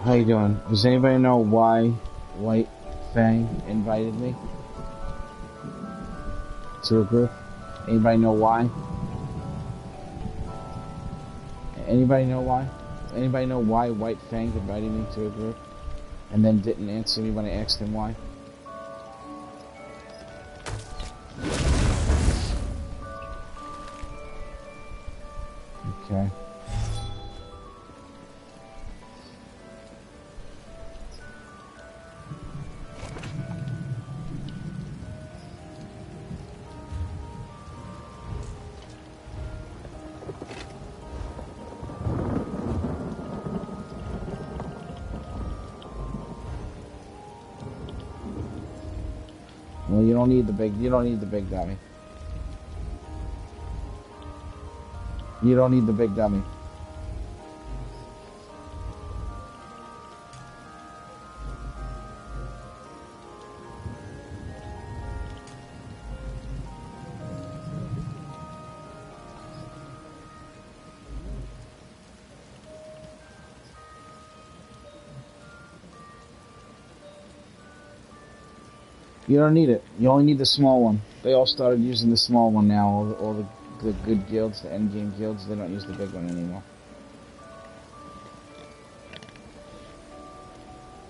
How you doing? Does anybody know why White Fang invited me to a group? Anybody know why? Anybody know why? Anybody know why White Fang invited me to a group and then didn't answer me when I asked him why? Okay. Well, you don't need the big dummy. You don't need the big dummy. You don't need it. You only need the small one. They all started using the small one now. All the good guilds, the endgame guilds, they don't use the big one anymore.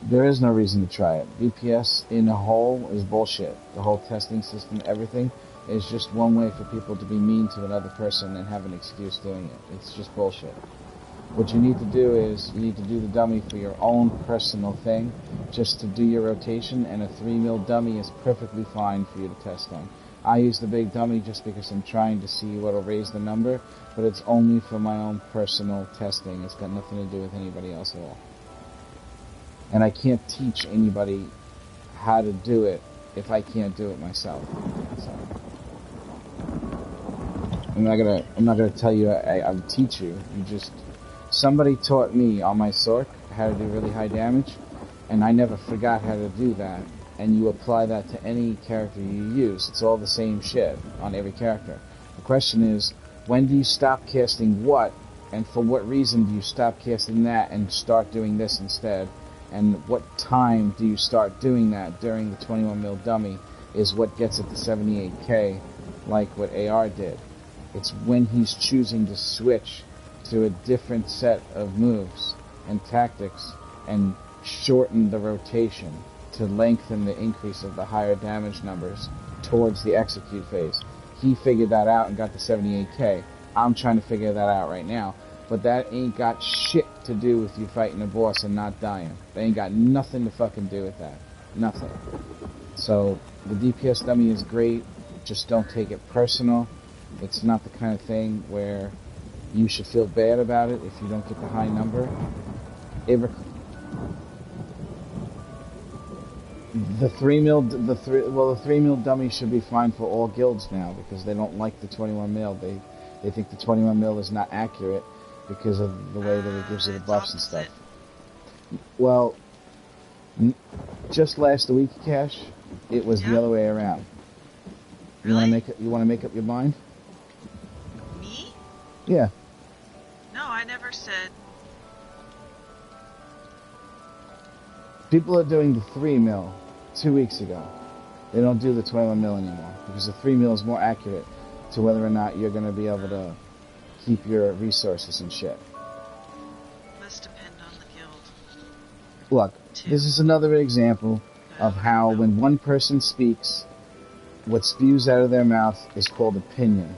There is no reason to try it. VPS in a whole is bullshit. The whole testing system, everything, is just one way for people to be mean to another person and have an excuse doing it. It's just bullshit. What you need to do is, you need to do the dummy for your own personal thing, just to do your rotation, and a 3 mil dummy is perfectly fine for you to test on. I use the big dummy just because I'm trying to see what'll raise the number, but it's only for my own personal testing. It's got nothing to do with anybody else at all. And I can't teach anybody how to do it if I can't do it myself. So I'm not gonna tell you I'll teach you. Somebody taught me on my Sorc how to do really high damage, and I never forgot how to do that. And you apply that to any character you use. It's all the same shit on every character. The question is, when do you stop casting what, and for what reason do you stop casting that and start doing this instead? And what time do you start doing that during the 21 mil dummy is what gets it to 78k, like what AR did. It's when he's choosing to switch to a different set of moves and tactics and shorten the rotation to lengthen the increase of the higher damage numbers towards the execute phase. He figured that out and got to 78k. I'm trying to figure that out right now. But that ain't got shit to do with you fighting a boss and not dying. They ain't got nothing to fucking do with that. Nothing. So, the DPS dummy is great. Just don't take it personal. It's not the kind of thing where you should feel bad about it if you don't get the high number. The 3 mil dummy should be fine for all guilds now because they don't like the 21 mil. They think the 21 mil is not accurate because of the way that it gives you the buffs and stuff. Well, just last week, Cash, it was the other way around. Really? You want to make up your mind? Me? Yeah. No, I never said. People are doing the 3 mil 2 weeks ago. They don't do the 21 mil anymore because the 3 mil is more accurate. to whether or not you're going to be able to keep your resources and shit. Must depend on the guild. Look, this is another example of how when one person speaks, what spews out of their mouth is called opinion.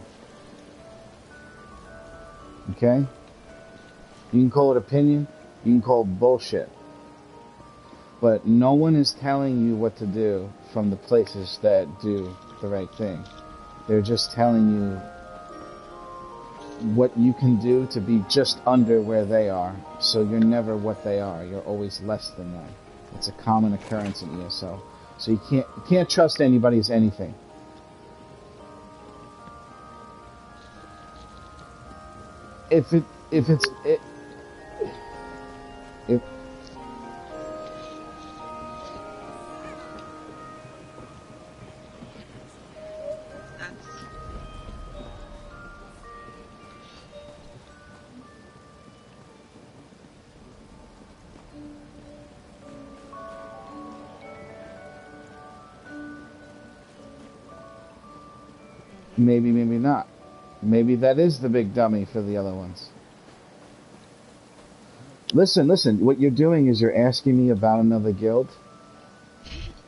Okay? You can call it opinion, you can call it bullshit. But no one is telling you what to do from the places that do the right thing. They're just telling you what you can do to be just under where they are. So you're never what they are. You're always less than them. It's a common occurrence in ESO. So you can't trust anybody as anything. If maybe, maybe not. Maybe that is the big dummy for the other ones. Listen, what you're doing is you're asking me about another guild,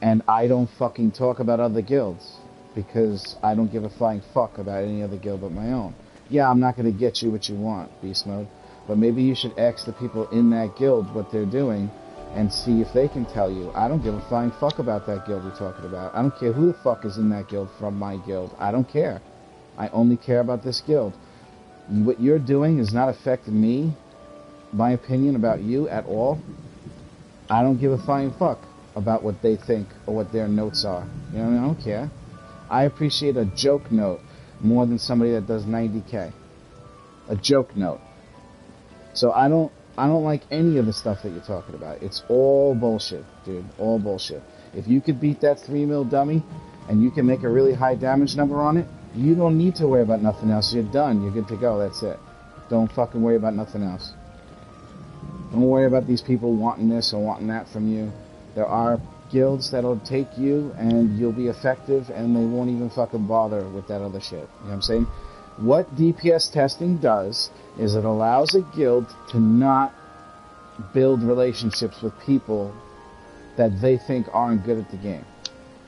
and I don't fucking talk about other guilds, because I don't give a flying fuck about any other guild but my own. Yeah, I'm not going to get you what you want, Beast Mode, but maybe you should ask the people in that guild what they're doing, and see if they can tell you. I don't give a flying fuck about that guild you're talking about. I don't care who the fuck is in that guild from my guild. I don't care. I only care about this guild. What you're doing is not affecting me, my opinion about you at all. I don't give a flying fuck about what they think or what their notes are. You know what I mean? I don't care. I appreciate a joke note more than somebody that does 90K. A joke note. So I don't like any of the stuff that you're talking about. It's all bullshit, dude. All bullshit. If you could beat that 3 mil dummy and you can make a really high damage number on it, you don't need to worry about nothing else. You're done. You're good to go. That's it. Don't fucking worry about nothing else. Don't worry about these people wanting this or wanting that from you. There are guilds that'll take you and you'll be effective and they won't even fucking bother with that other shit. You know what I'm saying? What DPS testing does is it allows a guild to not build relationships with people that they think aren't good at the game.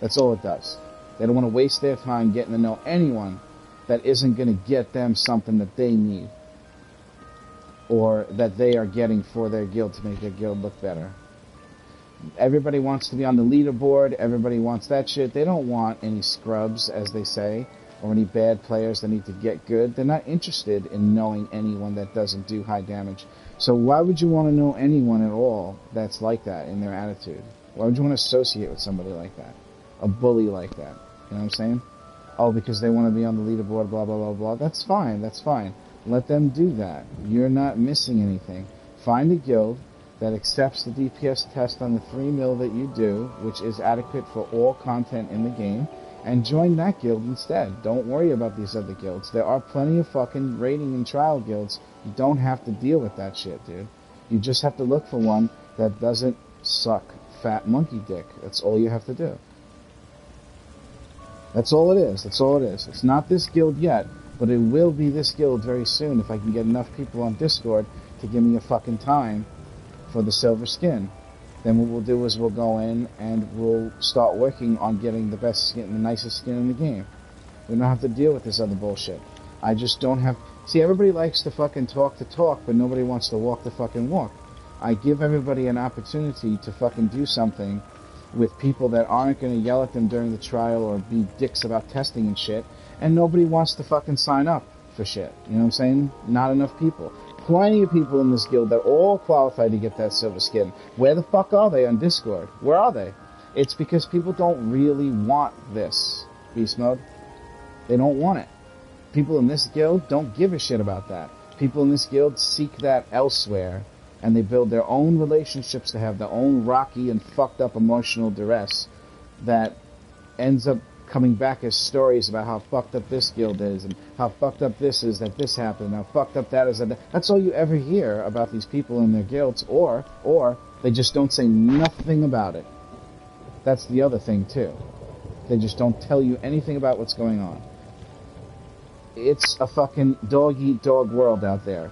That's all it does. They don't want to waste their time getting to know anyone that isn't going to get them something that they need or that they are getting for their guild to make their guild look better. Everybody wants to be on the leaderboard. Everybody wants that shit. They don't want any scrubs, as they say, or any bad players that need to get good. They're not interested in knowing anyone that doesn't do high damage. So why would you want to know anyone at all that's like that in their attitude? Why would you want to associate with somebody like that? A bully like that. You know what I'm saying? Oh, because they want to be on the leaderboard, blah, blah, blah, blah. That's fine. That's fine. Let them do that. You're not missing anything. Find a guild that accepts the DPS test on the 3 mil that you do, which is adequate for all content in the game, and join that guild instead. Don't worry about these other guilds. There are plenty of fucking raiding and trial guilds. You don't have to deal with that shit, dude. You just have to look for one that doesn't suck fat monkey dick. That's all you have to do. That's all it is. That's all it is. It's not this guild yet, but it will be this guild very soon if I can get enough people on Discord to give me a fucking time for the silver skin. Then what we'll do is we'll go in and we'll start working on getting the best skin, the nicest skin in the game. We don't have to deal with this other bullshit. I just don't have... See, everybody likes to fucking talk the talk, but nobody wants to walk the fucking walk. I give everybody an opportunity to fucking do something with people that aren't going to yell at them during the trial or be dicks about testing and shit, and nobody wants to fucking sign up for shit. You know what I'm saying? Not enough people. Plenty of people in this guild that all qualify to get that silver skin. Where the fuck are they on Discord? Where are they? It's because people don't really want this, Beast Mode. They don't want it. People in this guild don't give a shit about that. People in this guild seek that elsewhere, and they build their own relationships to have their own rocky and fucked up emotional duress that ends up coming back as stories about how fucked up this guild is and how fucked up this is that this happened, how fucked up that is that. That's all you ever hear about these people in their guilds, or they just don't say nothing about it. That's the other thing too. They just don't tell you anything about what's going on. It's a fucking dog-eat-dog world out there.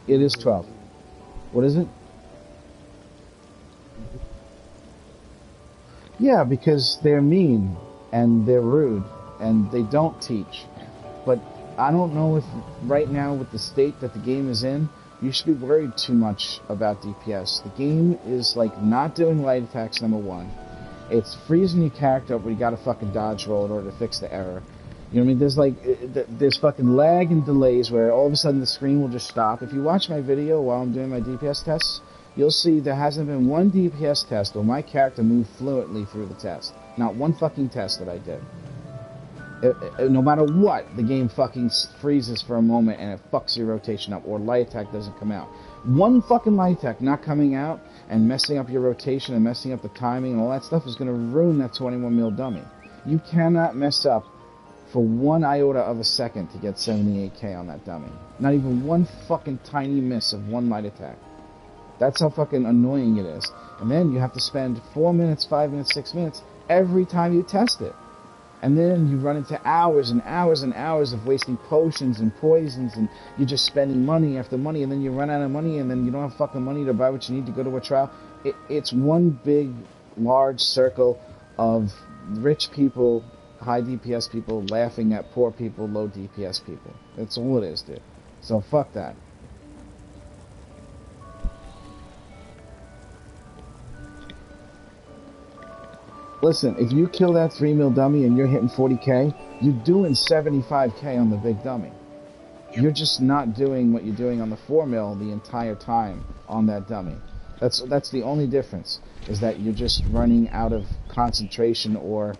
It is 12. What is it? Yeah, because they're mean and they're rude and they don't teach. But I don't know if right now with the state that the game is in, you should be worried too much about DPS. The game is like not doing light attacks, number one. It's freezing your character up where you gotta fucking dodge roll in order to fix the error. You know what I mean? There's like, there's fucking lag and delays where all of a sudden the screen will just stop. If you watch my video while I'm doing my DPS tests, you'll see there hasn't been one DPS test where my character moved fluently through the test. Not one fucking test that I did. No matter what, the game fucking freezes for a moment and it fucks your rotation up, or light attack doesn't come out. One fucking light attack not coming out and messing up your rotation and messing up the timing and all that stuff is going to ruin that 21 mil dummy. You cannot mess up for 1 iota of a second to get 78k on that dummy. Not even one fucking tiny miss of one light attack. That's how fucking annoying it is. And then you have to spend 4 minutes, 5 minutes, 6 minutes every time you test it. And then you run into hours and hours and hours of wasting potions and poisons, and you're just spending money after money, and then you run out of money, and then you don't have fucking money to buy what you need to go to a trial. It's one big, large circle of rich people, high DPS people, laughing at poor people, low DPS people. That's all it is, dude. So fuck that. Listen, if you kill that 3 mil dummy and you're hitting 40k, you're doing 75k on the big dummy. You're just not doing what you're doing on the 4 mil the entire time on that dummy. That's the only difference, is that you're just running out of concentration, or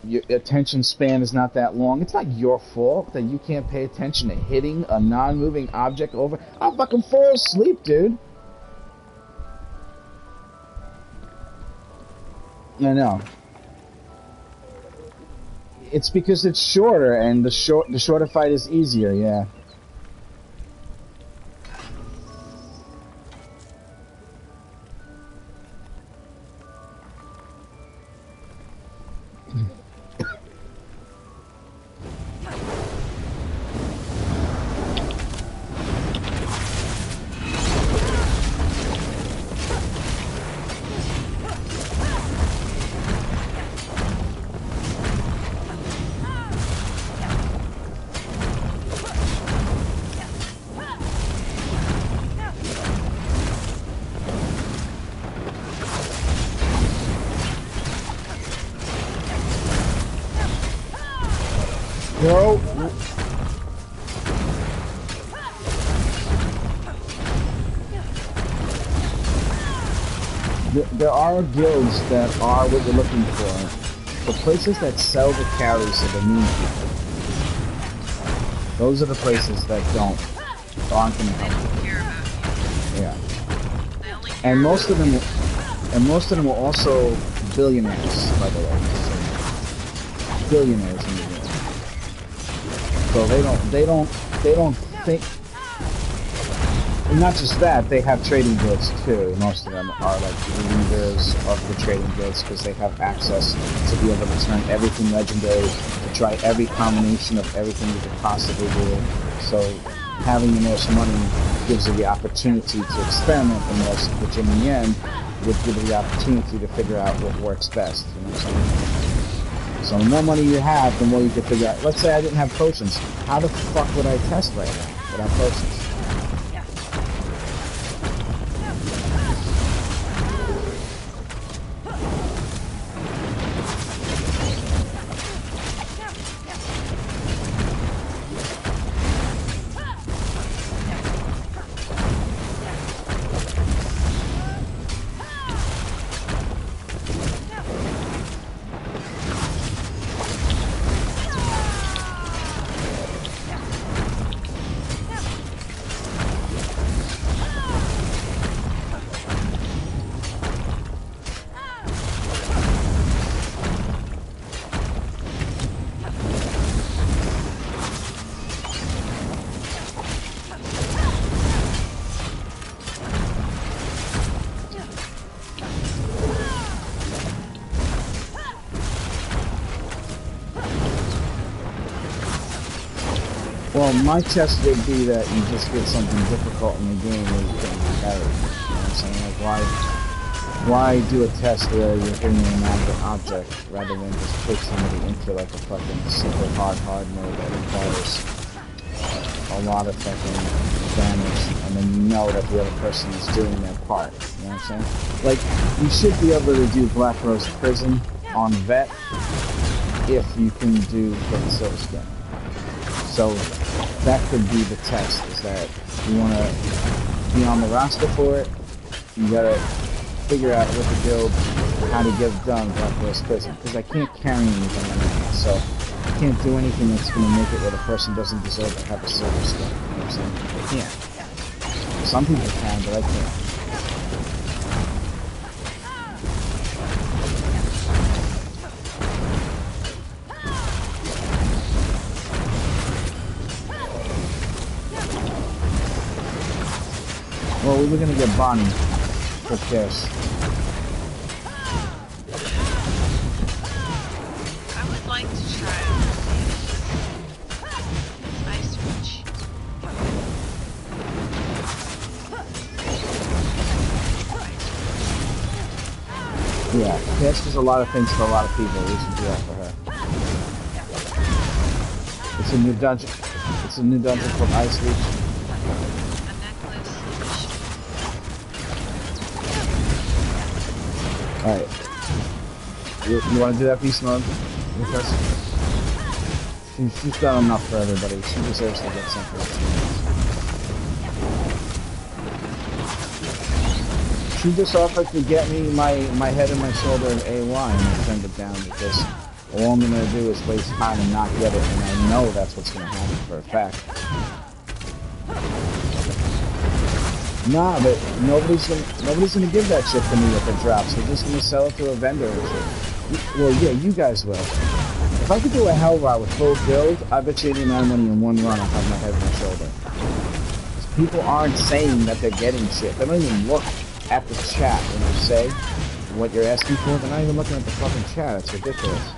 your attention span is not that long. It's not your fault that you can't pay attention to hitting a non-moving object over. I'll fucking fall asleep, dude. I know. It's because it's shorter, and the shorter fight is easier, yeah. Bro. There are guilds that are what you're looking for. The places that sell the carries are the mean people. Those are the places that aren't going to help you. Yeah. And most of them are also billionaires, by the way. So, billionaires in the game. So they don't think. And not just that, they have trading guilds too. Most of them are like leaders of the trading guilds because they have access to be able to turn everything legendary, to try every combination of everything you could possibly do. So having the most money gives you the opportunity to experiment the most, which in the end would give you the opportunity to figure out what works best. You know what I'm saying? So the more money you have, the more you can figure out. Let's say I didn't have potions. How the fuck would I test right now without potions? Well, my test would be that you just get something difficult in the game where you can't carry. You know what I'm saying? Like, why do a test where you're hitting an inanimate object rather than just push somebody into like a fucking super hard mode that requires a lot of fucking damage, and then you know that the other person is doing their part. You know what I'm saying? Like, you should be able to do Black Rose Prison on Vet if you can do the Silver Skin. So that could be the test, is that you want to be on the roster for it, you gotta figure out with the guild how to get it done Black Rose Prison. Because I can't carry anything anymore, so I can't do anything that's going to make it where the person doesn't deserve to have a silver skin. You know what I'm saying? I can't. Some people can, but I can't. Well, we were going to get Bonnie for cash. I would like to try Ice Reach. Yeah, cash does a lot of things for a lot of people. We should do that for her. It's a new dungeon. It's a new dungeon called Ice Reach. Alright. You want to do that beast mode with us? She's done enough for everybody. She deserves to get something. She just offered to get me my head and my shoulder of AY, and I turned it down because all I'm going to do is waste time and not get it, and I know that's what's going to happen for a fact. Nah, but nobody's gonna give that shit to me if it drops. They're just gonna sell it to a vendor and shit. Well, yeah, you guys will. If I could do a Hell Rod with full build, I bet you any amount of money in one run I'll have my head and my shoulder. People aren't saying that they're getting shit. They don't even look at the chat when you say what you're asking for. They're not even looking at the fucking chat. It's ridiculous.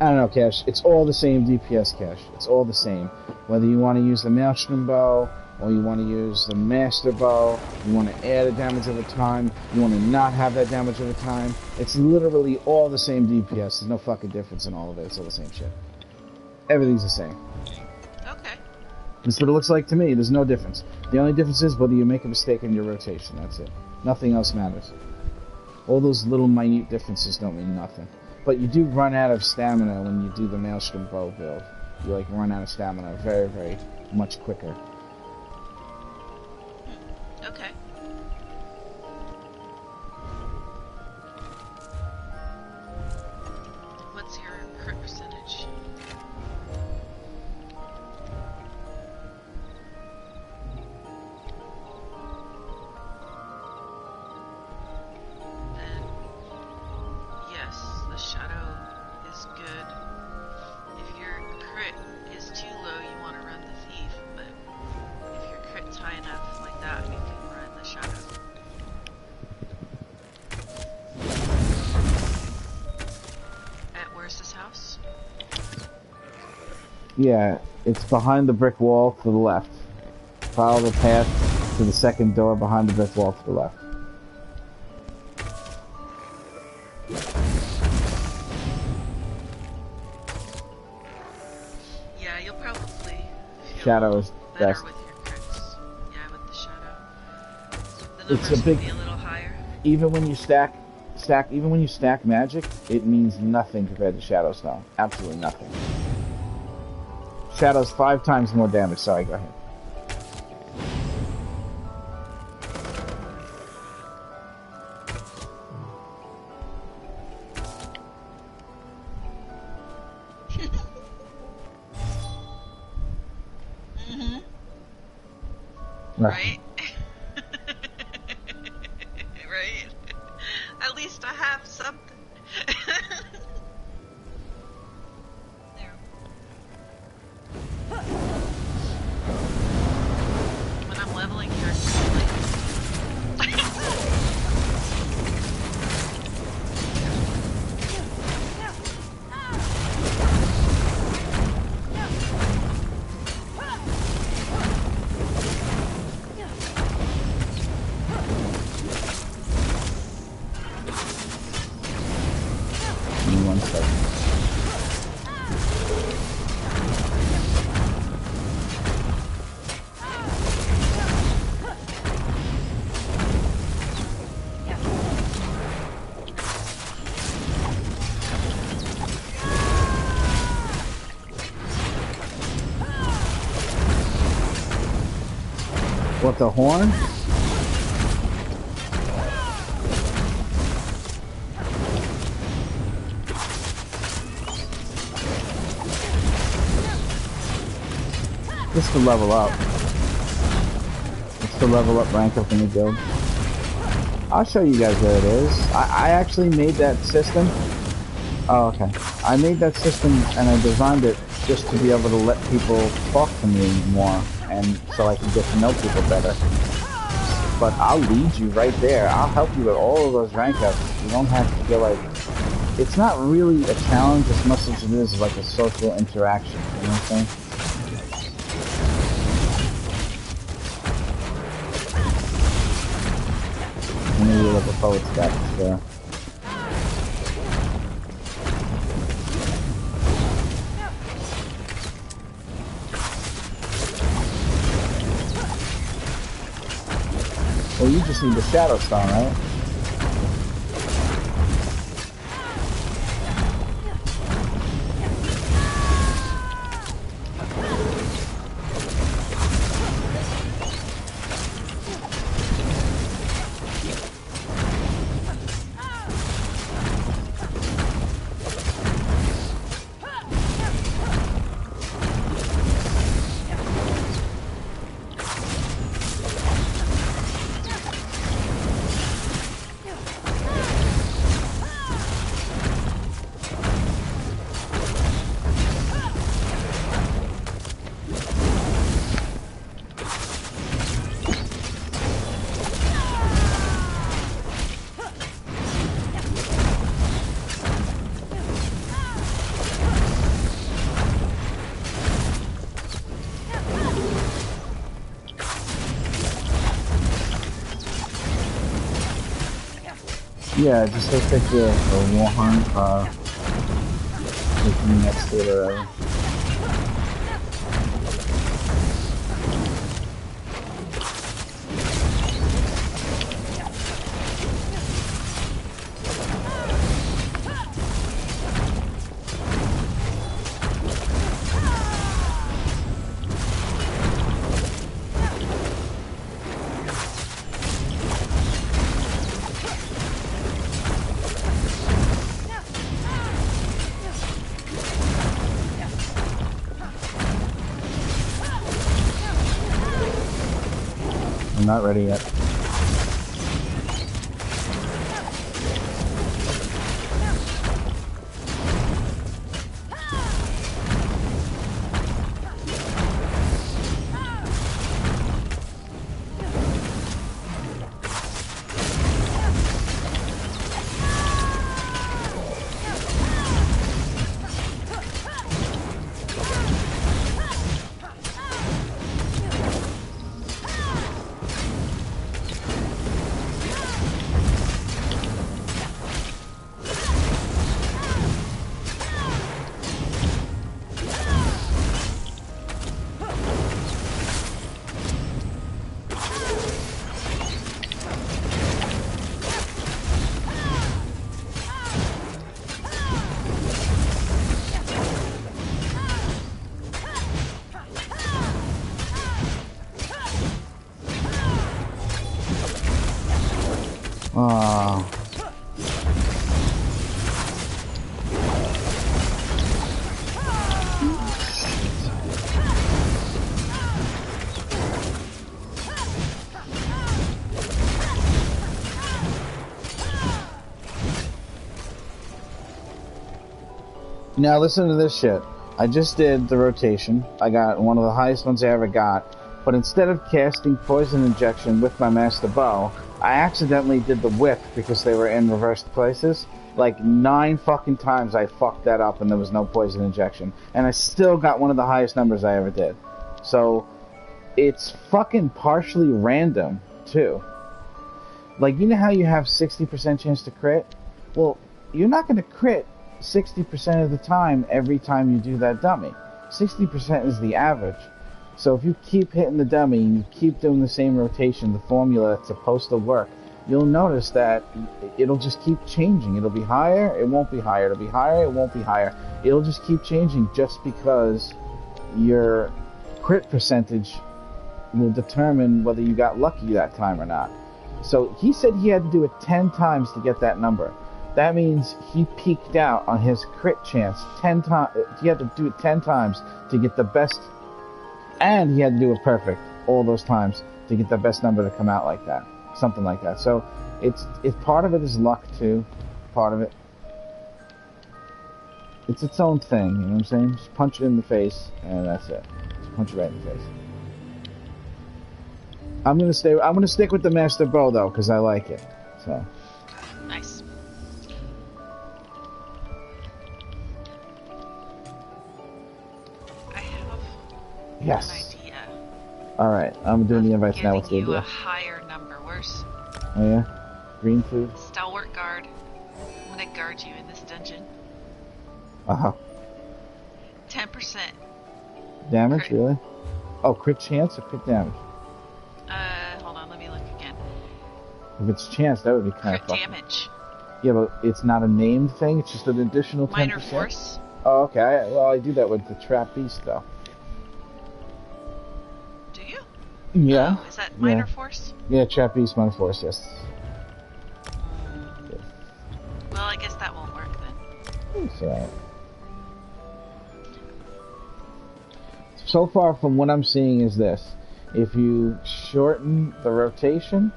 I don't know, Cash. It's all the same DPS, Cash. It's all the same. Whether you want to use the Maelstrom bow, or you want to use the Master bow, you want to add a damage over time, you want to not have that damage over time. It's literally all the same DPS. There's no fucking difference in all of it. It's all the same shit. Everything's the same. Okay. That's what it looks like to me. There's no difference. The only difference is whether you make a mistake in your rotation. That's it. Nothing else matters. All those little minute differences don't mean nothing. But you do run out of stamina when you do the Maelstrom bow build. You like run out of stamina very, very much quicker. Okay. What's your crit percentage? Then, yes, the shadow is good. If your crit is too low, you want to run the thief, but if your crit's high enough like that, you can run the shadow. Where's this house? Yeah, it's behind the brick wall to the left. Follow the path to the second door behind the brick wall to the left. Yeah, you'll probably feel Shadow is better best. with your crits. Yeah, with the shadow. The It's numbers a big- will be a little higher. Even when you even when you stack magic, it means nothing compared to Shadow Stone. Absolutely nothing. Shadow's 5 times more damage. Sorry, go ahead. Right? Right? At least I have something. There. When I'm leveling characters, like... me 1 second. What, the horn? Just to level up. Just to level up, rank up in the guild. I'll show you guys where it is. I actually made that system. Oh, okay. I made that system and I designed it just to be able to let people talk to me more, and so I can get to know people better. But I'll lead you right there. I'll help you with all of those rank ups. You don't have to feel like... It's not really a challenge as much as it is like a social interaction. You know what I'm saying? Maybe look at forward stats there. Well, you just need the Shadow Stone, right? Yeah, just look at the Warhorn, looking next to it. I'm not ready yet. Now listen to this shit. I just did the rotation. I got one of the highest ones I ever got. But instead of casting Poison Injection with my Master Bow, I accidentally did the whip because they were in reversed places. Like 9 fucking times I fucked that up and there was no Poison Injection. And I still got one of the highest numbers I ever did. So, it's fucking partially random, too. Like, you know how you have 60% chance to crit? Well, you're not going to crit 60% of the time every time you do that dummy. 60% is the average. So if you keep hitting the dummy and you keep doing the same rotation, the formula that's supposed to work, you'll notice that it'll just keep changing. It'll be higher, it won't be higher. It'll be higher, it won't be higher. It'll just keep changing just because your crit percentage will determine whether you got lucky that time or not. So he said he had to do it 10 times to get that number. That means he peaked out on his crit chance 10 times. He had to do it 10 times to get the best, and he had to do it perfect all those times to get the best number to come out like that. Something like that. So it's part of it is luck too. Part of it. It's its own thing, you know what I'm saying? Just punch it in the face and that's it. Just punch it right in the face. I'm gonna stick with the Master Bow though, because I like it. So Nice. I have yes. an idea. Alright, I'm doing the invites now. What's the Giving you a idea? higher number. Worse. Oh yeah? Green food? Stalwart guard. I'm gonna guard you in this dungeon. 10%. Damage, Crit. really? Oh, crit chance or crit damage? Hold on, let me look again. If it's chance, that would be kind Crit of fucking. damage. Yeah, but it's not a named thing. It's just an additional 10%. Minor force. Oh, okay. I do that with the trap beast though. Do you? Yeah. Oh, is that minor force? Yeah, trap beast, minor force. Yes. Well, I guess that won't work then. It's alright. So far from what I'm seeing is this. If you shorten the rotation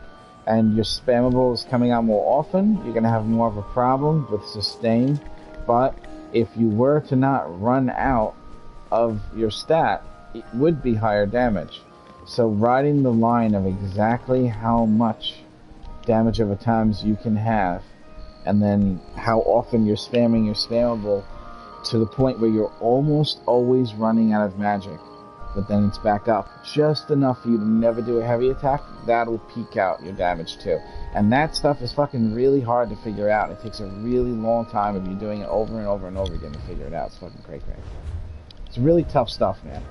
and your spammable is coming out more often, you're going to have more of a problem with sustain. But if you were to not run out of your stat, it would be higher damage. So riding the line of exactly how much damage over times you can have, and then how often you're spamming your spammable to the point where you're almost always running out of magic, but then it's back up just enough for you to never do a heavy attack, that'll peak out your damage too. And that stuff is fucking really hard to figure out. It takes a really long time if you're doing it over and over and over again to figure it out. It's fucking cray. It's really tough stuff, man.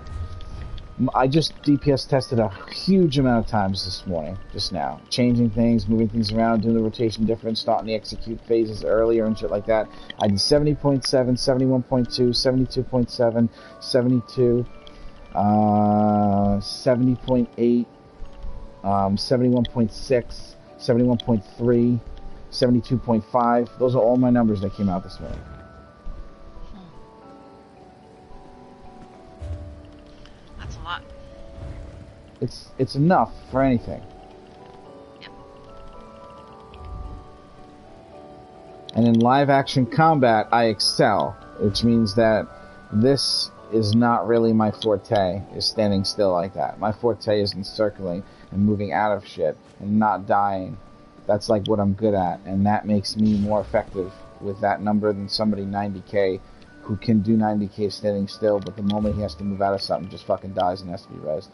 I just DPS tested a huge amount of times this morning, just now. Changing things, moving things around, doing the rotation different, starting the execute phases earlier and shit like that. I did 70.7, 71.2, 72.7, 72, 70.8, 71.6, 71.3, 72.5. Those are all my numbers that came out this morning. That's a lot. It's enough for anything. Yep. And in live action combat, I excel, which means that this is not really my forte, is standing still like that. My forte is encircling and moving out of shit and not dying. That's like what I'm good at, and that makes me more effective with that number than somebody 90k who can do 90k standing still, but the moment he has to move out of something, just fucking dies and has to be rezzed.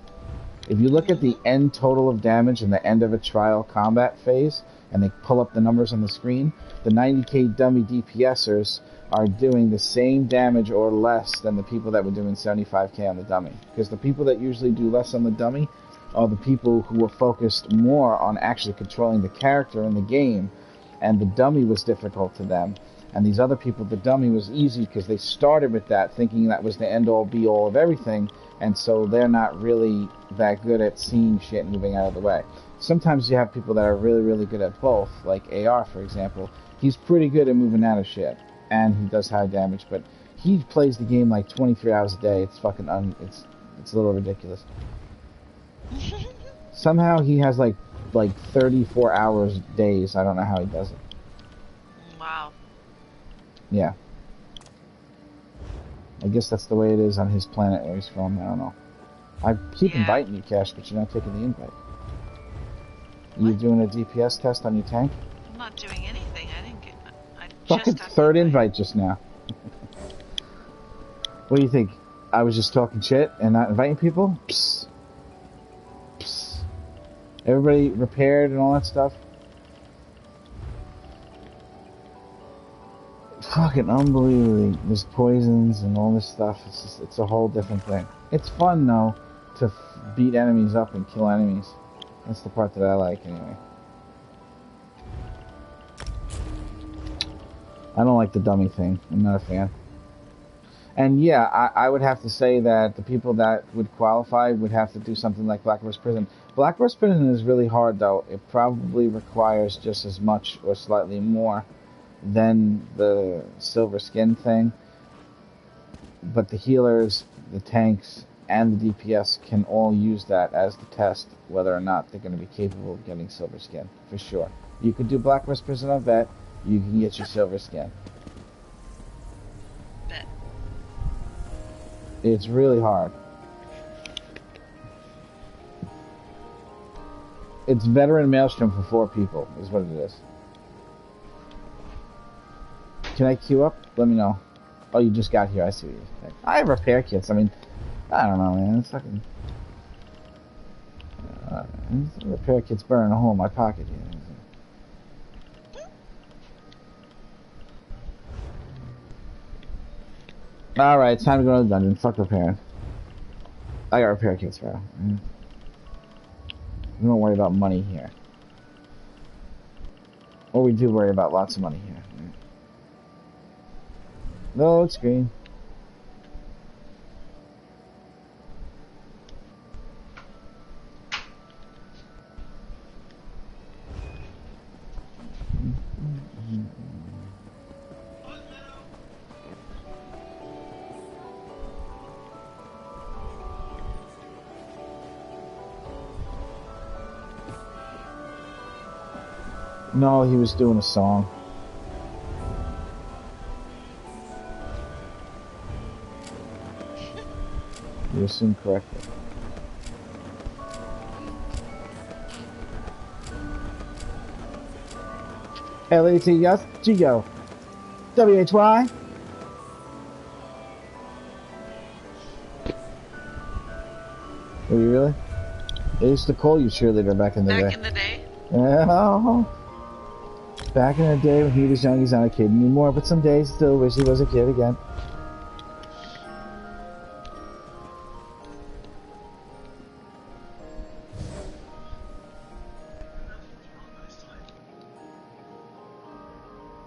If you look at the end total of damage and the end of a trial combat phase, and they pull up the numbers on the screen, the 90k dummy DPSers are doing the same damage or less than the people that were doing 75k on the dummy. Because the people that usually do less on the dummy are the people who are focused more on actually controlling the character in the game, and the dummy was difficult to them. And these other people, the dummy was easy because they started with that thinking that was the end-all be-all of everything, and so they're not really that good at seeing shit and moving out of the way. Sometimes you have people that are really, really good at both, like AR, for example. He's pretty good at moving out of shit, and he does high damage, but he plays the game like 23 hours a day. It's fucking it's a little ridiculous. Somehow he has like 34 hours days. I don't know how he does it. Wow. Yeah. I guess that's the way it is on his planet where he's from. I don't know. I keep inviting you, Cash, but you're not taking the invite. You doing a DPS test on your tank? I'm not doing anything. I didn't get. I Fucking just got third the invite just now. What do you think? I was just talking shit and not inviting people? Psst. Psst. Everybody repaired and all that stuff? fucking unbelievably. There's poisons and all this stuff. It's a whole different thing. It's fun though to beat enemies up and kill enemies. That's the part that I like anyway. I don't like the dummy thing. I'm not a fan. And yeah, I would have to say that the people that would qualify would have to do something like Black Rose Prison. Black Rose Prison is really hard though. It probably requires just as much or slightly more than the silver skin thing. But the healers, the tanks, and the DPS can all use that as the test whether or not they're going to be capable of getting silver skin, for sure. You could do Black Rose Prison, I bet. You can get your silver skin. Bet. It's really hard. It's Veteran Maelstrom for 4 people, is what it is. Can I queue up? Let me know. Oh, you just got here. I see what you're saying. I have repair kits. I mean, I don't know, man. It's fucking... repair kits burning a hole in my pocket here. Alright, it's time to go to the dungeon. Fuck repairing. I got repair kits, bro. We don't worry about money here. Or we do worry about lots of money here. Load screen. No, he was doing a song. You assumed correctly. L-A-T-S-G-O W-H-Y. Were you really? They used to call you cheerleader back in the day. Back in the day? Yeah. Back in the day when he was young, he's not a kid anymore, but some days still wish he was a kid again.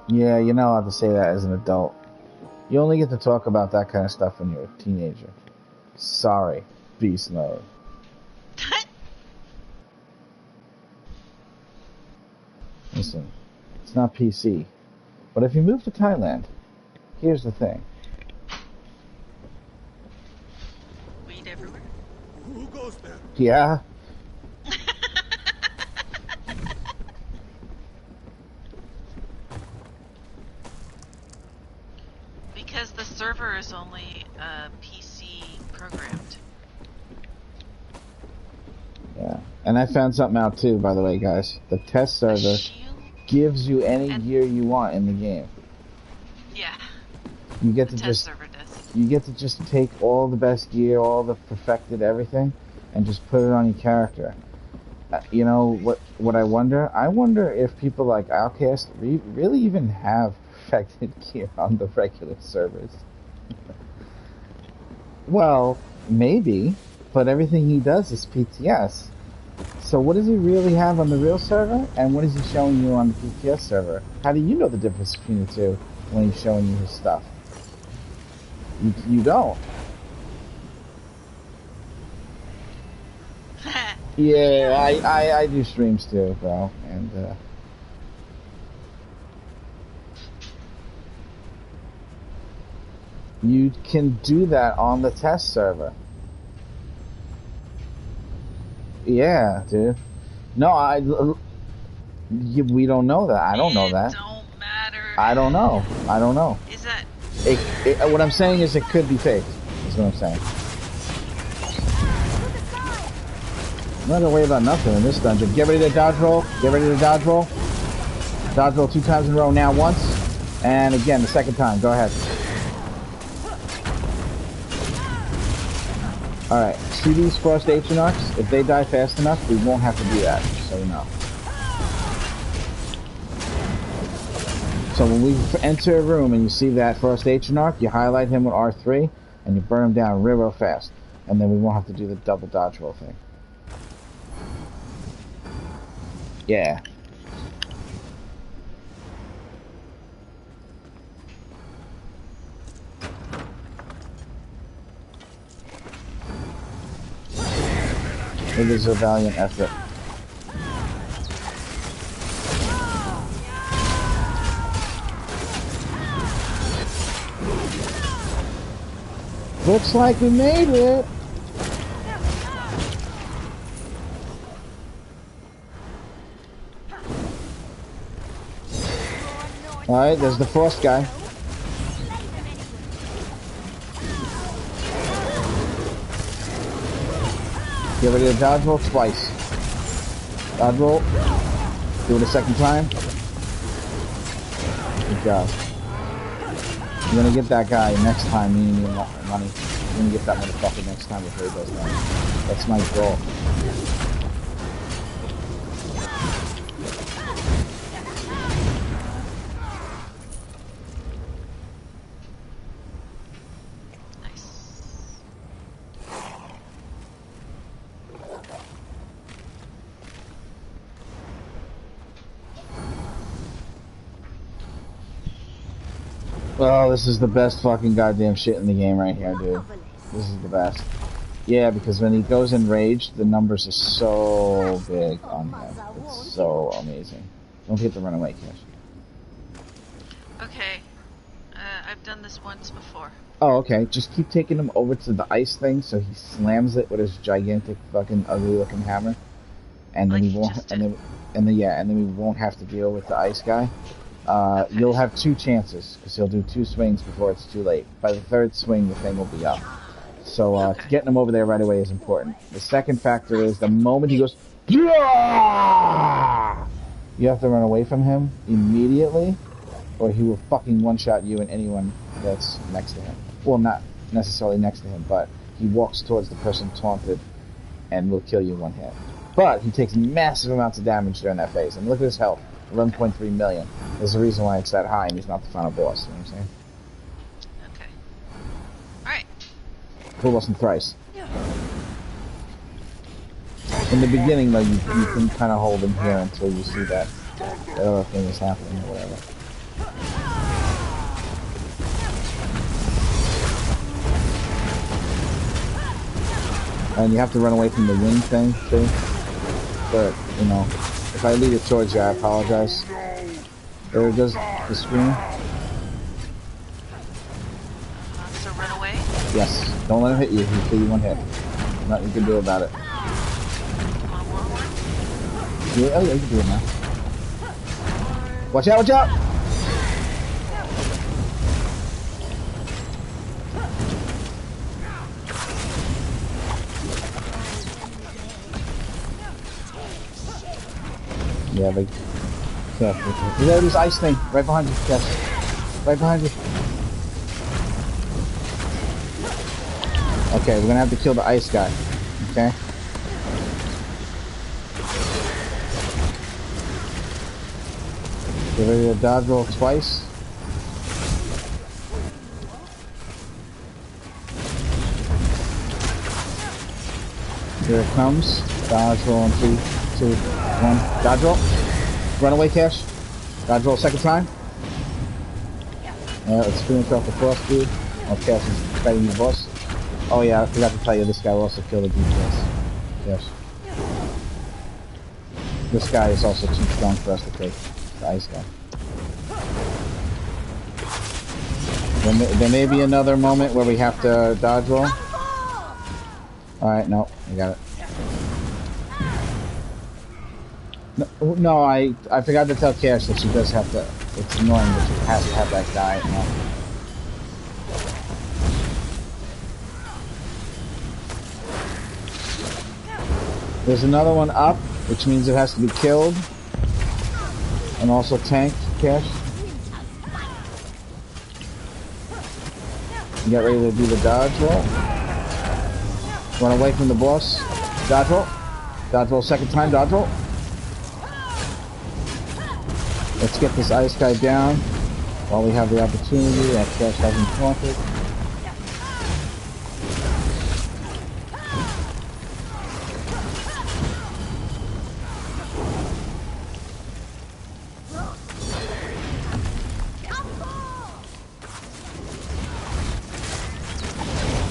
Yeah, you're not allowed to say that as an adult. You only get to talk about that kind of stuff when you're a teenager. Sorry, Beast Mode. Listen, it's not PC. But if you move to Thailand, here's the thing. Weed everywhere? Who goes there? Yeah? Because the server is only PC programmed. Yeah. And I found something out too, by the way, guys. The test server gives you any gear you want in the game. Yeah. You get The to test just server does. you get to just take all the best gear, all the perfected everything, and just put it on your character. You know what I wonder? I wonder if people like Outcast really even have perfected gear on the regular servers. Well, maybe, but everything he does is PTS. So what does he really have on the real server, and what is he showing you on the PTS server? How do you know the difference between the two when he's showing you his stuff? You don't. Yeah, I do streams too, bro, and you can do that on the test server. Yeah, dude. No, we don't know that. I don't know that. It don't matter. I don't know. I don't know. Is that... What I'm saying is it could be faked. That's what I'm saying. I'm not gonna worry about nothing in this dungeon. Get ready to dodge roll. Get ready to dodge roll. Dodge roll 2 times in a row now once. And again the second time. Go ahead. Alright. See these Frost Atronachs? If they die fast enough, we won't have to do that. So you know. So when we enter a room and you see that first H-Narc, you highlight him with R3 and you burn him down real fast. And then we won't have to do the double dodge roll thing. Yeah. It is a valiant effort. Looks like we made it. Alright, there's the first guy. Get ready to dodge roll twice. Dodge roll. Do it a second time. Good job. You're gonna get that guy next time, me and you money. You're gonna get that motherfucker next time before he does that. That's my goal. Oh, this is the best fucking goddamn shit in the game right here, dude. This is the best. Yeah, because when he goes enraged, the numbers are so big on him. It's so amazing. Don't forget to run away, Cash. Okay. I've done this once before. Oh, okay. Just keep taking him over to the ice thing so he slams it with his gigantic fucking ugly looking hammer. And then Like he won't and then we won't have to deal with the ice guy. Okay. You'll have 2 chances, because he'll do 2 swings before it's too late. By the 3rd swing, the thing will be up. So, Okay. getting him over there right away is important. The second factor is the moment he goes, yeah! You have to run away from him immediately, or he will fucking one-shot you and anyone that's next to him. Well, not necessarily next to him, but he walks towards the person taunted and will kill you one hit. But he takes massive amounts of damage during that phase. And look at his health. 11.3 million. There's a reason why it's that high and he's not the final boss, you know what I'm saying? Okay. Alright. Full boss and thrice. In the beginning though, you can kind of hold him here until you see that the other thing is happening or whatever. And you have to run away from the wind thing too. But, you know, if I lead it towards you, I apologize. There it goes, the screen. So run away? Yes. Don't let him hit you. He'll kill you one hit. Nothing you can do about it. Yeah, oh yeah, you can do it now. Watch out, watch out! Yeah, they... Yeah, there's this ice thing right behind you, Jess. Right behind you. Okay, we're gonna have to kill the ice guy. Okay? Get ready to dodge roll twice. Here it comes. Dodge roll in 3, 2, 1. Dodge roll. Run away, Cash. Dodge roll second time. Let's finish off the first dude. Oh, Cash is fighting the boss. Oh yeah, I forgot to tell you, this guy will also kill the DPS. Yes. This guy is also too strong for us to take. The ice guy. There may be another moment where we have to dodge roll. Alright, no, I got it. No, I forgot to tell Cash that she does have to. It's annoying, but she has to have that guy. No. There's another one up, which means it has to be killed. And also tanked, Cash. You get ready to do the dodge roll. Run away from the boss. Dodge roll. Dodge roll second time, dodge roll. Let's get this ice guy down. While we have the opportunity, that cash hasn't taunted.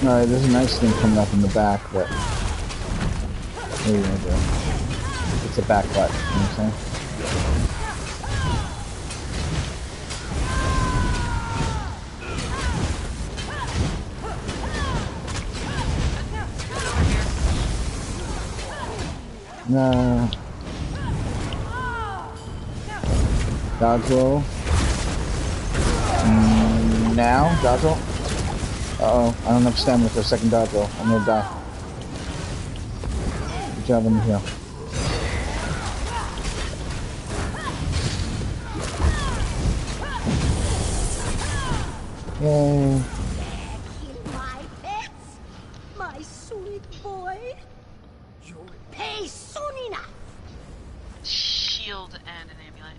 Alright, there's a nice thing coming up in the back, but what are you gonna do? It's a back butt, you know what I'm saying? No. Dodge roll. Now, dodge roll. Uh-oh, I don't have stamina for a second dodge roll. I'm gonna die. Good job on the heal. Yay. My pets, my sweet boy. You'll pay soon enough. Shield and an amulet.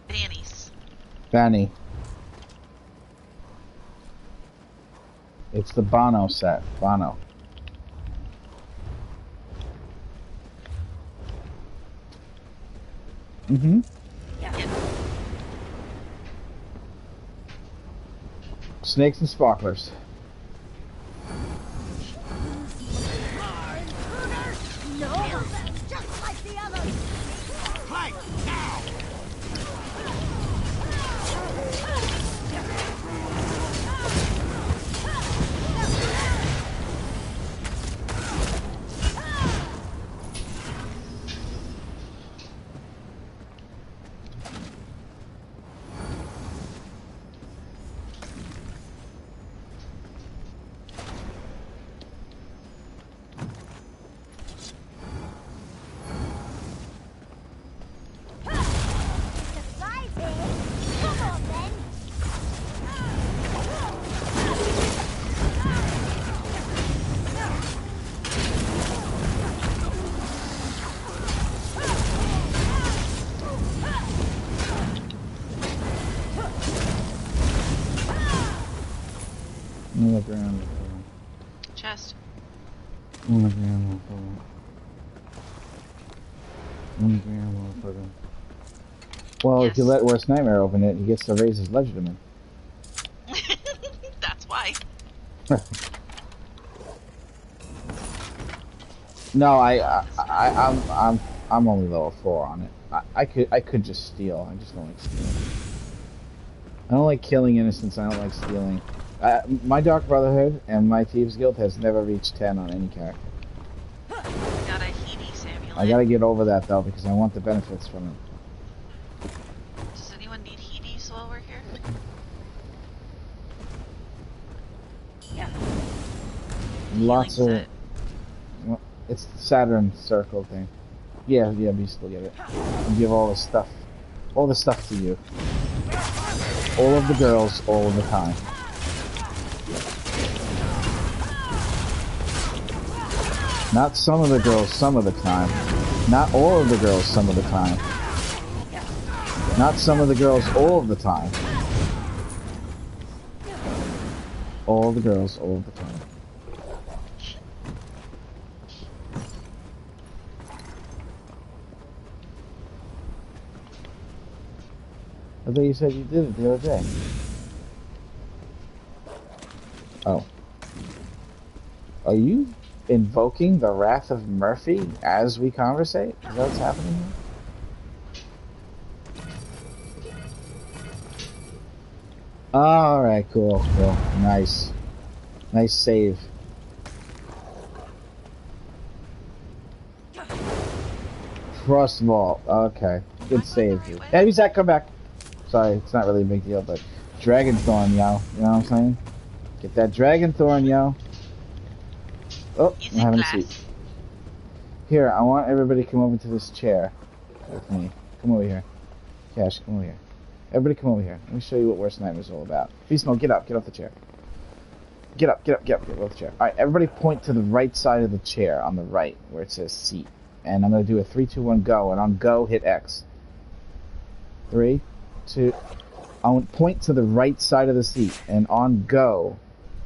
Bannies. Banny. It's the Bono set. Bono. Mm-hmm. Snakes and sparklers. No, just like the others. Fight now! On the ground. Chest. On the ground, motherfucker. On the ground, motherfucker. Well, if you let Worst Nightmare open it, he gets to raise his legitimate. That's why. No, I'm only level 4 on it. I could just steal. I just don't like stealing. I don't like killing innocents. I don't like stealing. My Dark Brotherhood and my Thieves Guild has never reached 10 on any character. Got a Hades amulet. I gotta get over that though because I want the benefits from it. Does anyone need Hades while we're here? Yeah. Lots of. Set. Well, it's the Saturn circle thing. Yeah, we still get it. And give all the stuff to you. All of the girls, all of the time. Not some of the girls, some of the time. Not all of the girls, some of the time. Not some of the girls, all of the time. All of the girls, all of the time. I thought you said you did it the other day. Oh. Are you invoking the wrath of Murphy as we conversate? Is that what's happening here? Alright, cool. Nice. Nice save. Frost Vault. Okay. Good save. Hey, Zach, come back. Sorry, it's not really a big deal, but Dragon Thorn, yo. You know what I'm saying? Get that Dragon Thorn, yo. Oh, I'm having a seat. Here, I want everybody to come over to this chair with me. Come over here. Cash, come over here. Everybody come over here. Let me show you what Worst Nightmare is all about. Beastmo, get up. Get off the chair. Get up. Get off the chair. Alright, everybody point to the right side of the chair on the right where it says seat. And I'm going to do a 3, 2, 1, go. And on go, hit X. 3, 2. I want point to the right side of the seat, and on go,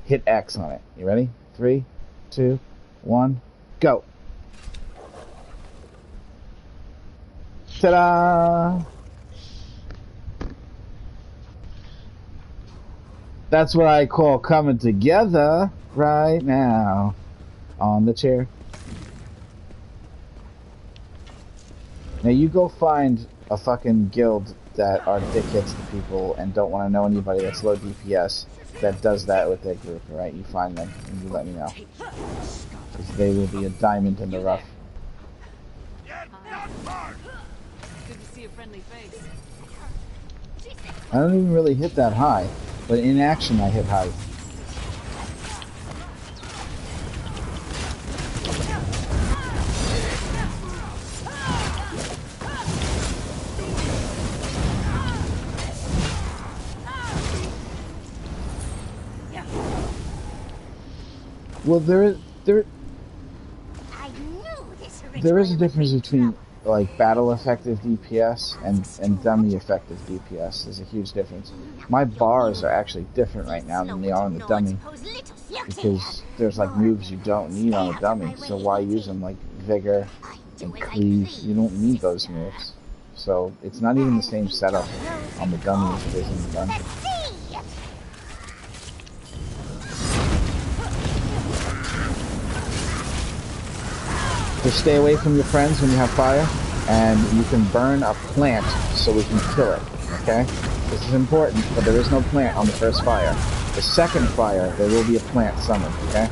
hit X on it. You ready? 3, 2, 1, go. Ta-da! That's what I call coming together right now. On the chair. Now you go find a fucking guild that are dickheads to people and don't want to know anybody that's low DPS that does that with their group, alright? You find them and you let me know. Because they will be a diamond in the rough. Good to see a friendly face. I don't even really hit that high, but in action I hit high. Well, there is a difference between like battle effective DPS and dummy effective DPS. There's a huge difference. My bars are actually different right now than they are on the dummy because there's like moves you don't need on a dummy. So why use them like vigor and cleave? You don't need those moves. So it's not even the same setup on the dummy as it is in the dummy. Just stay away from your friends when you have fire, and you can burn a plant so we can kill it, okay? This is important, but there is no plant on the first fire. The second fire, there will be a plant summoned, okay?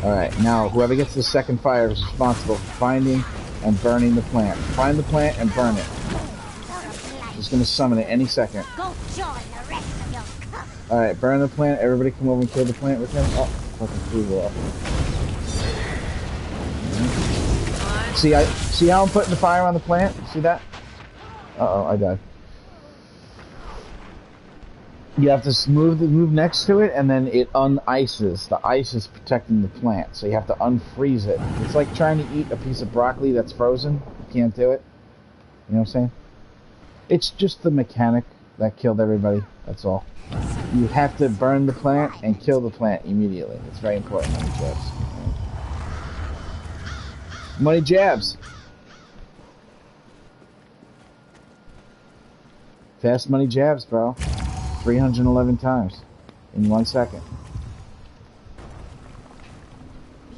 Alright, now whoever gets the second fire is responsible for finding and burning the plant. Find the plant and burn it. She's gonna summon it any second. Alright, burn the plant, everybody come over and kill the plant with him. Oh, fucking flew off. See how I'm putting the fire on the plant? See that? Uh-oh, I died. You have to move next to it, and then it un-ices. The ice is protecting the plant, so you have to unfreeze it. It's like trying to eat a piece of broccoli that's frozen. You can't do it. You know what I'm saying? It's just the mechanic that killed everybody. That's all. You have to burn the plant and kill the plant immediately. It's very important on the jabs. Money jabs. Fast money jabs, bro. 311 times in 1 second.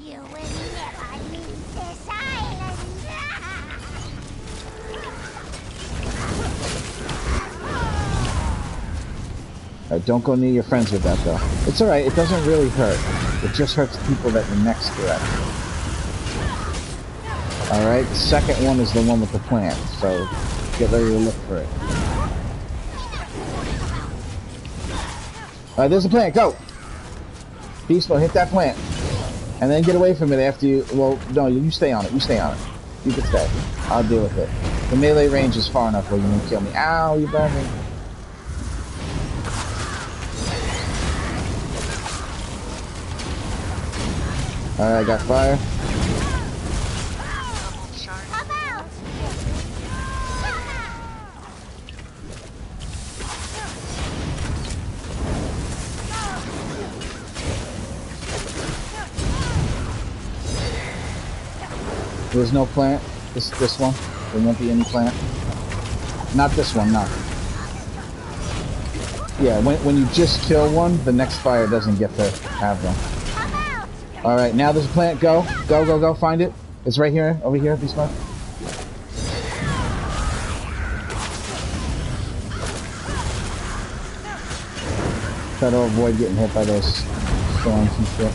You will never leave this island. Alright, don't go near your friends with that though. It's alright, it doesn't really hurt. It just hurts the people that are next to it. Alright, the second one is the one with the plant, so get ready to look for it. Alright, there's a plant, go! Peaceful, hit that plant. And then get away from it after you, well, no, you stay on it, you stay on it. You can stay. I'll deal with it. The melee range is far enough where you won't kill me. Ow, you burned me. Alright, I got fire. There's no plant. This one. There won't be any plant. Not this one, no. Yeah, when you just kill one, the next fire doesn't get to have them. Alright, now there's a plant. Go. Go, go, go. Find it. It's right here. Over here. Be smart. Try to avoid getting hit by those storms and shit.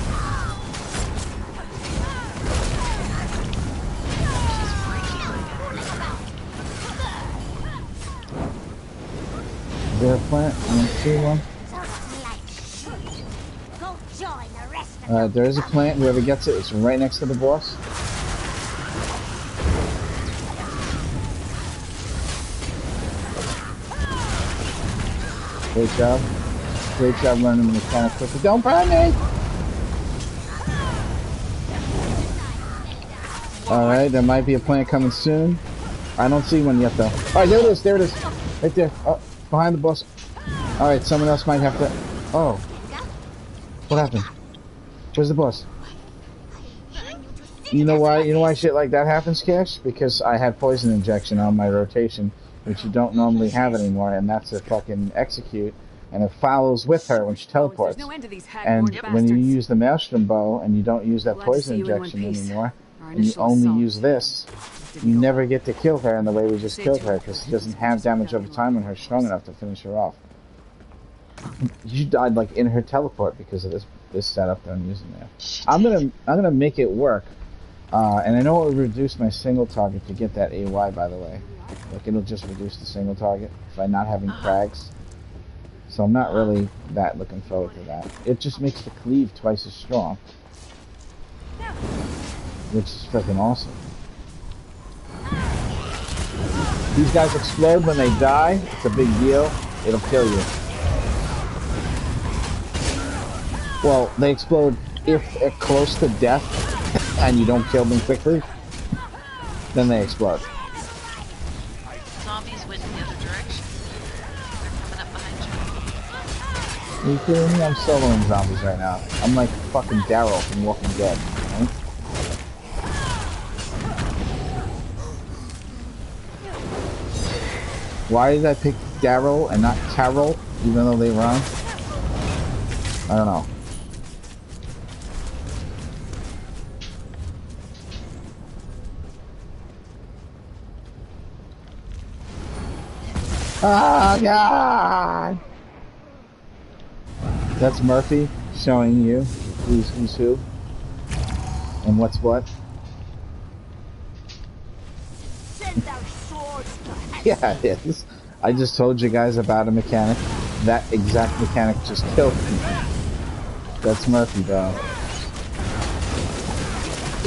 Is there a plant? I don't see one. There is a plant. Whoever gets it, it's right next to the boss. Great job. Great job learning the mechanic quickly. Don't burn me! Alright, there might be a plant coming soon. I don't see one yet, though. Alright, there it is, there it is. Right there. Oh, behind the boss. Alright, someone else might have to... Oh. What happened? Where's the boss? You know why shit like that happens, Cash? Because I had poison injection on my rotation, which you don't normally have anymore, and that's a fucking execute, and it follows with her when she teleports. And when you use the Maelstrom bow, and you don't use that poison injection anymore, and you only use this, you never get to kill her in the way we just killed her, because she doesn't have damage over time and her strong enough to finish her off. You died like in her teleport because of this setup that I'm using there. I'm gonna make it work, and I know it will reduce my single target to get that AY, by the way. Like it'll just reduce the single target by not having crags. So I'm not really that looking forward to that. It just makes the cleave twice as strong, which is freaking awesome. These guys explode when they die. It's a big deal. It'll kill you. Well, they explode if they're close to death and you don't kill them quickly. Then they explode. Zombies went in the other direction. They're coming up behind you. Are you kidding me? I'm soloing zombies right now. I'm like fucking Daryl from Walking Dead. Right? Why did I pick Daryl and not Carol, even though they rhyme? I don't know. Oh, God! That's Murphy showing you who's who and what's what. Yeah, it is. I just told you guys about a mechanic. That exact mechanic just killed me. That's Murphy, though.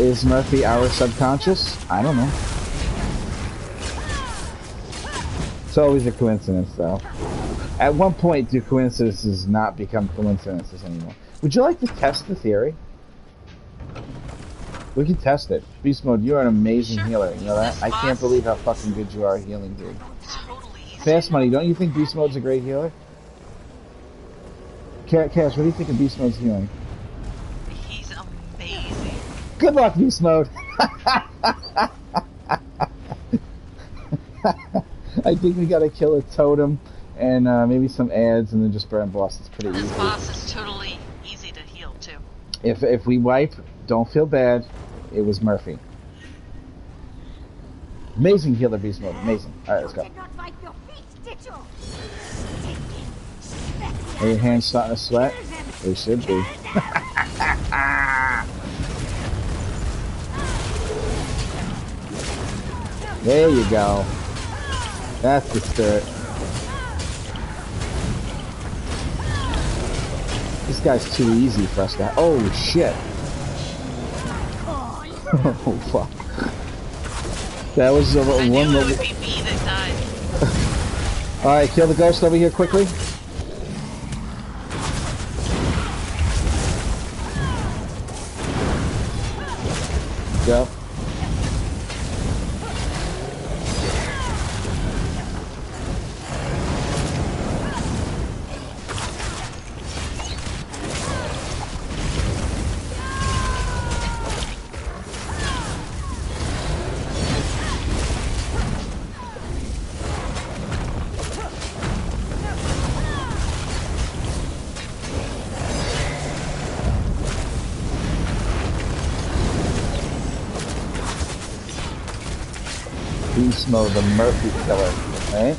Is Murphy our subconscious? I don't know. It's always a coincidence, though. At one point, do coincidences not become coincidences anymore? Would you like to test the theory? We can test it. Beast Mode, you're an amazing healer. You know that? I can't believe how fucking good you are at healing, dude. Fast Money, don't you think Beast Mode's a great healer? Cash, what do you think of Beast Mode's healing? He's amazing. Good luck, Beast Mode! I think we gotta kill a totem and maybe some ads and then just burn boss. It's pretty easy. This boss is totally easy to heal too. If we wipe, don't feel bad. It was Murphy. Amazing healer, Beast Mode. Amazing. Alright, let's go. Are your hands starting to sweat? They should be. There you go. That's the spirit. This guy's too easy for us to... Oh, shit. Oh, fuck. That was the one... It would be me that died. Alright, kill the ghost over here quickly. Go. Beast Mode, the Murphy Killer, right?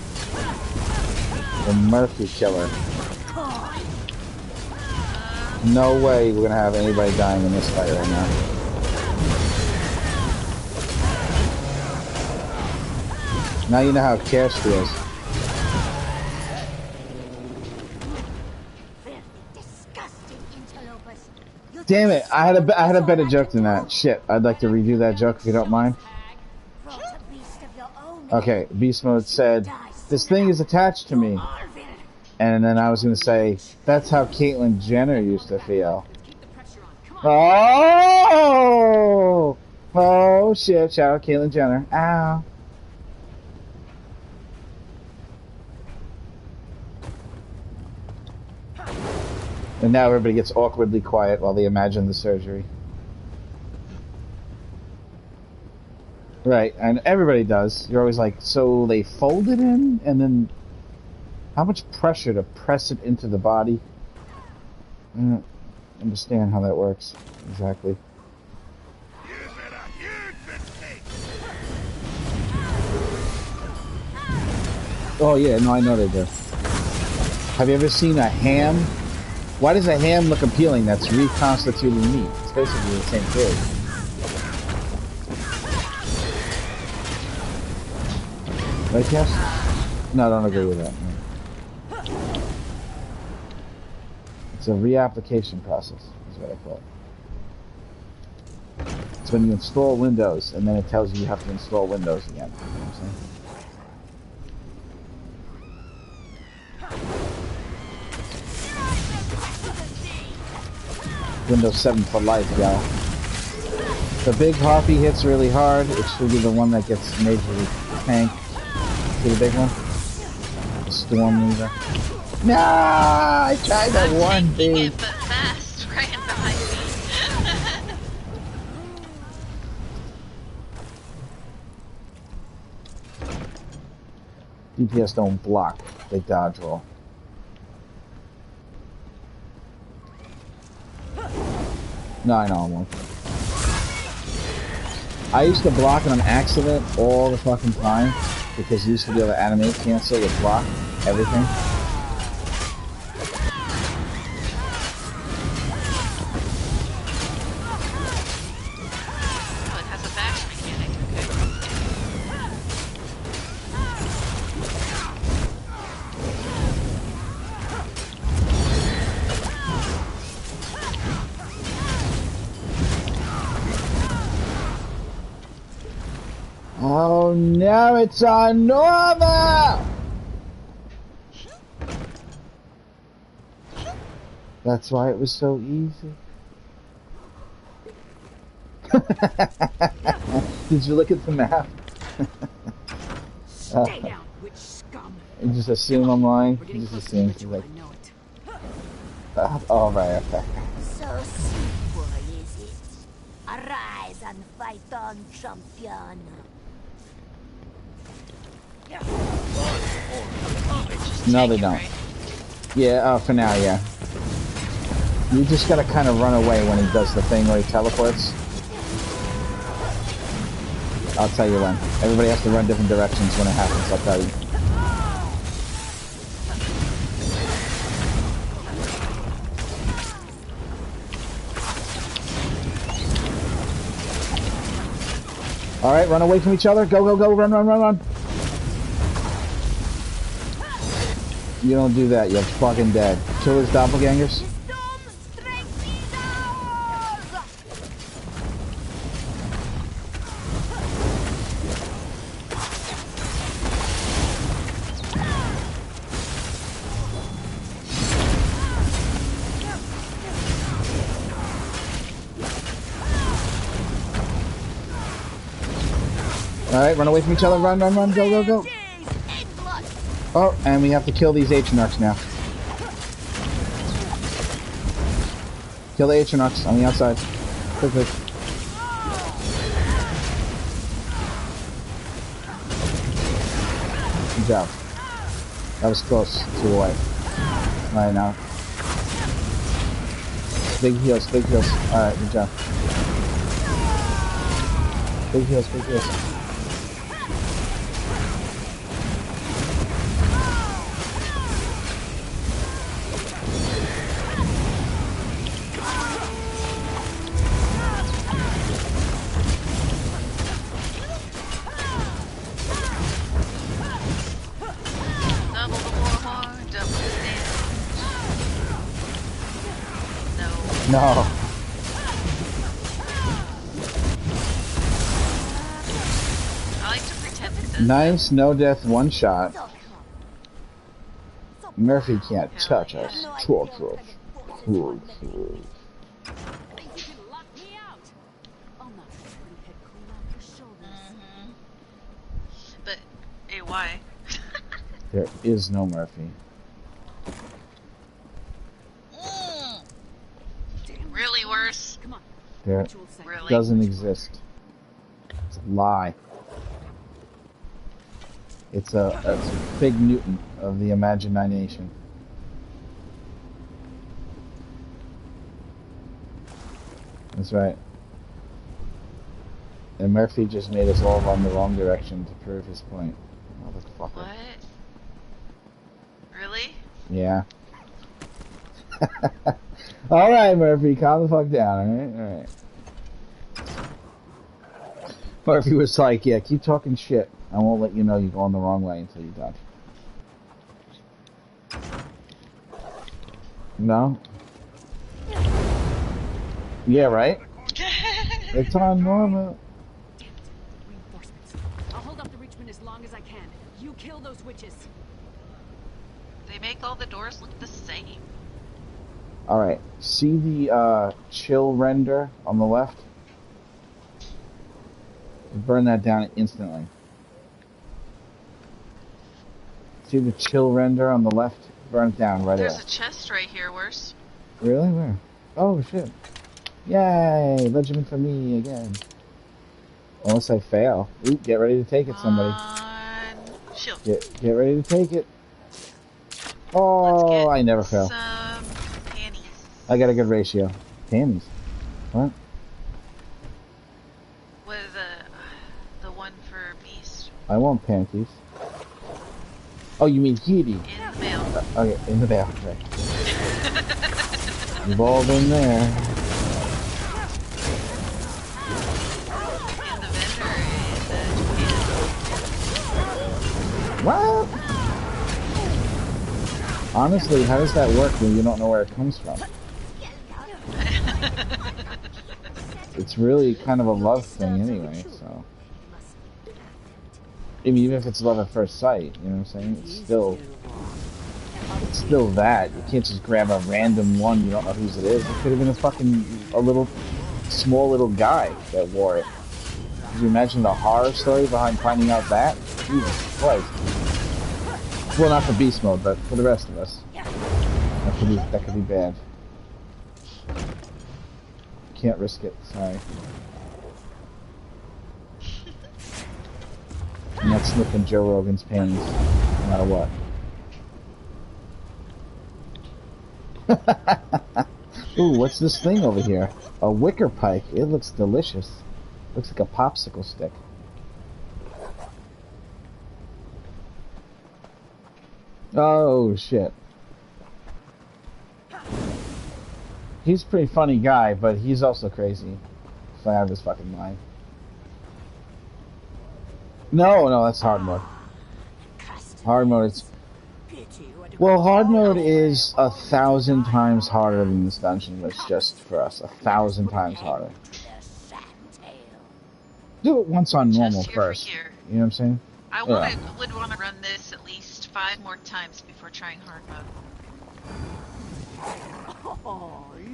The Murphy Killer. No way we're gonna have anybody dying in this fight right now. Now you know how Cash feels. Damn it! I had a better joke than that. Shit! I'd like to redo that joke if you don't mind. Okay, Beast Mode said, "This thing is attached to me," and then I was gonna say, "That's how Caitlyn Jenner used to feel." Oh! Oh shit! Shout out Caitlyn Jenner. Ow! And now everybody gets awkwardly quiet while they imagine the surgery. Right, and everybody does. You're always like, so they fold it in, and then how much pressure to press it into the body? I don't understand how that works exactly. You made a huge mistake. Oh yeah, no, I know they do. Have you ever seen a ham? Why does a ham look appealing that's reconstituted meat? It's basically the same thing. Right, Cass? No, I don't agree with that. No. It's a reapplication process, is what I call it. It's when you install Windows, and then it tells you you have to install Windows again. You know what I'm saying? Windows 7 for life, y'all. The big harpy hits really hard. It should be the one that gets majorly tanked. See the big one? The Storm Leader. No, I tried that one taking thing. it, but fast, right behind me. DPS don't block, they dodge roll. No, I know I won't. I used to block it on accident all the fucking time because you used to be able to animate cancel with block everything. Oh, it has a bash mechanic. Oh, now it's on normal! That's why it was so easy. Did you look at the map? Stay down, witch scum. You just assume I'm lying? We're You getting just close to assume. the She's ritual, like, I know it. oh, right, okay. So simple, is it? Arise and fight on, champion. Just No, tank they it, don't. right? Yeah, for now, yeah. You just gotta kind of run away when he does the thing where he teleports. I'll tell you when. Everybody has to run different directions when it happens, I'll tell you. Alright, run away from each other. Go, go, go, run, run, run, run. You don't do that, you're fucking dead. Kill his doppelgangers. Alright, run away from each other. Run, run, run. Go, go, go. Oh, and we have to kill these Atronachs now. Kill the Atronachs on the outside. Quick, quick. Good job. That was close. 2 away. Alright, now. Big heals, big heals. Alright, good job. Big heals, big heals. Double the warhorn, double the damage. No. No. I like to pretend it does. Nice, no death, one shot. Murphy can't touch us. Troll, troll. Troll, troll. I think you can lock me out. I'll knock that pretty head clean off your shoulders. But, hey, why? There is no Murphy. worse? Come on. There Ritual segment. Really? doesn't exist. It's a lie. It's a Fig Newton of the imagination. That's right. And Murphy just made us all run the wrong direction to prove his point. Motherfucker. What? Really? Yeah. Alright, Murphy, calm the fuck down, alright? Murphy was like, yeah, keep talking shit. I won't let you know you're going the wrong way until you dodge. No? Yeah, right? It's on normal. Reinforcements. I'll hold up the Richmond as long as I can. You kill those witches. They make all the doors look the same. Alright, see the chill render on the left? Burn that down instantly. See the chill render on the left? Burn it down right There's there. a chest right here, worse. Really? Where? Oh shit. Yay! Legend for me again. Unless I fail. Ooh, get ready to take it, somebody. Shield. Get ready to take it. Oh, I never fail. Some panties. I got a good ratio. Panties. What? With the one for Beast I want panties. Oh, you mean Kitty? in the mail. Okay, in the back. Right. You've all been there. And the vendor in Japan. What? Honestly, how does that work when you don't know where it comes from? It's really kind of a love thing anyway, so. I mean, even if it's love at first sight, you know what I'm saying? It's still that. You can't just grab a random one, you don't know whose it is. It could have been a small little guy that wore it. Could you imagine the horror story behind finding out that? Jesus Christ. Well, not for beast mode, but for the rest of us. That could be bad. Can't risk it, sorry. I'm not sniffing Joe Rogan's panties, no matter what. Ooh, what's this thing over here? A wicker pike. It looks delicious. Looks like a popsicle stick. Oh, shit. He's a pretty funny guy, but he's also crazy. If I have his fucking mind. No, that's hard mode. Hard mode is... Well, hard mode is 1,000 times harder than this dungeon was just for us. 1,000 times harder. Do it once on normal Just here first. for here. You know what I'm saying? I would want to run this at least 5 more times before trying hard mode.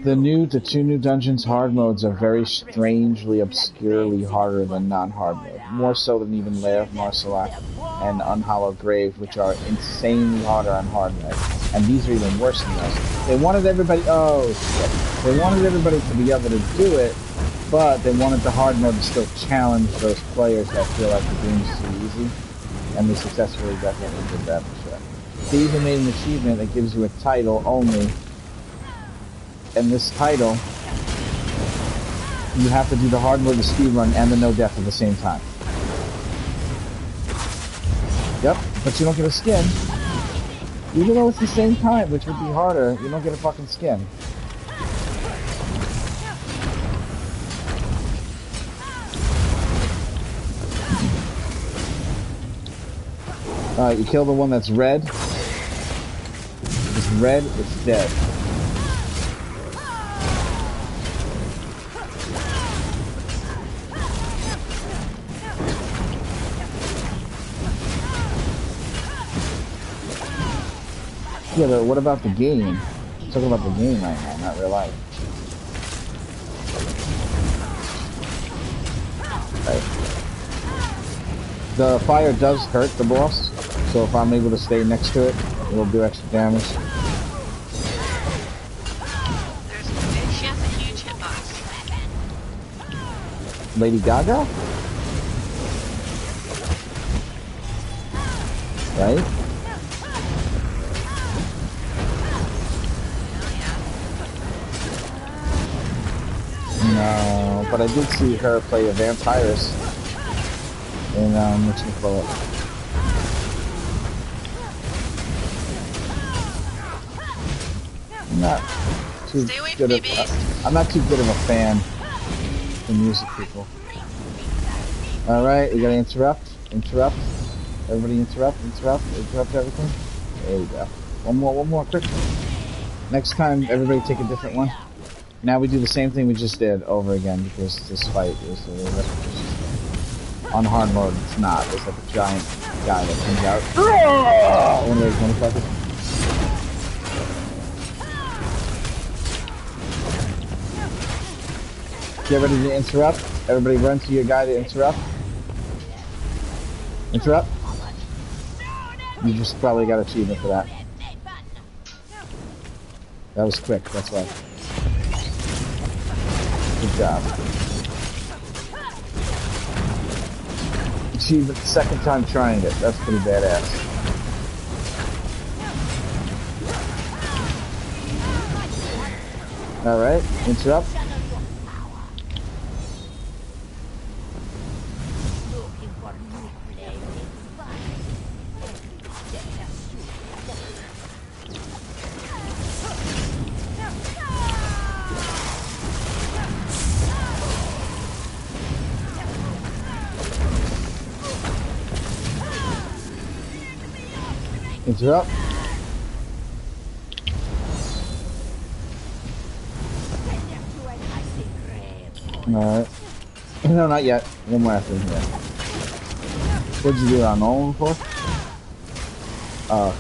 The 2 new dungeons hard modes are very strangely, obscurely harder than non-hard mode. More so than even Lair of Marsalak and Unhallowed Grave, which are insanely harder on hard mode. And these are even worse than those. They wanted everybody... Oh, shit. They wanted everybody to be able to do it, but they wanted the hard mode to still challenge those players that feel like the game's too easy. And they successfully definitely did that for sure. They even made an achievement that gives you a title only. And this title, you have to do the hard mode, the speed run, and the no death at the same time. Yep, but you don't get a skin. Even though it's the same time, which would be harder, you don't get a fucking skin. You kill the one that's red. If it's red, it's dead. Yeah, but what about the game? I'm talking about the game right now, not real life. Right. The fire does hurt the boss, so if I'm able to stay next to it, it'll do extra damage. She has a huge hitbox. Lady Gaga? Right? No, but I did see her play a vampirist in whatchamacallit. I'm not too Stay away good from me, of beast. I'm not too good of a fan of music people. Alright, we gotta interrupt. Everybody interrupt everything. There we go. One more, quick. Next time, everybody take a different one. Now we do the same thing we just did over again because this fight is on hard mode. It's not. There's like a giant guy that comes out. One of those motherfuckers. Get ready to interrupt. Everybody run to your guy to interrupt. Interrupt. You just probably got achievement for that. That was quick, that's why. Good job. Achievement the second time trying it. That's pretty badass. Alright, interrupt. Interrupt. Alright. No, not yet. One more after here. What'd you do on Nolan for? Oh.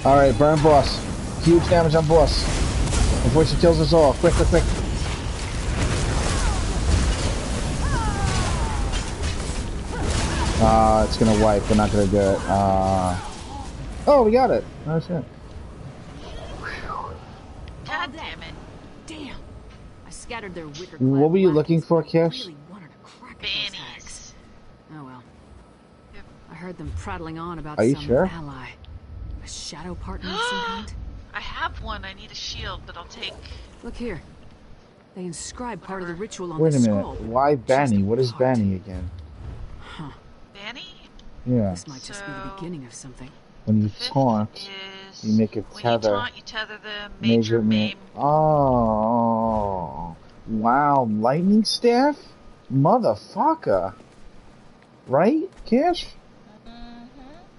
Alright, burn boss. Huge damage on boss. Before she kills us all. Quick. It's gonna wipe. We're not gonna do it. Oh, we got it. Oh, shit. God damn it. Damn. I scattered their wicker. What were you looking for, Cash? Really wanted to crack at those Bannies. hacks. Oh well. Yep. I heard them prattling on about Are you some sure? ally. A shadow partner of some kind. I have one. I need a shield, but I'll take... Look here. They inscribed part of the ritual on Wait the a scroll. minute. Why Banny? What is Part. Banny again? Huh. Banny? Yeah. This might just be the So- beginning of something. When you Fifth taunt, is... you make a When tether. you taunt, you tether the major maim. Oh. Wow. Lightning staff? Motherfucker. Right, Cash?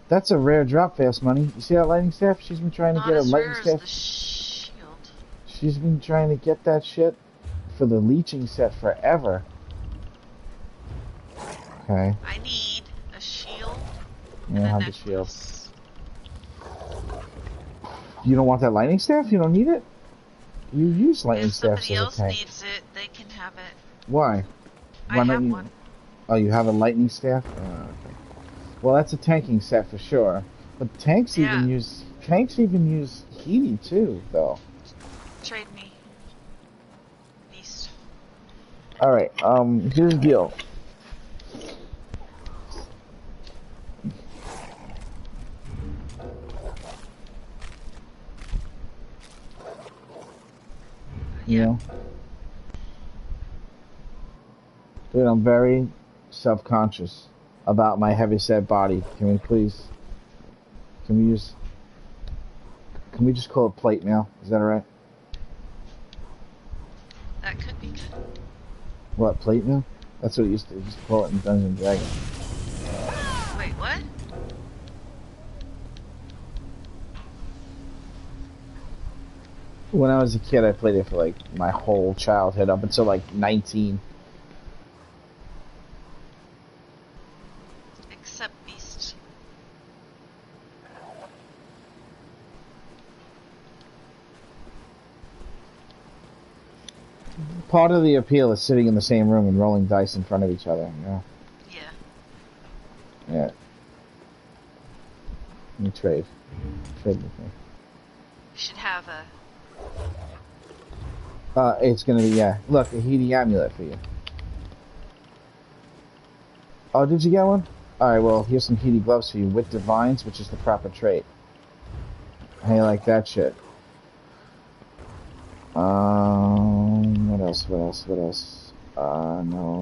That's a rare drop, Fast Money. You see that lightning staff? She's been trying to Not get a as lightning rare as staff. the shield. She's been trying to get that shit for the leeching set forever. Okay. I need a shield You and don't a have the shield. necklace. You don't want that lightning staff? You don't need it? You use lightning If staffs somebody as a else tank. needs it, they can have it. Why? I Why not have you? one. Oh, you have a lightning staff? Oh, okay. Well, that's a tanking set for sure. But tanks even Yeah. use Heaty too, though. Trade me. Beast. All right. Here's the deal. You Yeah. know? Dude, I'm very self-conscious about my heavy-set body. Can we just call it plate mail? Is that alright? That could be good. What, plate mail? That's what it used to call it in Dungeons and Dragons. Wait, what? When I was a kid, I played it for like my whole childhood up until like 19. Except Beast. Part of the appeal is sitting in the same room and rolling dice in front of each other, you know? Yeah. Yeah. Let me trade. Trade with me. You should have a. It's gonna be, yeah. Look, a heating amulet for you. Oh, did you get one? Alright, well, here's some heating gloves for you with divines, which is the proper trait. How you like that shit? What else? What else? What else? No.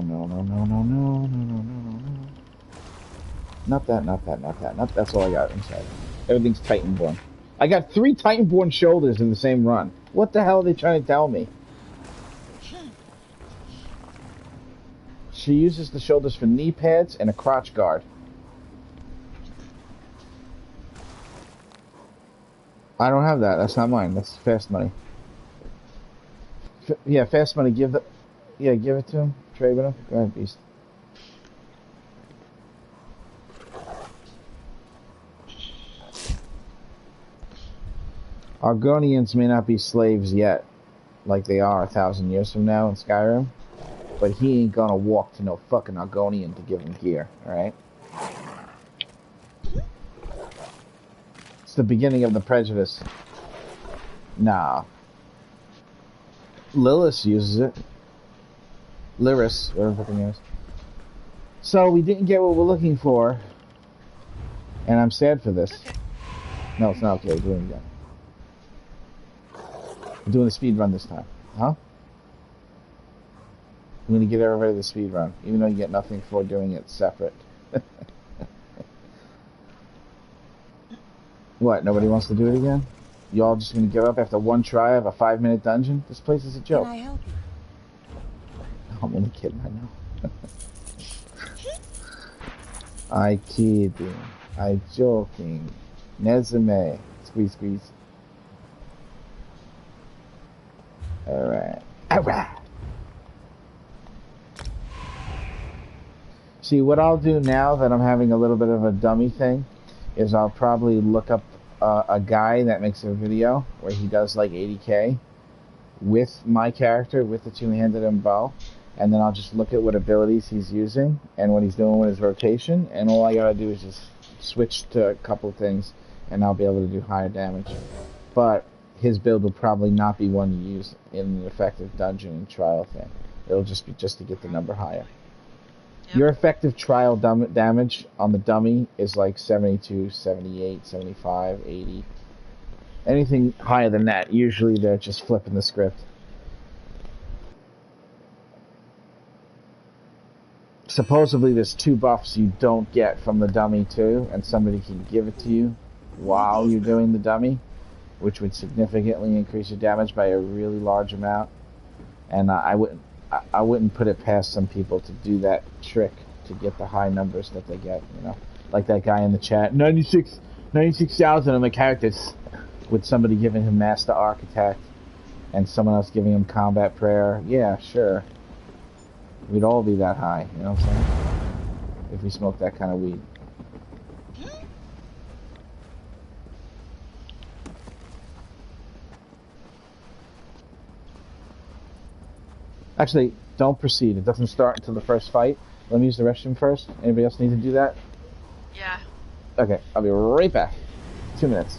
Not that. That's all I got inside. Everything's Titanborn. I got 3 Titanborn shoulders in the same run. What the hell are they trying to tell me? She uses the shoulders for knee pads and a crotch guard. I don't have that. That's not mine. That's fast money. Yeah, fast money. Give it to him. Trade with him. Go ahead, beast. Argonians may not be slaves yet, like they are 1,000 years from now in Skyrim, but he ain't gonna walk to no fucking Argonian to give him gear, alright? It's the beginning of the prejudice. Nah. Lilith uses it. Lyris, whatever the fucking is. So, we didn't get what we're looking for, and I'm sad for this. Okay. No, it's not okay. We're doing it again. We're doing the speed run this time. Huh? I'm gonna give everybody the speed run, even though you get nothing for doing it separate. What, nobody wants to do it again? You all just gonna give up after one try of a 5-minute dungeon? This place is a joke. Can I help you? I'm only kidding, I know. I kidding. I joking. Nezume. Squeeze, squeeze. Alright. Alright! See, what I'll do now that I'm having a little bit of a dummy thing is I'll probably look up a guy that makes a video where he does like 80k with my character, with the two-handed and bow, and then I'll just look at what abilities he's using and what he's doing with his rotation, and all I gotta do is just switch to a couple things and I'll be able to do higher damage. But his build will probably not be one to use in an effective dungeon trial thing. It'll just be just to get the number higher. Yep. Your effective trial damage on the dummy is like 72, 78, 75, 80. Anything higher than that, usually they're just flipping the script. Supposedly there's 2 buffs you don't get from the dummy too, and somebody can give it to you while you're doing the dummy, which would significantly increase your damage by a really large amount. And I wouldn't put it past some people to do that trick to get the high numbers that they get, you know? Like that guy in the chat, 96,000 of my characters, with somebody giving him Master Architect and someone else giving him Combat Prayer. Yeah, sure. We'd all be that high, you know what I'm saying? If we smoked that kind of weed. Actually, don't proceed. It doesn't start until the first fight. Let me use the restroom first. Anybody else need to do that? Yeah. Okay, I'll be right back. 2 minutes.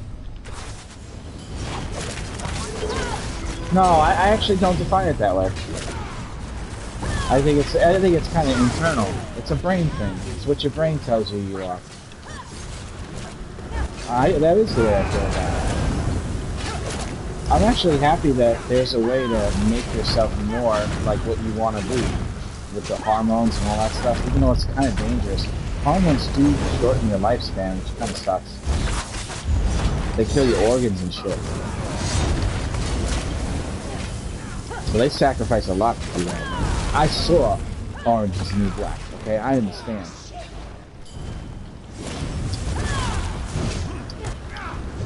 No, I actually don't define it that way. I think it's kind of internal. It's a brain thing. It's what your brain tells you are. That is the way I feel about it. I'm actually happy that there's a way to make yourself more like what you want to be with the hormones and all that stuff, even though it's kind of dangerous. Hormones do shorten your lifespan, which kind of sucks. They kill your organs and shit. So they sacrifice a lot to do that. I saw Orange is the New Black, okay? I understand.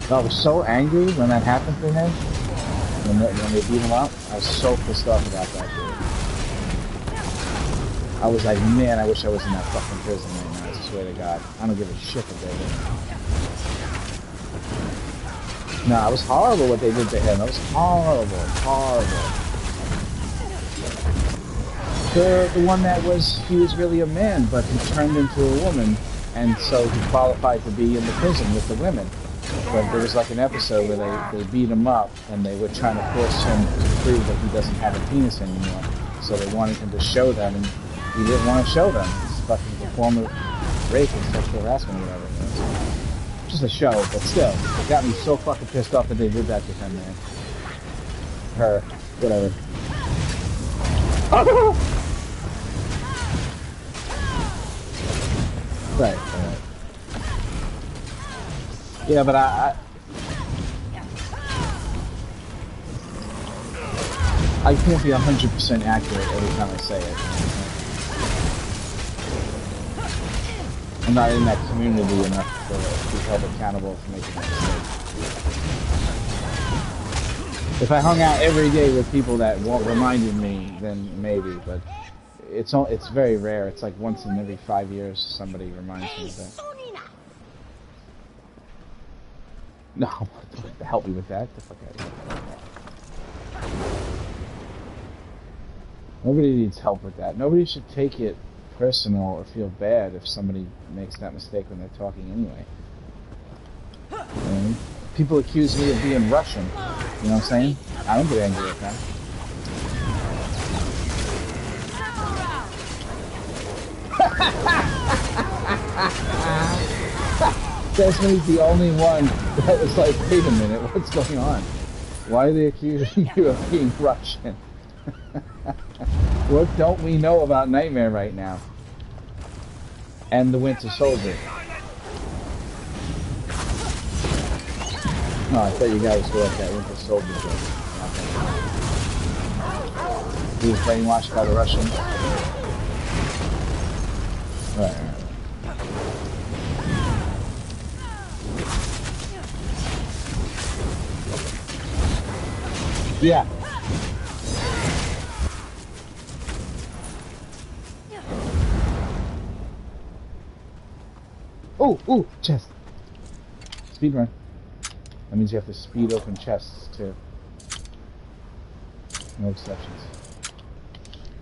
I was so angry when that happened to him, when they beat him up. I was so pissed off about that dude. I was like, man, I wish I was in that fucking prison right now, I swear to God. I don't give a shit what they did. No, it was horrible what they did to him. It was horrible, horrible. The one that he was really a man, but he turned into a woman, and so he qualified to be in the prison with the women. But there was like an episode where they beat him up, and they were trying to force him to prove that he doesn't have a penis anymore. So they wanted him to show them, and he didn't want to show them. It's fucking a form of rape and sexual harassment or whatever it is. Just a show, but still, it got me so fucking pissed off that they did that to him, man. Her, whatever. Right. Yeah, but I can't be 100% accurate every time I say it. I'm not in that community enough to be held accountable for making that mistake. If I hung out every day with people that reminded me, then maybe, but it's very rare. It's like once in every 5 years somebody reminds me of that. No, help me with that. The fuck out of here. Nobody needs help with that. Nobody should take it personal or feel bad if somebody makes that mistake when they're talking anyway. And people accuse me of being Russian. You know what I'm saying? I don't get angry at that. Desmond's the only one that was like, wait a minute, what's going on? Why are they accusing you of being Russian? What don't we know about Nightmare right now? And the Winter Soldier. Oh, I thought you guys were at that Winter Soldier thing. He was brainwashed by the Russians. Right. Yeah. Ooh, chest. Speed run. That means you have to speed open chests too. No exceptions.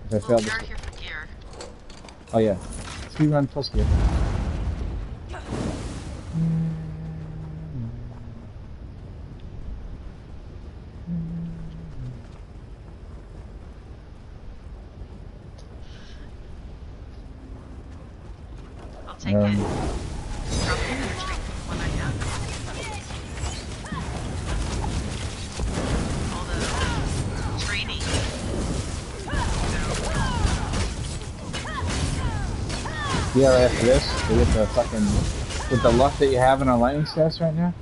If I fail this. Here for gear. Oh yeah. Speed run plus gear. I'll take it. Probably gonna take one I have. All the training. Yeah, right after this, we get the fucking, with the luck that you have in our lightning stats right now,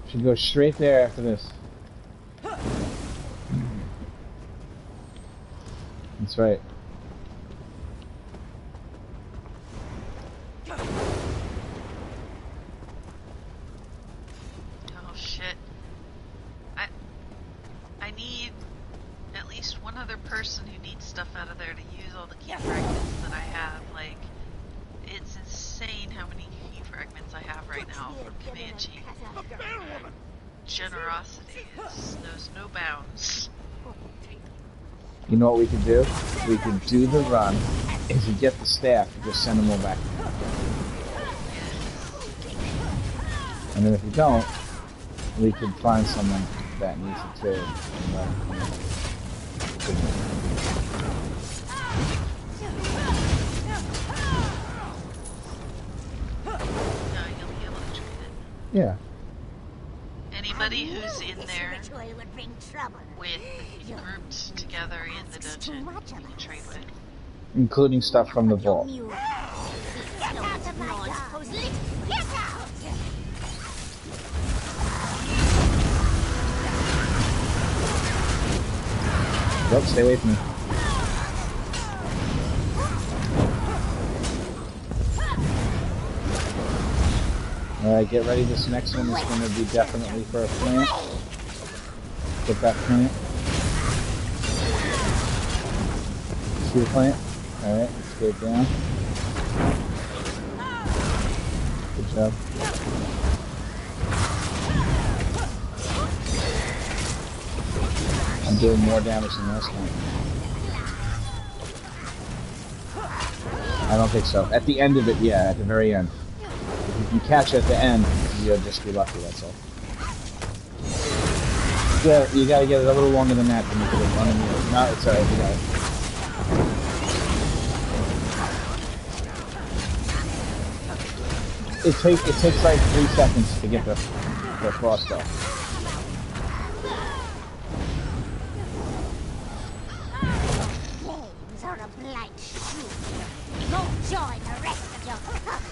should go straight there after this. That's right. Oh shit. I need at least one other person who needs stuff out of there to use all the key fragments that I have. Like, it's insane how many key fragments I have right now from Comanche. Generosity knows no bounds. You know what we can do? We can do the run. If you get the staff, you just send them all back. And then if you don't, we can find someone that and use the trade. No, you'll be able to trade it. Yeah. Anybody who's in This there ritual would bring trouble. with grouped together in the dungeon, you can trade with. Including stuff from the vault. Get out of my house! Get out! Nope, stay away from me. Alright, get ready. This next one is going to be definitely for a plant. Get that plant. Shoot a plant. Alright, let's get it down. Good job. I'm doing more damage than last time. I don't think so. At the end of it, yeah, at the very end. If you catch at the end, you'll just be lucky, that's all. Yeah, you gotta get it a little longer than that to make it a run in the air. No, it's alright, you got it. It takes like 3 seconds to get the frost off. Games are a blind shoe. Go join the rest of your pack.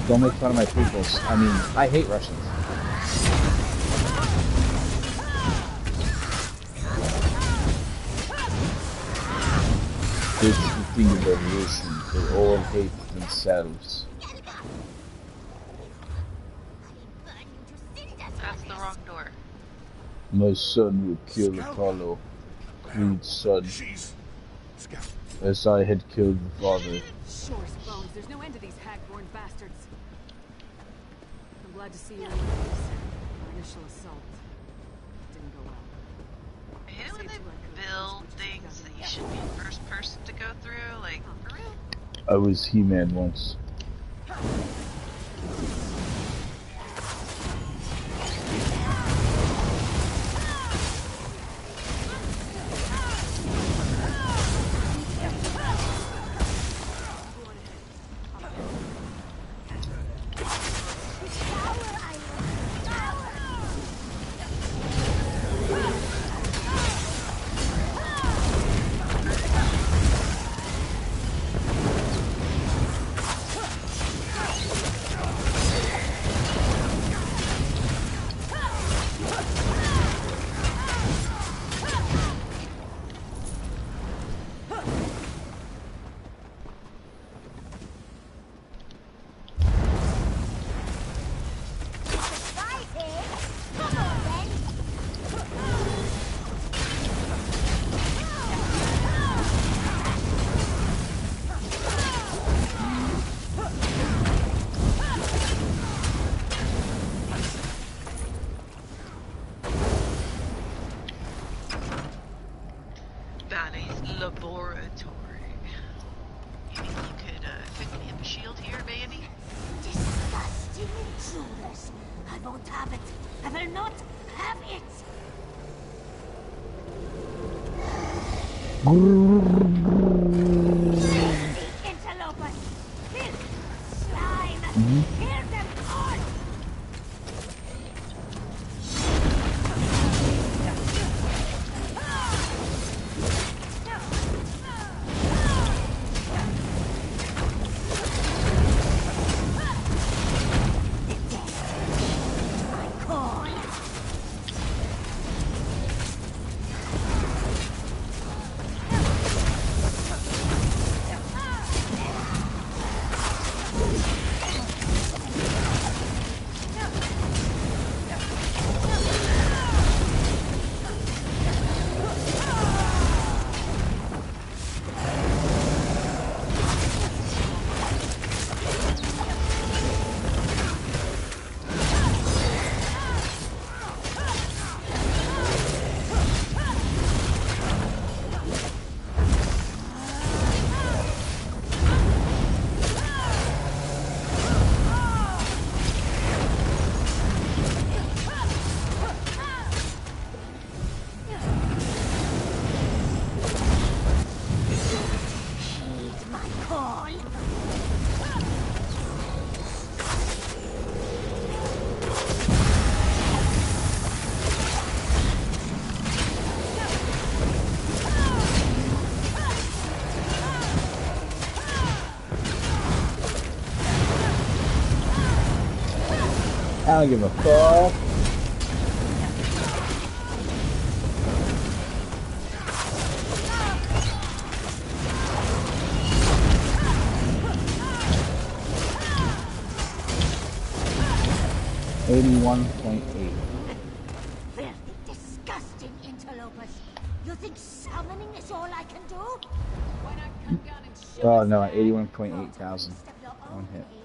Don't make fun of my prequels. I mean, I hate Russians. It's the thing about Russians. They all hate themselves. That's the wrong door. My son will kill Apollo, Creed's son, She's... Scout. as I had killed the father. Shore's bones. There's no end to these hag-born bastards. I'm glad to see you in one piece. Our initial assault didn't go well. I hate it when they build things that you should be first person to go through, like, for real? I was He-Man once. Bally's laboratory. You think you could pick me up a shield here, maybe? Disgusting intruders. I won't have it. I will not have it. The interlopers. Filth. Slime. Hear them all. I don't give a fuck. $81.8. Filthy, disgusting interlopers. You think summoning is all I can do? Why not come down and show Oh us no, that? 81.8 thousand. Step your One own hit. way.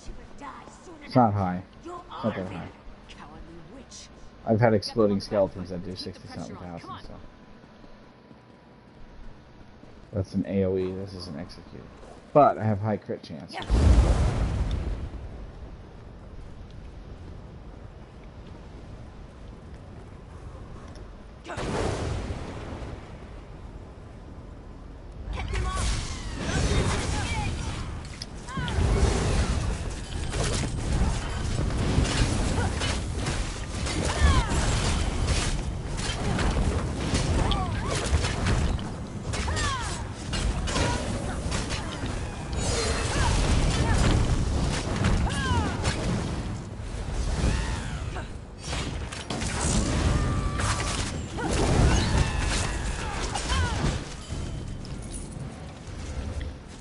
She will die soon It's not enough. high. You It's are not that high. Cowardly witch. I've had exploding skeletons that do 60-something Keep the pressure on. thousand, Come on. so. That's an AoE, this is an execute. But I have high crit chance.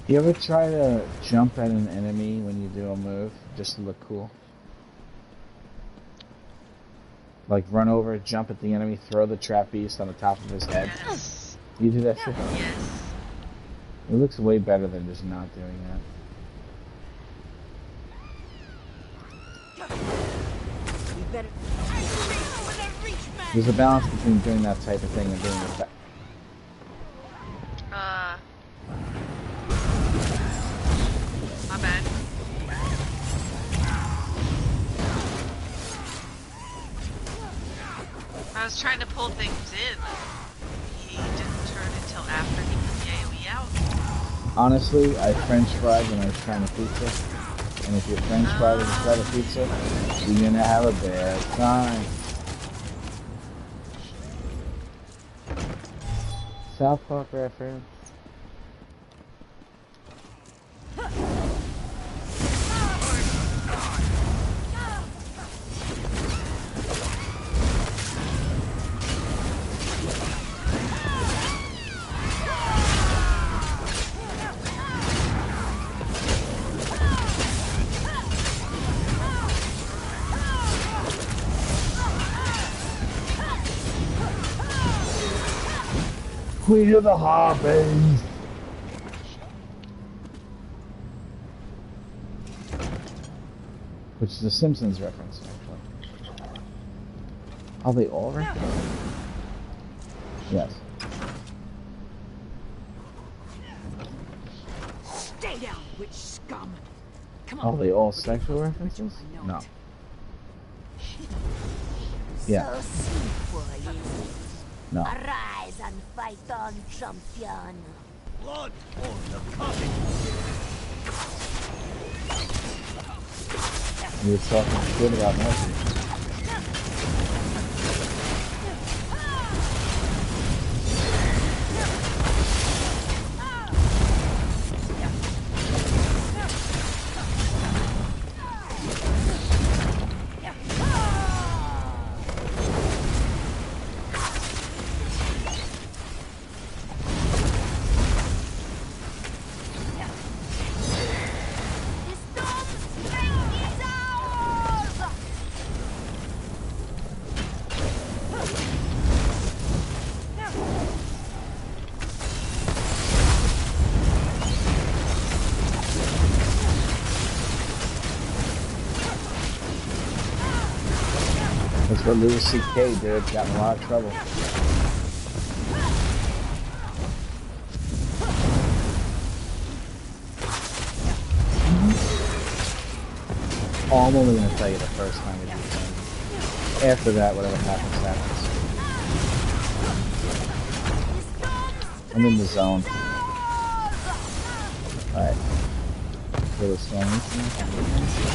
You ever try to jump at an enemy when you do a move, just to look cool? Like run over, jump at the enemy, throw the trap beast on the top of his head. Yes. You do that shit? Yes. It looks way better than just not doing that. You better. There's a balance between doing that type of thing and doing it. My bad. I was trying to pull things in. He didn't turn until after he put the AoE out. Honestly, I French fried when I was trying to pizza. And if you're French fried and you try to pizza, you're gonna have a bad time. South Park reference. Queen of the Harpies! Which is a Simpsons reference, actually. Are they all references? Yes. Stay down, witch scum. Come Are on. they all sexual references? I know No. it. Yeah. So simple, is it? No. Arise and fight on, champion. Blood on the coming. You're talking shit about Mercy. That's what Louis C.K. did. Got in a lot of trouble. Oh, I'm only going to tell you the first time we do something. After that, whatever happens, happens. I'm in the zone. Alright. Kill the storm.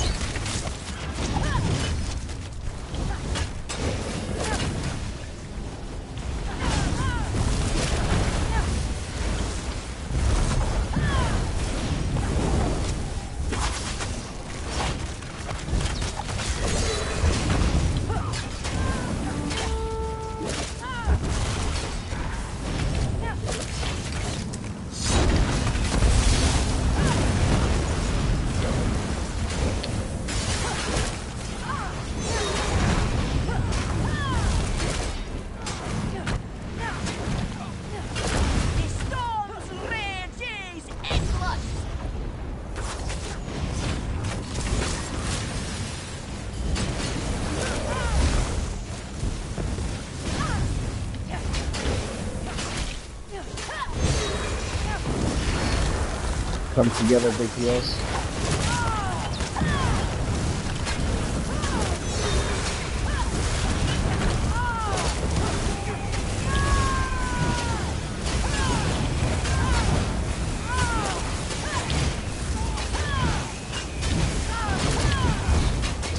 Come together, big heels.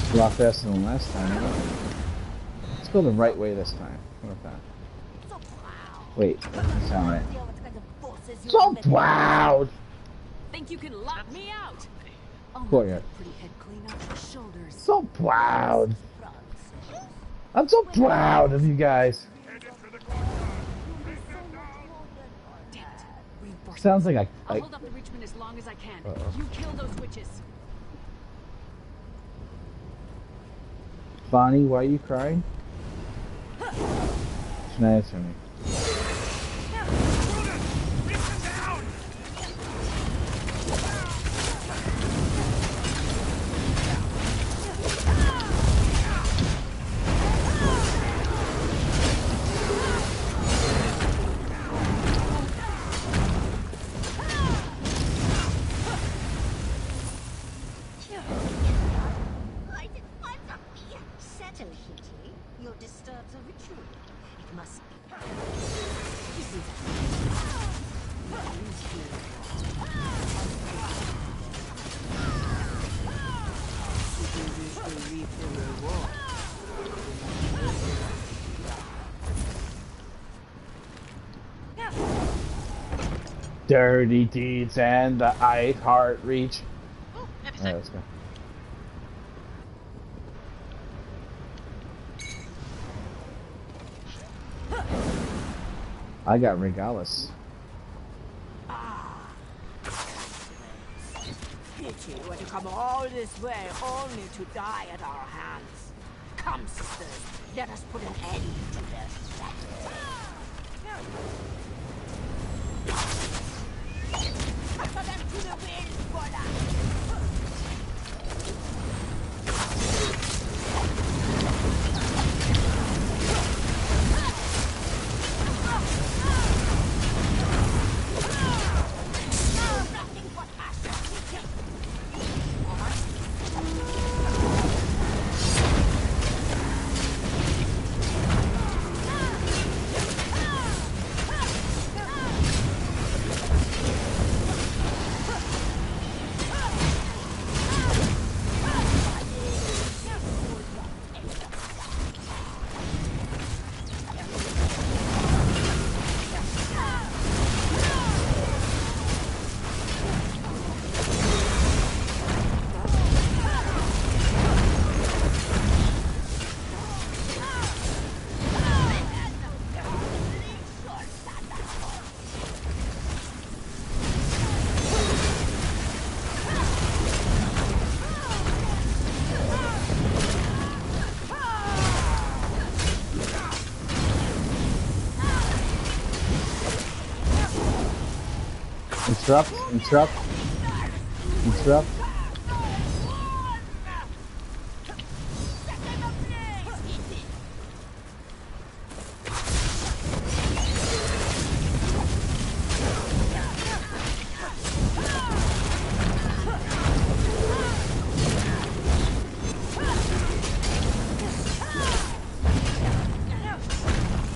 A lot faster than last time. Right? Let's go the right way this time. What about that? Wait, that's not right. So proud! Think you can lock me out? Oh, Courtyard. pretty head clean off your shoulders. So proud. I'm so proud of you guys. Damn it. Reinforcements. Sounds like I'll hold up the Reachman as long as I can. You kill those witches. Bonnie, why are you crying? She's not answering me. Dirty deeds and the I heart reach. Oh, happy Alright, sec. let's go. I got regalis. Pity you were to come all this way only to die at our hands. Come, sisters, let us put an end to this. Put them to the wind, Bola! Interrupt, interrupt, interrupt.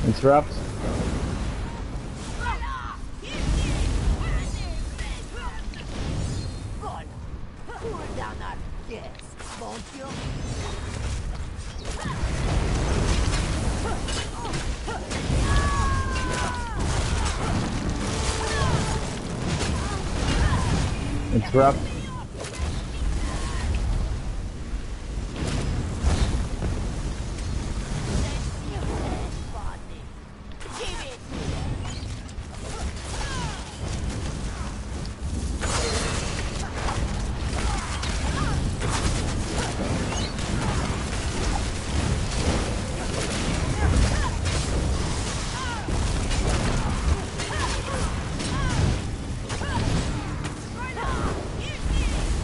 Interrupt. Cool down our gas, won't you? Interrupt.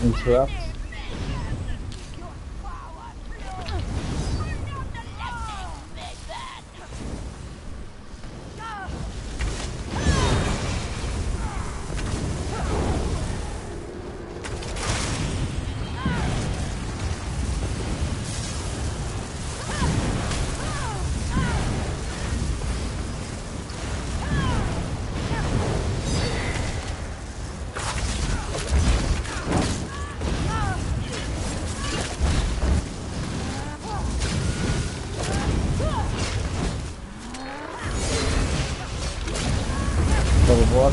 Interrupt. boss.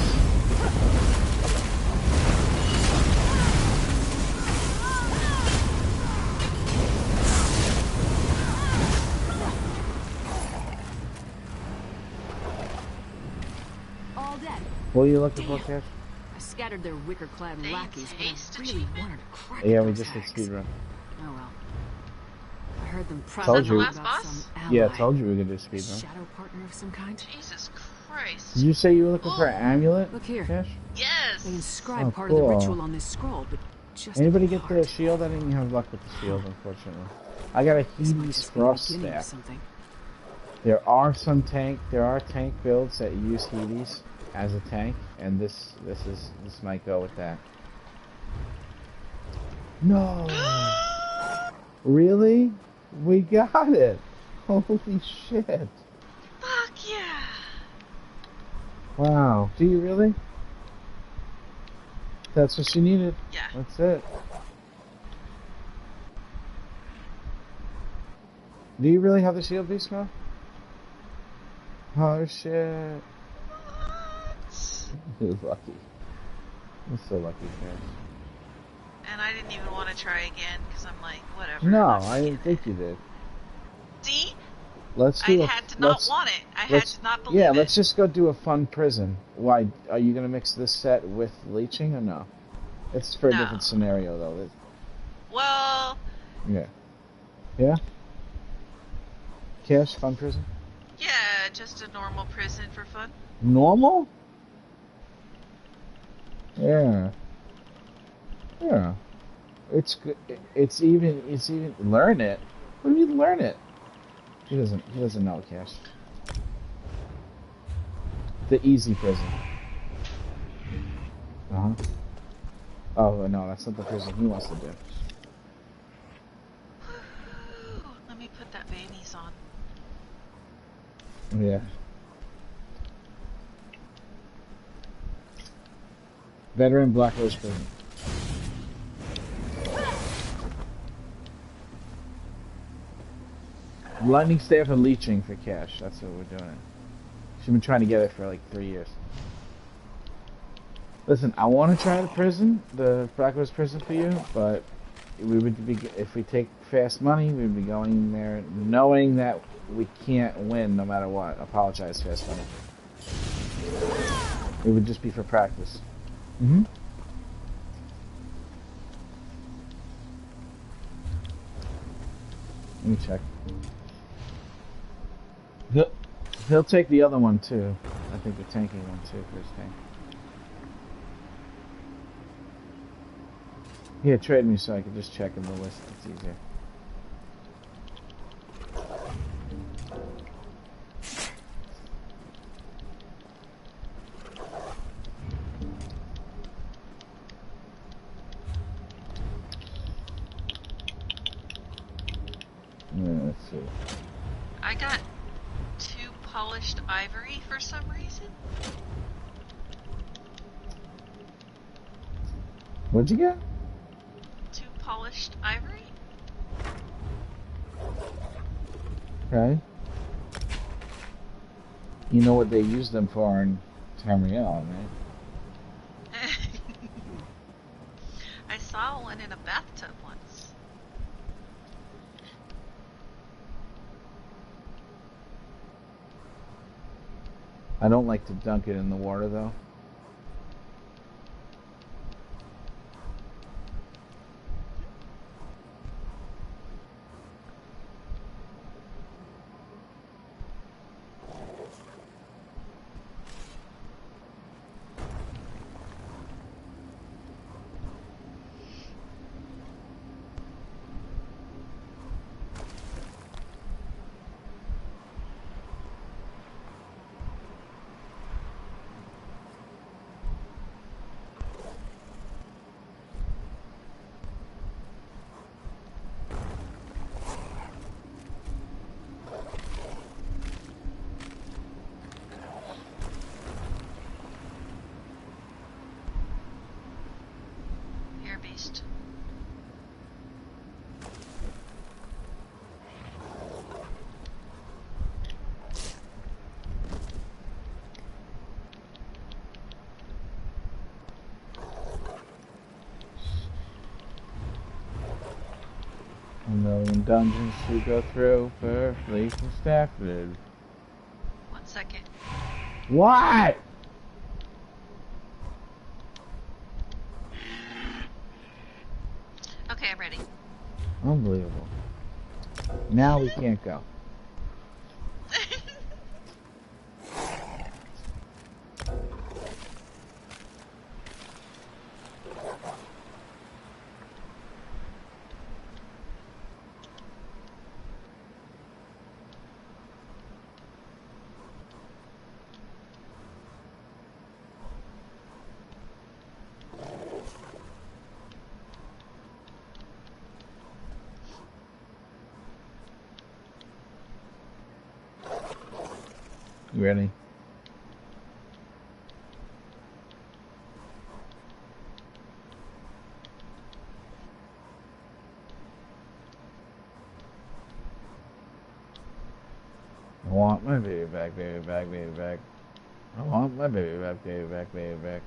All dead. What are you looking for, Damn. Cash? I scattered their wicker-clad They lackeys, but taste I really achievement? wanted to crack Yeah, we those just did hacks. speedrun. Oh well. I heard them Told prattling you. about Last boss? some ally. Yeah, I told you we could do speedrun. Shadow partner of some kind. Jesus Christ. Did you say you were looking for Oh. an amulet, Look here. Cash? Yes! They inscribe Oh, part of the cool. ritual on this scroll, but just Anybody a get the part. shield? I didn't have luck with the shield, unfortunately. I got a This might Hades just be the frost beginning of staff. something. There are tank builds that use Hades as a tank, and this might go with that. No, really? We got it! Holy shit! Fuck yeah! Wow. Do you really? That's what you needed. Yeah. That's it. Do you really have the shield beast now? Oh shit. You're lucky. You're so lucky, man. And I didn't even want to try again, because I'm like, whatever. No, let's I didn't get think it. you did. See? Let's I do had to not want it. I had to not believe yeah, it. let's just go do a fun prison. Why, are you gonna mix this set with leeching or no? It's for a No. different scenario though. Well, Yeah. Yeah? Cash, fun prison? yeah, just a normal prison for fun. Normal? Yeah. Yeah. It's good. It's even learn it. What do you mean learn it? He doesn't know, Cash. The easy prison. Uh-huh. Oh no, that's not the prison he wants to do. Whew, let me put that Vanies on. Yeah. Veteran Black Rose prison. Lightning staff and leeching for Cash. That's what we're doing. She's been trying to get it for like 3 years. Listen, I want to try the prison, the Black Rose prison for you, but we would be, if we take fast money, we'd be going there knowing that we can't win no matter what. Apologize, fast money. It would just be for practice. Mm-hmm. Let me check. He'll take the other one too. I think the tanking one too for his tank. Here, trade me so I can just check in the list. It's easier. Let's see. I got 2 polished ivory for some reason. What'd you get? 2 polished ivory? Okay. You know what they use them for in Tamriel, right? I saw one in a bathtub once. I don't like to dunk it in the water though. Following dungeons to go through, perfectly constructed. 1 second. What? Okay, I'm ready. Unbelievable. Now we can't go. You ready? I want my baby back, baby back, baby back. I want my baby back, baby back, baby back.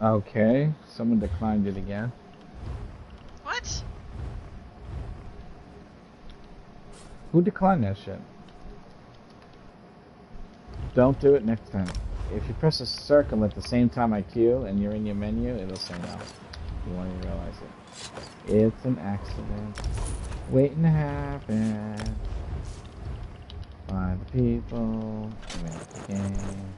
Okay, someone declined it again. What? Who declined that shit? Don't do it next time. If you press a circle at the same time I queue and you're in your menu, it'll say no. You won't even realize it. It's an accident waiting to happen by the people who make the game.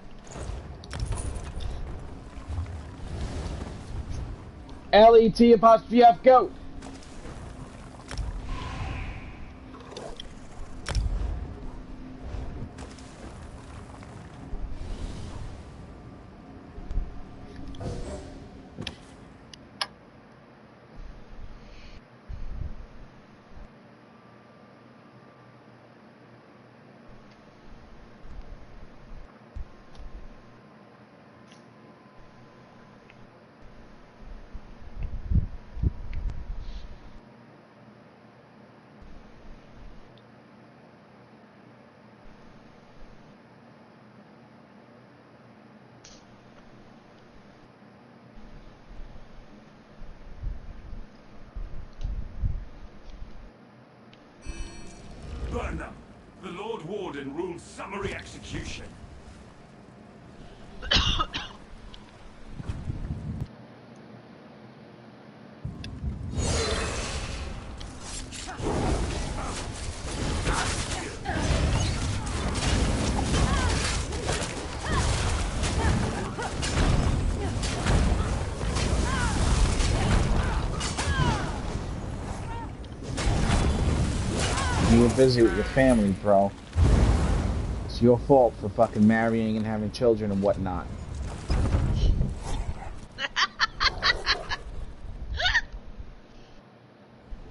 LET''F go! Burn them! The Lord Warden rules summary execution. You were busy with your family, bro. It's your fault for fucking marrying and having children and whatnot.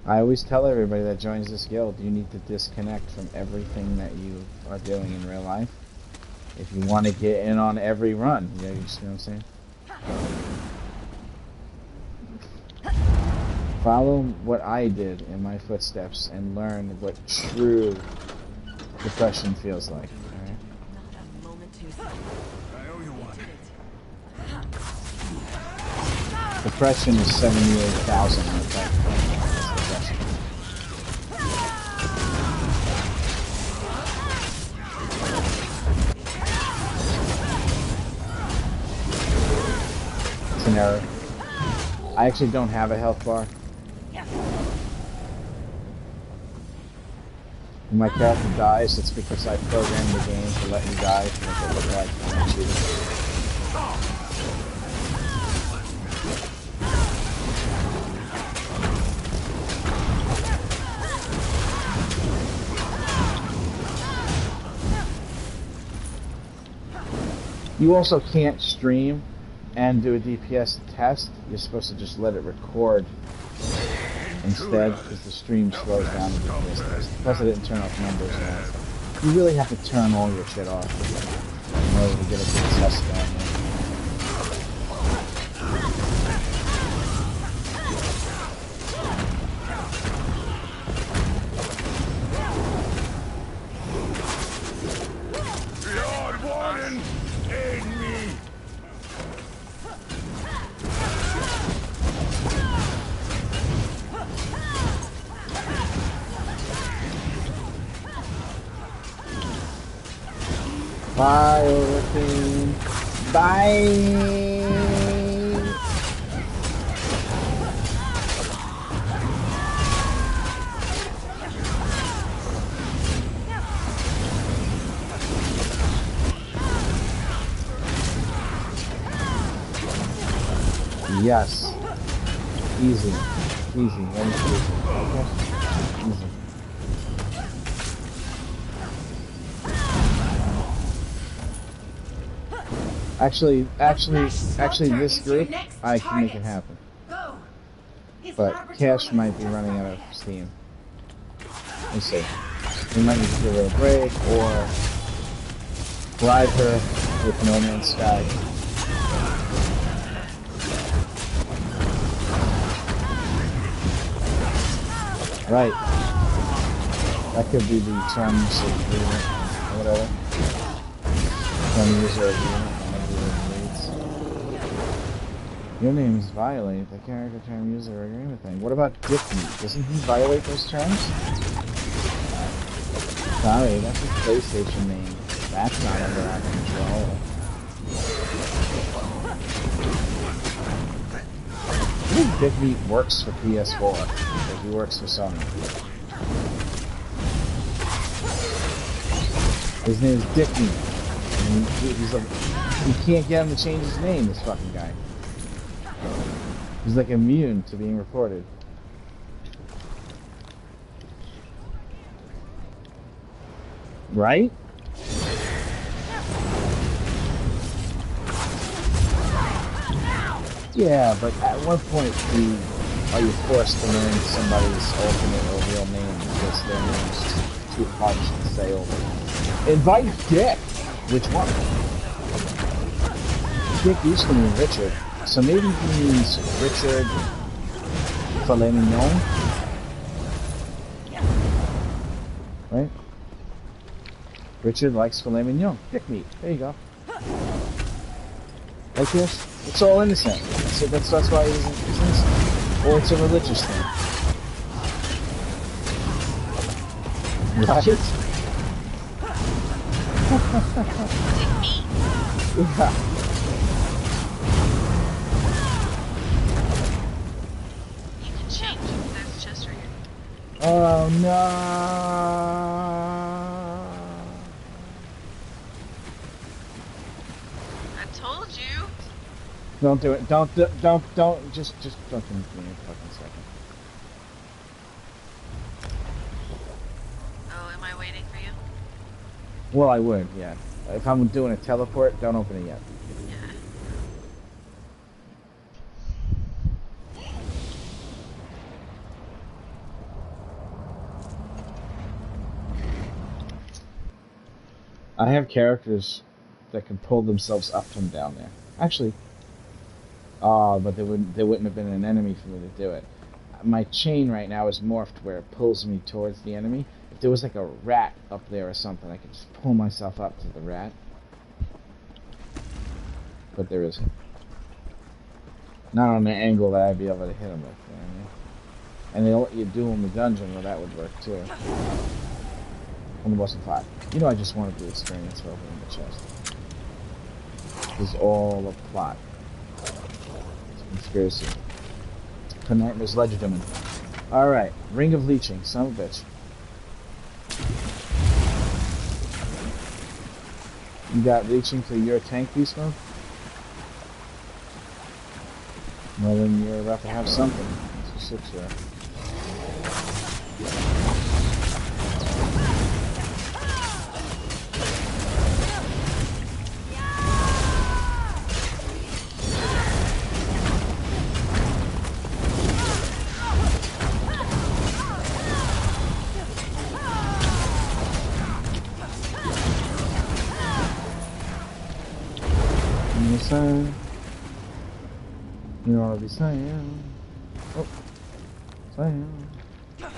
I always tell everybody that joins this guild, you need to disconnect from everything that you are doing in real life if you want to get in on every run. You know what I'm saying? Follow what I did in my footsteps and learn what true depression feels like. Alright? Not a moment too soon. I owe you one. Depression is 78,000. Depression. It's an error. I actually don't have a health bar. When my character dies, it's because I programmed the game to let me die to make it look like I'm cheating. You also can't stream and do a DPS test. You're supposed to just let it record instead, because the stream slows down the DPS test. Plus, I didn't turn off numbers and all that stuff. You really have to turn all your shit off in order to get a good test going. Lord Warden, aid me! Bye, Overthing. Bye! Yes. Easy. Easy. Very easy. Easy. Actually, this group, I can make it happen. But Cash might be running out of steam. Let's see. We might need to give her a break, or bribe her with No Man's Sky. Right. That could be the terms of agreement, or whatever. Term user agreement. Your name is violate the character term user agreement thing. What about Dick Meat? Doesn't he violate those terms? Sorry, that's his PlayStation name. That's not under our control. I think Dick Meat works for PS4, but he works for Sony. His name is Dick Meat. And he's like, you can't get him to change his name, this fucking guy. He's like immune to being reported. Right? Yeah, but at what point are you forced to learn somebody's alternate or real name because their name's just too harsh to say over? Invite Dick! Which one? Dick used to mean Richard. So maybe he means Richard Filet Mignon? Right? Richard likes filet mignon. Dick meat. There you go. Like this? It's all innocent. So that's why it isn't innocent. Or it's a religious thing. Right? Yeah. Oh no! I told you. Don't do it. Don't. Just don't give me a fucking second. Oh, am I waiting for you? Well, I would, yeah. If I'm doing a teleport, don't open it yet. I have characters that can pull themselves up from down there. Actually, but there wouldn't have been an enemy for me to do it. My chain right now is morphed where it pulls me towards the enemy. If there was like a rat up there or something, I could just pull myself up to the rat. But there isn't. Not on the angle that I'd be able to hit him with, you know what I mean? And they'll let you do in the dungeon where that would work too. On the boss of 5. You know, I just wanted the experience of opening the chest. It's all a plot. It's a conspiracy. To Nightmare's Legerdemon. Alright, Ring of Leeching, son of a bitch. You got Leeching for your tank beast mode? Well, then you're about to have something. It's a 6 there. You saying? You know what I'm saying? Oh, saying.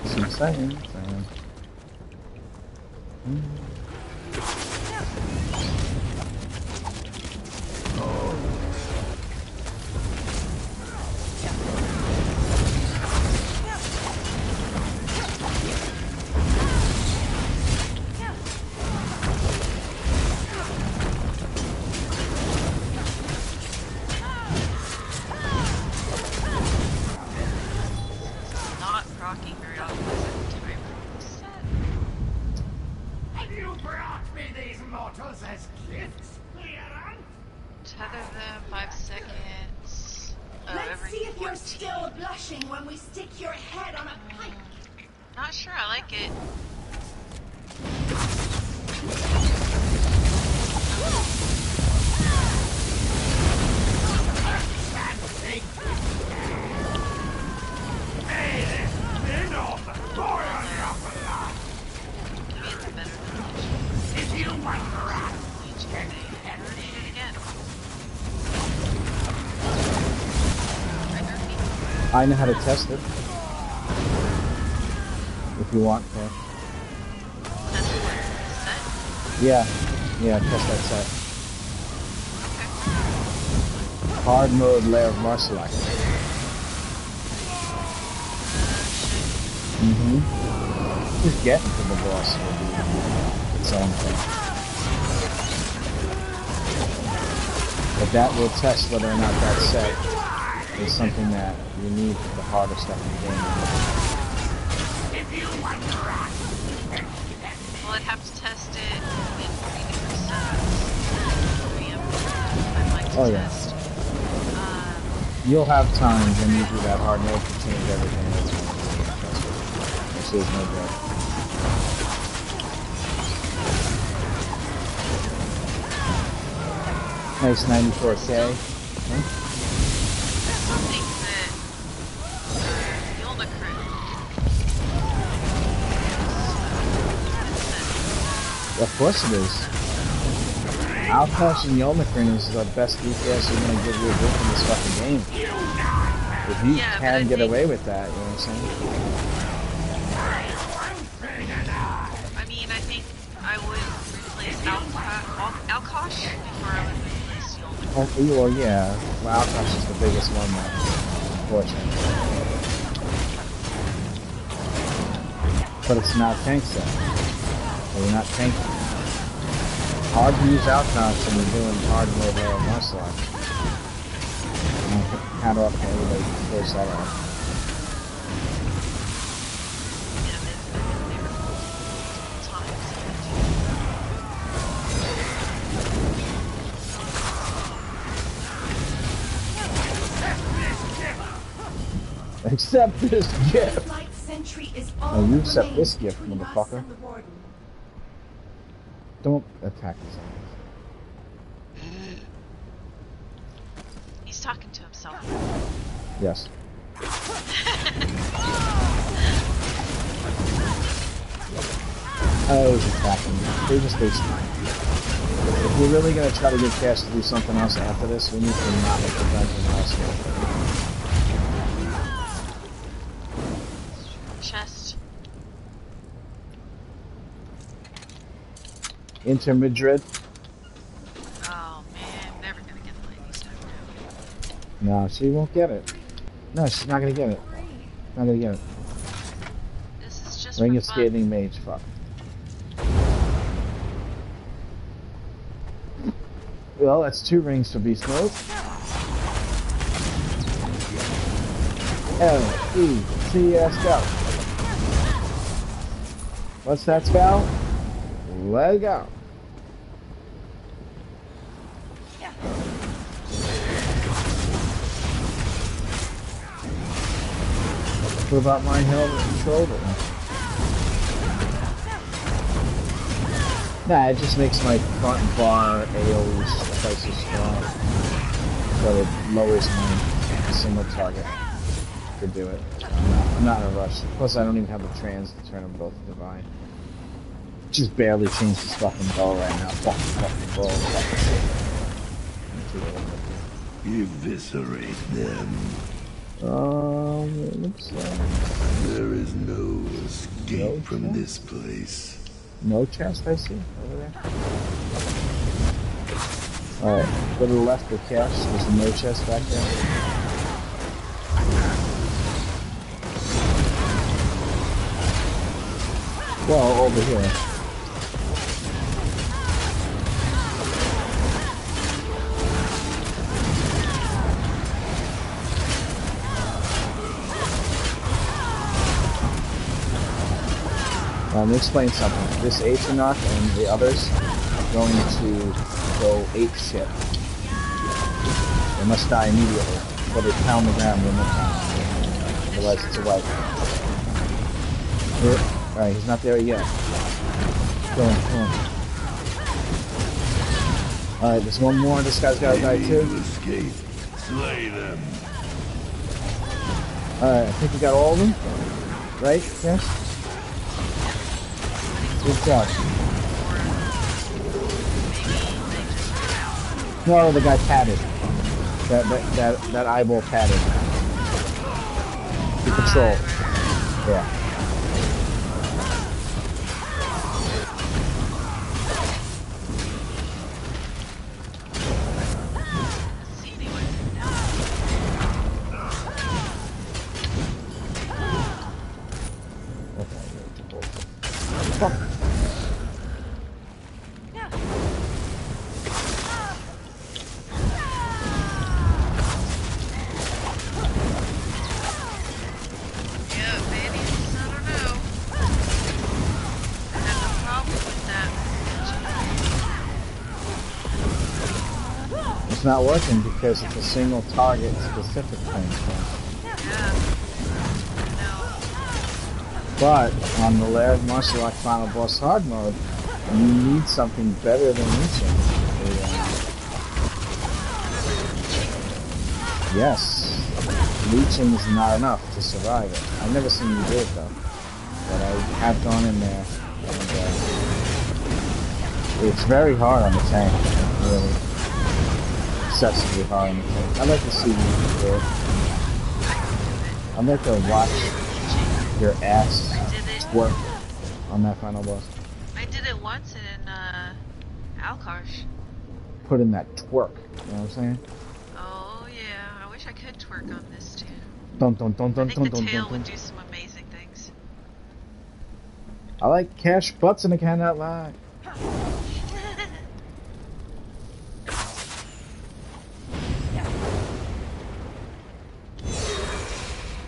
Saying. Not rocking very often. Time set. And you brought me these mortals as gifts, Clearance? Tether them 5 seconds. Let's Every see if 14. you're still blushing when we stick your head on a pike. Not sure I like it. Maybe it's better than Legion. If you want rat, Legion, they never need it again. Trigger me. I know how to test it. If you want to. That's what set. Yeah, test that set. Okay. Hard mode layer of Marsalak. Just getting to the boss will be its own thing. But that will test whether or not that set is something that you need for the harder stuff in the game. Well, I'd have to test it in 3 different settings. I'd like to Oh, yeah. test. You'll have time when you do that hard mode to change everything. That's when you trust it. This is no joke. Nice 94K. I think that Yolda Crit Of course it is. Alkash and Yolnakrin is the best DPS you're going to give you a gift in this fucking game. If you Yeah, but can I get think- away with that, you know what I'm saying? I mean, I think I would replace Alkosh before I would replace Yolda. Oh, well, yeah. Well, Alkash is the biggest one, though. Unfortunately. But it's not tank set. So you're not tanking. Hard to use Alkash when you're doing hard mode layer of muscle up. Counter up to everybody close that off. Yeah, that's my favorite times. Accept this gift! Light sentry is Oh, all you that accept remains this gift, between us motherfucker. and the warden. Don't attack the zombies. He's talking to himself. Yes. I always attack them. They just waste time. If we're really going to try to get Cash to do something else after this, we need to not let the dungeon last here. Chest. Inter Madrid? Oh man, never gonna get the ladies time now. No, she won't get it. No, she's not going to get it. Not going to get it. This is just Ring for of fun. Scathing Mage, fuck. Well, that's 2 rings for Beast Mode. L-E-T-S, go. What's that spell? Let it go. What about my helmet and shoulder? Nah, it just makes my front bar AOs twice as strong. So it lowers my single target to do it. I'm not in a rush. Plus, I don't even have the trans to turn them both to divine. Just barely changed this fucking bow right now. Fucking bow. Fucking shit. Eviscerate them. It looks like There is no escape No from chest? this place. no chest I see over there. Alright, go to the left of cache. There's no chest back there. Well, over here. Let me explain something. This Atronach and the others are going to go ape shit. They must die immediately, or they pound the ground one more time. Otherwise it's a wipe. Alright, he's not there yet. Go on. Alright, there's one more. This guy's gotta die too. To escape. Slay them. Alright, I think we got all of them. Right? Yes? Good job. No, the guy padded. That eyeball padded. The control. Yeah. Fuck. It's not working because it's a single target specific thing. But on the Laird Martial Arts Final Boss Hard mode, you need something better than leeching. Yes, leeching is not enough to survive it. I've never seen you do it though, but I have gone in there, and it's very hard on the tank. Really. Excessively hard on the tank. I'd like to see you do it. I'd like to watch your ass twerk on that final boss. I did it once in Alkarsh. Put in that twerk, you know what I'm saying? Oh yeah, I wish I could twerk on this too. Dun, I think the tail would do some amazing things. I like cash butts and I cannot lie.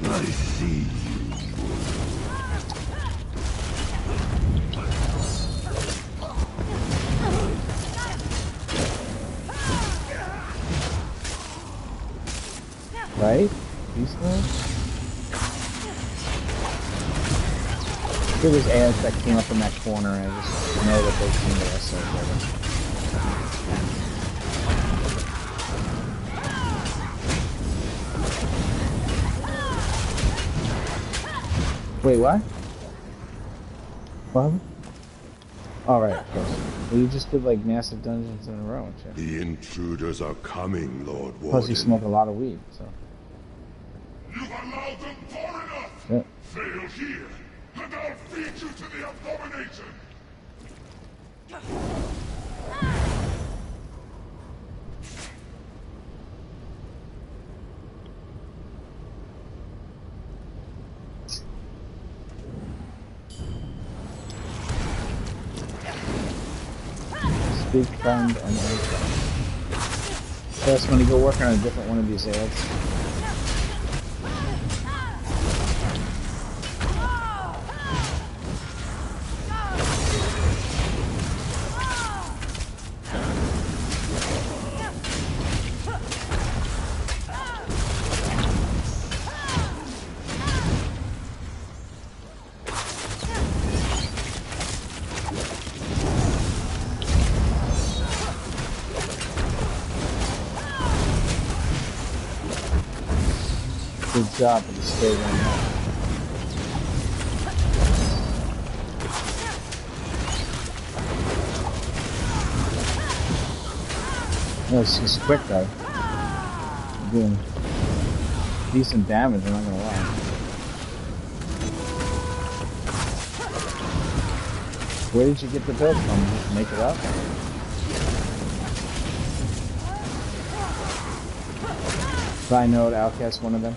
I see you. Right? Peaceful? There was ants that came up in that corner and I just know that they came to us over. Wait, what? What? Alright, of course. Well, you just did like massive dungeons in a row and shit. The intruders are coming, Lord Warden. Plus you smoke a lot of weed, so. You've allowed them far enough! Yeah. Fail here, and I'll feed you to the abomination! Speak, friend, and everything. First, when you go work on a different one of these ads. Good job, but it's still going on. No, she's quick though. doing decent damage, I'm not gonna lie. Where did you get the build from? Just make it up? Side note, Outcast, one of them.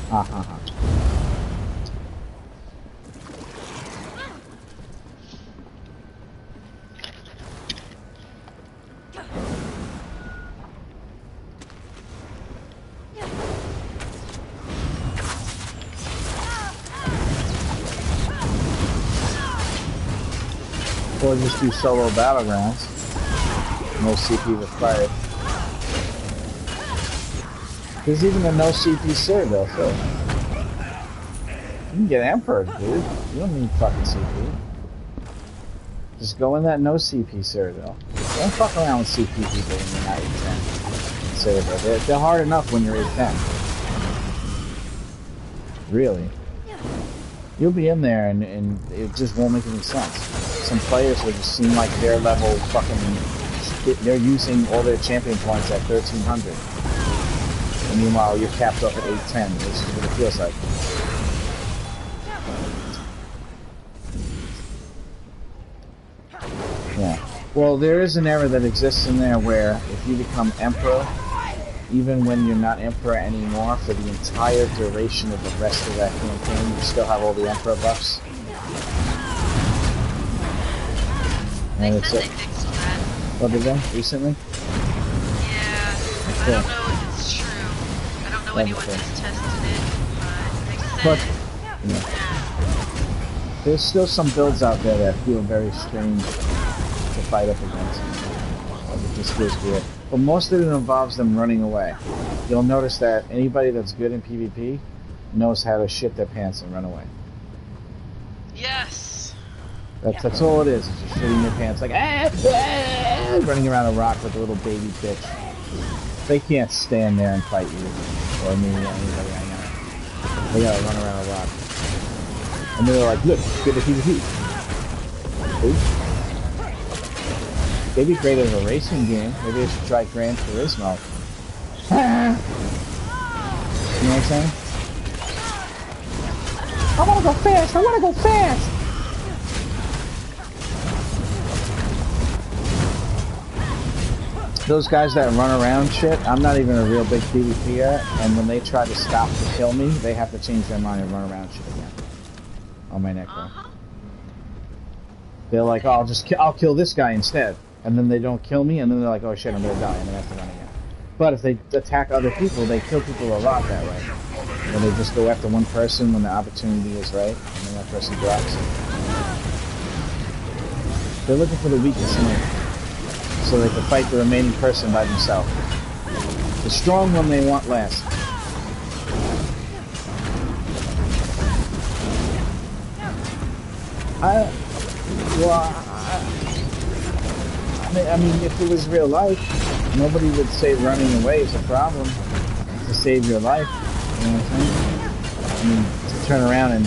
Ha ha ha. Or just do solo battlegrounds. No CP required. There's even a no CP Citadel, so you can get Emperor, dude. You don't need fucking CP. Just go in that no CP Citadel. Don't fuck around with CP people when you're not 810 Citadel. They're hard enough when you're 810. Really. You'll be in there and it just won't make any sense. Some players will just seem like their level fucking... They're using all their champion points at 1300. And meanwhile, you're capped up at 810. This is what it feels like. Yeah. Well, there is an error that exists in there where if you become Emperor, even when you're not Emperor anymore, for the entire duration of the rest of that campaign, you still have all the Emperor buffs. And They it's said they fixed that. What did they? Recently? Yeah. I don't know if it's true. I don't know anyone who's tested it, but they said... Yeah. There's still some builds out there that feel very strange to fight up against. It just feels weird. But most of it involves them running away. You'll notice that anybody that's good in PvP knows how to shit their pants and run away. Yes! That's all it is. It's just shitting your pants like running around a rock like a little baby bitch. They can't stand there and fight you or me or anybody I know. They gotta run around a rock. And they're like, look, good at PvP. Oops. Maybe great as a racing game. Maybe I should try Gran Turismo. You know what I'm saying? I wanna go fast! I wanna go fast! Those guys that run around shit, I'm not even a real big PvPer, and when they try to stop to kill me, they have to change their mind and run around shit again. On my Necro. They're like, oh, I'll kill this guy instead. And then they don't kill me, and then they're like, oh shit, I'm gonna die, and then I have to run again. But if they attack other people, they kill people a lot that way. When they just go after one person when the opportunity is right, and then that person drops. They're looking for the weakest link, so they can fight the remaining person by themselves. The strong one they want last. I mean, if it was real life, nobody would say running away is a problem to save your life. You know what I'm saying? I mean, to turn around and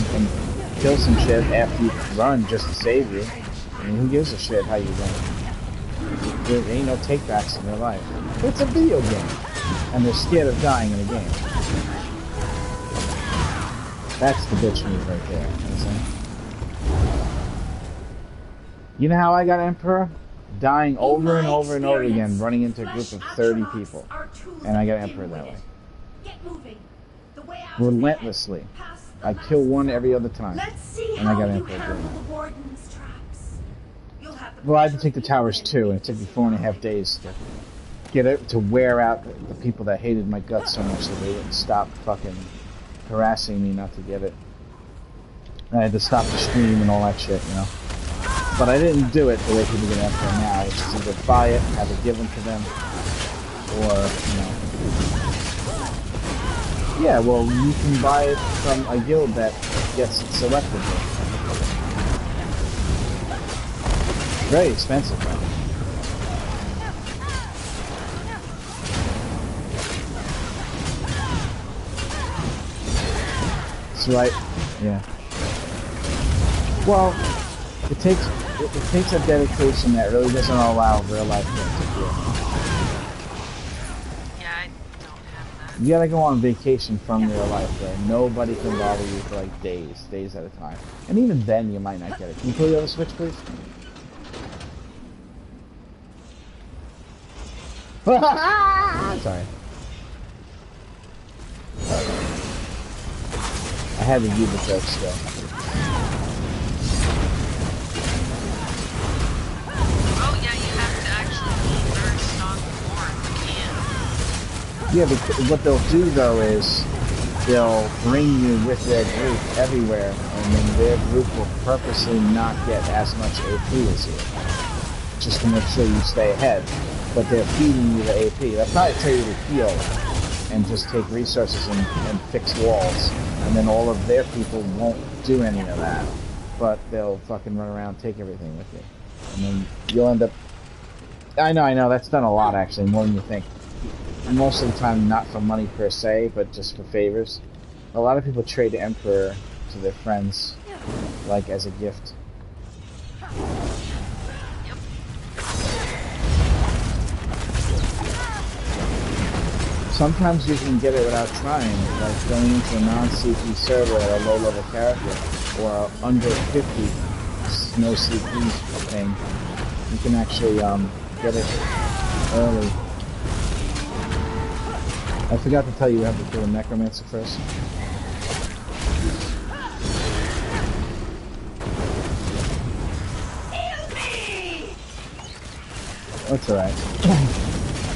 kill some shit after you run just to save you. I mean, who gives a shit how you run? There ain't no takebacks in their life. It's a video game, and they're scared of dying in a game. That's the bitch move right there. You know what I'm saying? You know how I got Emperor? Dying over and over and over again, running into a group of 30 people. And I got Emperor that way. Relentlessly. I kill one every other time. And I got Emperor again. Well, I had to take the towers too, and it took me 4.5 days to get it, to wear out the people that hated my guts so much that they wouldn't stop fucking harassing me not to get it. And I had to stop the stream and all that shit, you know. But I didn't do it the way people get Emperor now, which is either buy it, have it given to them, or, you know. Yeah, well, you can buy it from a guild that gets it selectively. Very expensive, though. Right. Yeah. Well, it takes a dedication that really doesn't allow real life to interfere. Yeah, I don't have that. You gotta go on vacation from real life where nobody can bother you for like days at a time. And even then you might not get it. Can you pull the other switch, please? Sorry. I had to do the joke still. Oh yeah, you have to actually be versed on lore. You can't. Yeah, but what they'll do though is they'll bring you with their group everywhere, and then their group will purposely not get as much AP as you, just to make sure you stay ahead. But they're feeding you the AP. They'll probably tell you to heal and just take resources and fix walls, and then all of their people won't do any of that. But they'll fucking run around, take everything with you, and then you'll end up. I know. That's done a lot actually, more than you think. Most of the time, not for money per se, but just for favors. A lot of people trade the Emperor to their friends, like as a gift. Sometimes you can get it without trying, like going into a non-CP server at a low-level character, or under 50 no CP thing. You can actually get it early. I forgot to tell you, you have to kill a necromancer first. That's alright.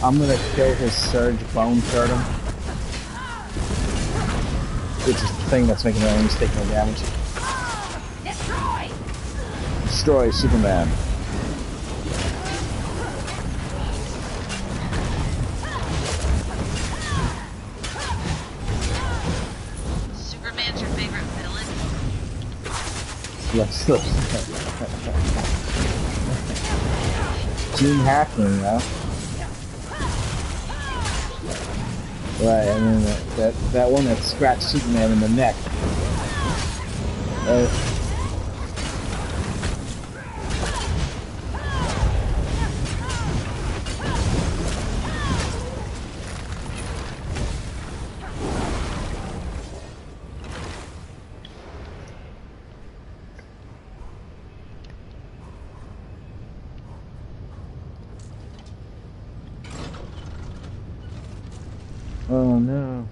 I'm gonna kill his Surge Bone Turtle. Which is the thing that's making the enemies take no damage. Destroy Superman. Superman's your favorite villain? Yes. Gene Hackman, though. Right, and then that one that scratched Superman in the neck. Oh no.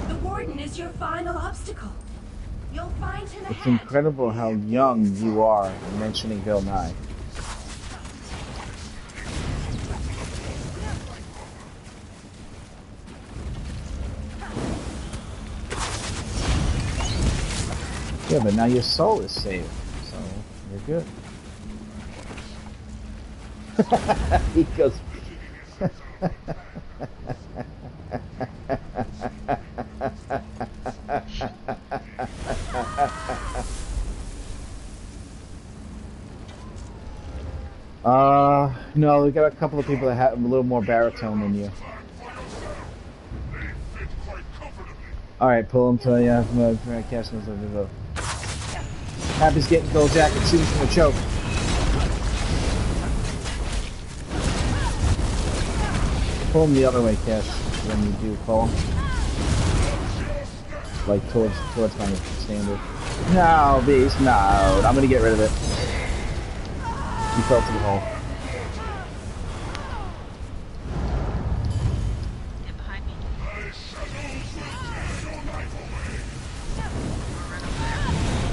The Warden is your final obstacle. You'll find him ahead. It's incredible how young you are mentioning Bill Nye. Yeah, but now your soul is saved, so you're good. He goes. No, we got a couple of people that have a little more baritone than you. Alright, pull him to you. Happy's getting gold jacket, shooting from the choke. Pull him the other way, Cash, when you do pull him. Like towards my standard. No, beast, no. I'm gonna get rid of it. You fell to the hole. Get behind me.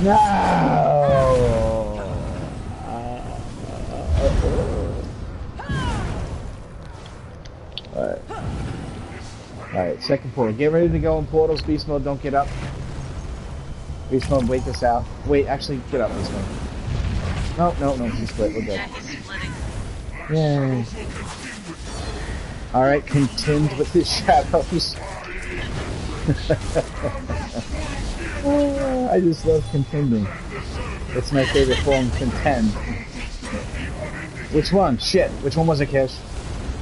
No! Alright, second portal. Get ready to go in portals, Beast Mode, don't get up. Beast Mode, wait this out. Wait, actually, get up, Beast Mode. No, he's split, we're good. Yeah, he's splitting. Yay. Alright, contend with his shadows. I just love contending. It's my favorite form, contend. Which one? Shit, which one was it, Cash?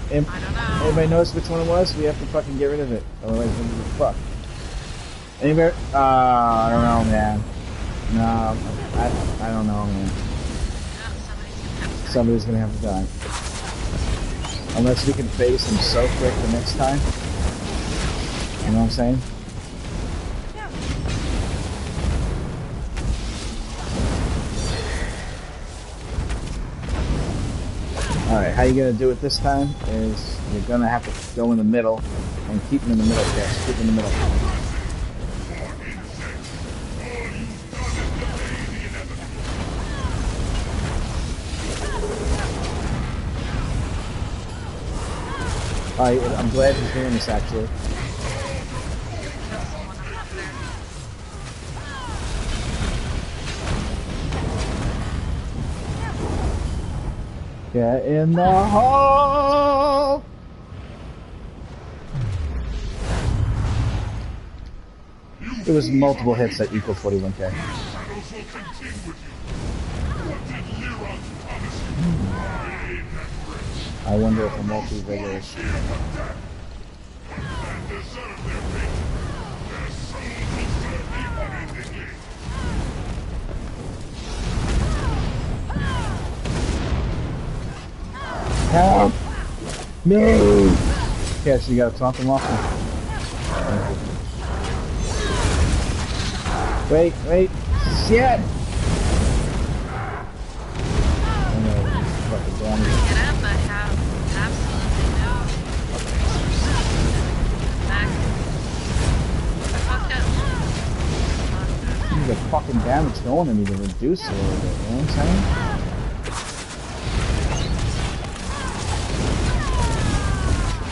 I don't know. Anybody notice which one it was? We have to fucking get rid of it. Otherwise we're gonna be fucked. Anywhere? I don't know, man. No, I don't know, man. No, Somebody's gonna have to die. Unless we can face him so quick the next time. You know what I'm saying? Alright, how you gonna do it this time is you're gonna have to go in the middle and keep him in the middle, Cash. Keep him in the middle. I'm glad he's doing this actually. Get in the hole! It was multiple hits that equal 41k. I wonder if a multi-vigor is... Help! No! Okay, so you gotta talk him off. Wait, shit! Oh no, fucking damage. Get up, but have absolutely no resources. Back. You get fucking damage going to me to reduce it a little bit, you know what I'm saying?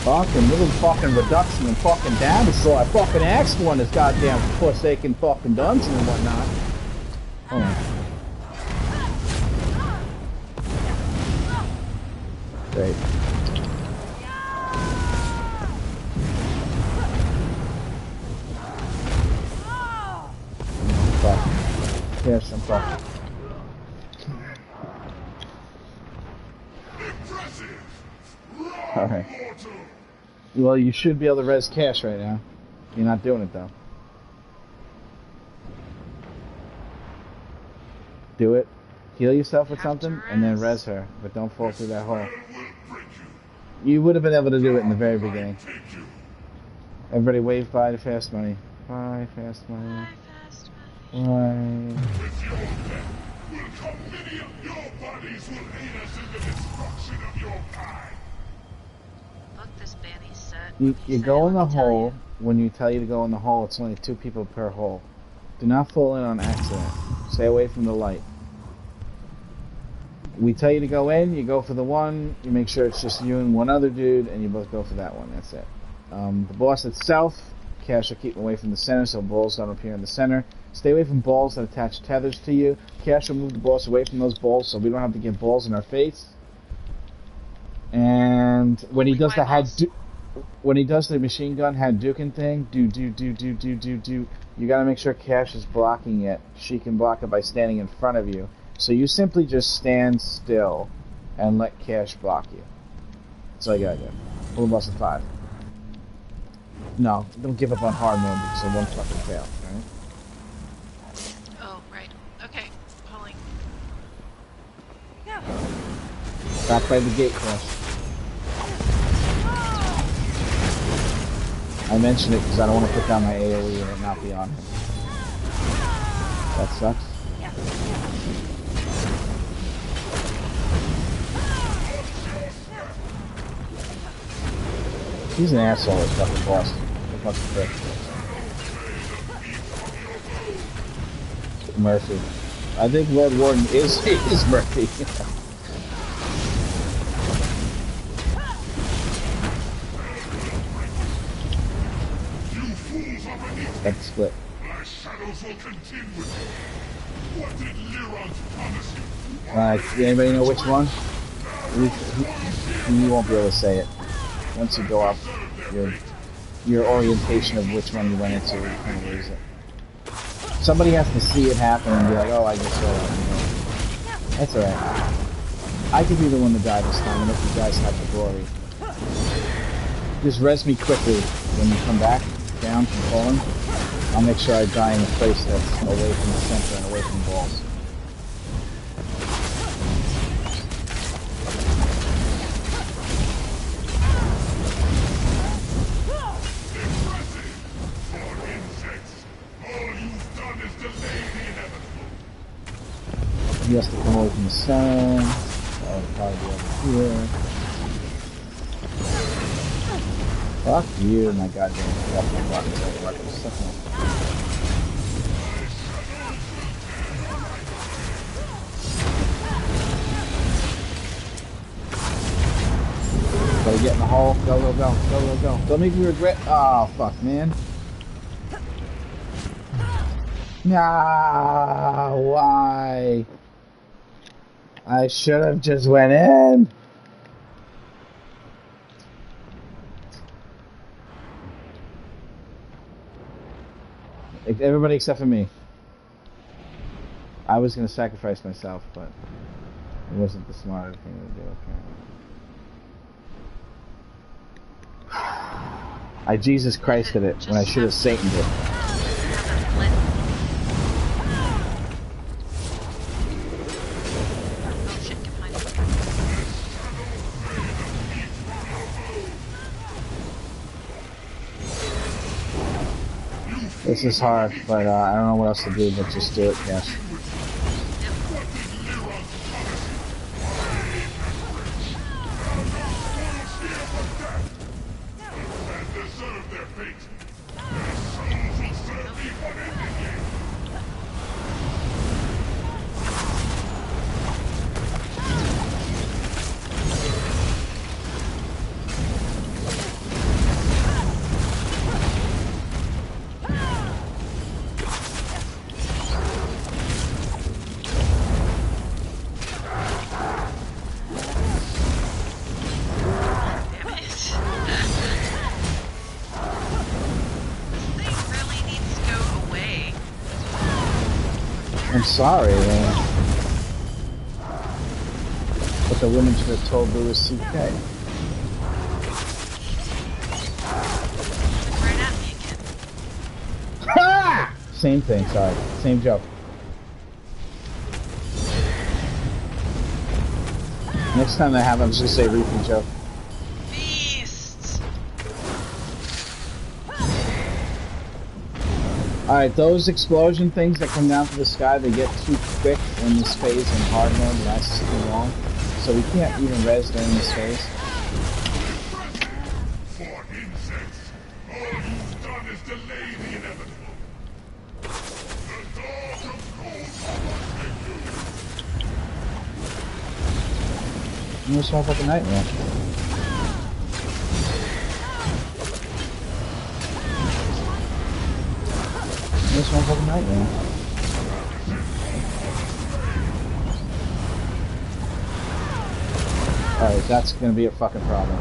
Fucking little fucking reduction in fucking damage, so I fucking asked one this goddamn forsaken fucking dungeon and whatnot. Hold on. Great. Fuck. Yes, I'm fucked. Alright. Well, you should be able to res Cash right now. You're not doing it, though. Do it. Heal yourself with something, and then res her. But don't fall through that hole. You would have been able to do it in the very beginning. Everybody wave bye to Fast Money. Bye, Fast Money. Bye. You go in the hole. When you tell you to go in the hole, it's only 2 people per hole. Do not fall in on accident. Stay away from the light. We tell you to go in, you go for the one, you make sure it's just you and one other dude, and you both go for that one. That's it. The boss itself, Cash will keep away from the center so balls don't appear in the center. Stay away from balls that attach tethers to you. Cash will move the boss away from those balls so we don't have to get balls in our face. And when he does the when he does the machine gun Hadouken thing, you gotta make sure Cash is blocking it. She can block it by standing in front of you. So you simply just stand still and let Cash block you. That's all you gotta do. Full boss of 5. No, don't give up on hard mode because it won't fucking fail, right? Oh, right. Okay, pulling. Back by the gate, Cash. I mentioned it because I don't want to put down my AoE and it not be on him. That sucks. He's an asshole, this fucking boss. The fucking prick. Murphy. I think Lord Warden is Murphy. That's split. Anybody know which one? You won't be able to say it. Once you go up, your orientation of which one you went into, you kind of lose it. Somebody has to see it happen and be like, oh, I just saw that. That's alright. I could be the one to die this time and let you guys have the glory. Just res me quickly when you come back down from falling. I'll make sure I die in a place that's away from the center and away from balls. He has to come away from the sun. That would probably be over here. Fuck you, my goddamn fucking rocket. Gotta get in the hole. Go. Don't make me regret. Oh, fuck, man. Nah, why? I should have just went in. Everybody except for me. I was going to sacrifice myself, but it wasn't the smarter thing to do, apparently. I Jesus Christed it when I should have Sataned it. This is hard, but I don't know what else to do but just do it, yes. Sorry, but the women should have told Louis C.K. Right at me again. Ha! Same thing, sorry. Same joke. Next time they have, I'm just gonna say repeat joke. Alright, those explosion things that come down from the sky, they get too quick in this phase in hard mode, lasts too long. So we can't even res during this phase. Where's my fucking nightmare? This one fucking nightmare. Alright, that's gonna be a fucking problem.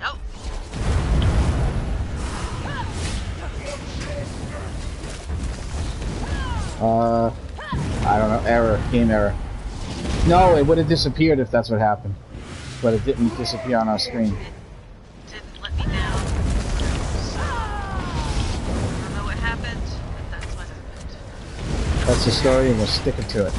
Nope. I don't know, error, game error. No, it would have disappeared if that's what happened. But it didn't disappear on our screen. Didn't let me down. That's the story, and we're sticking to it.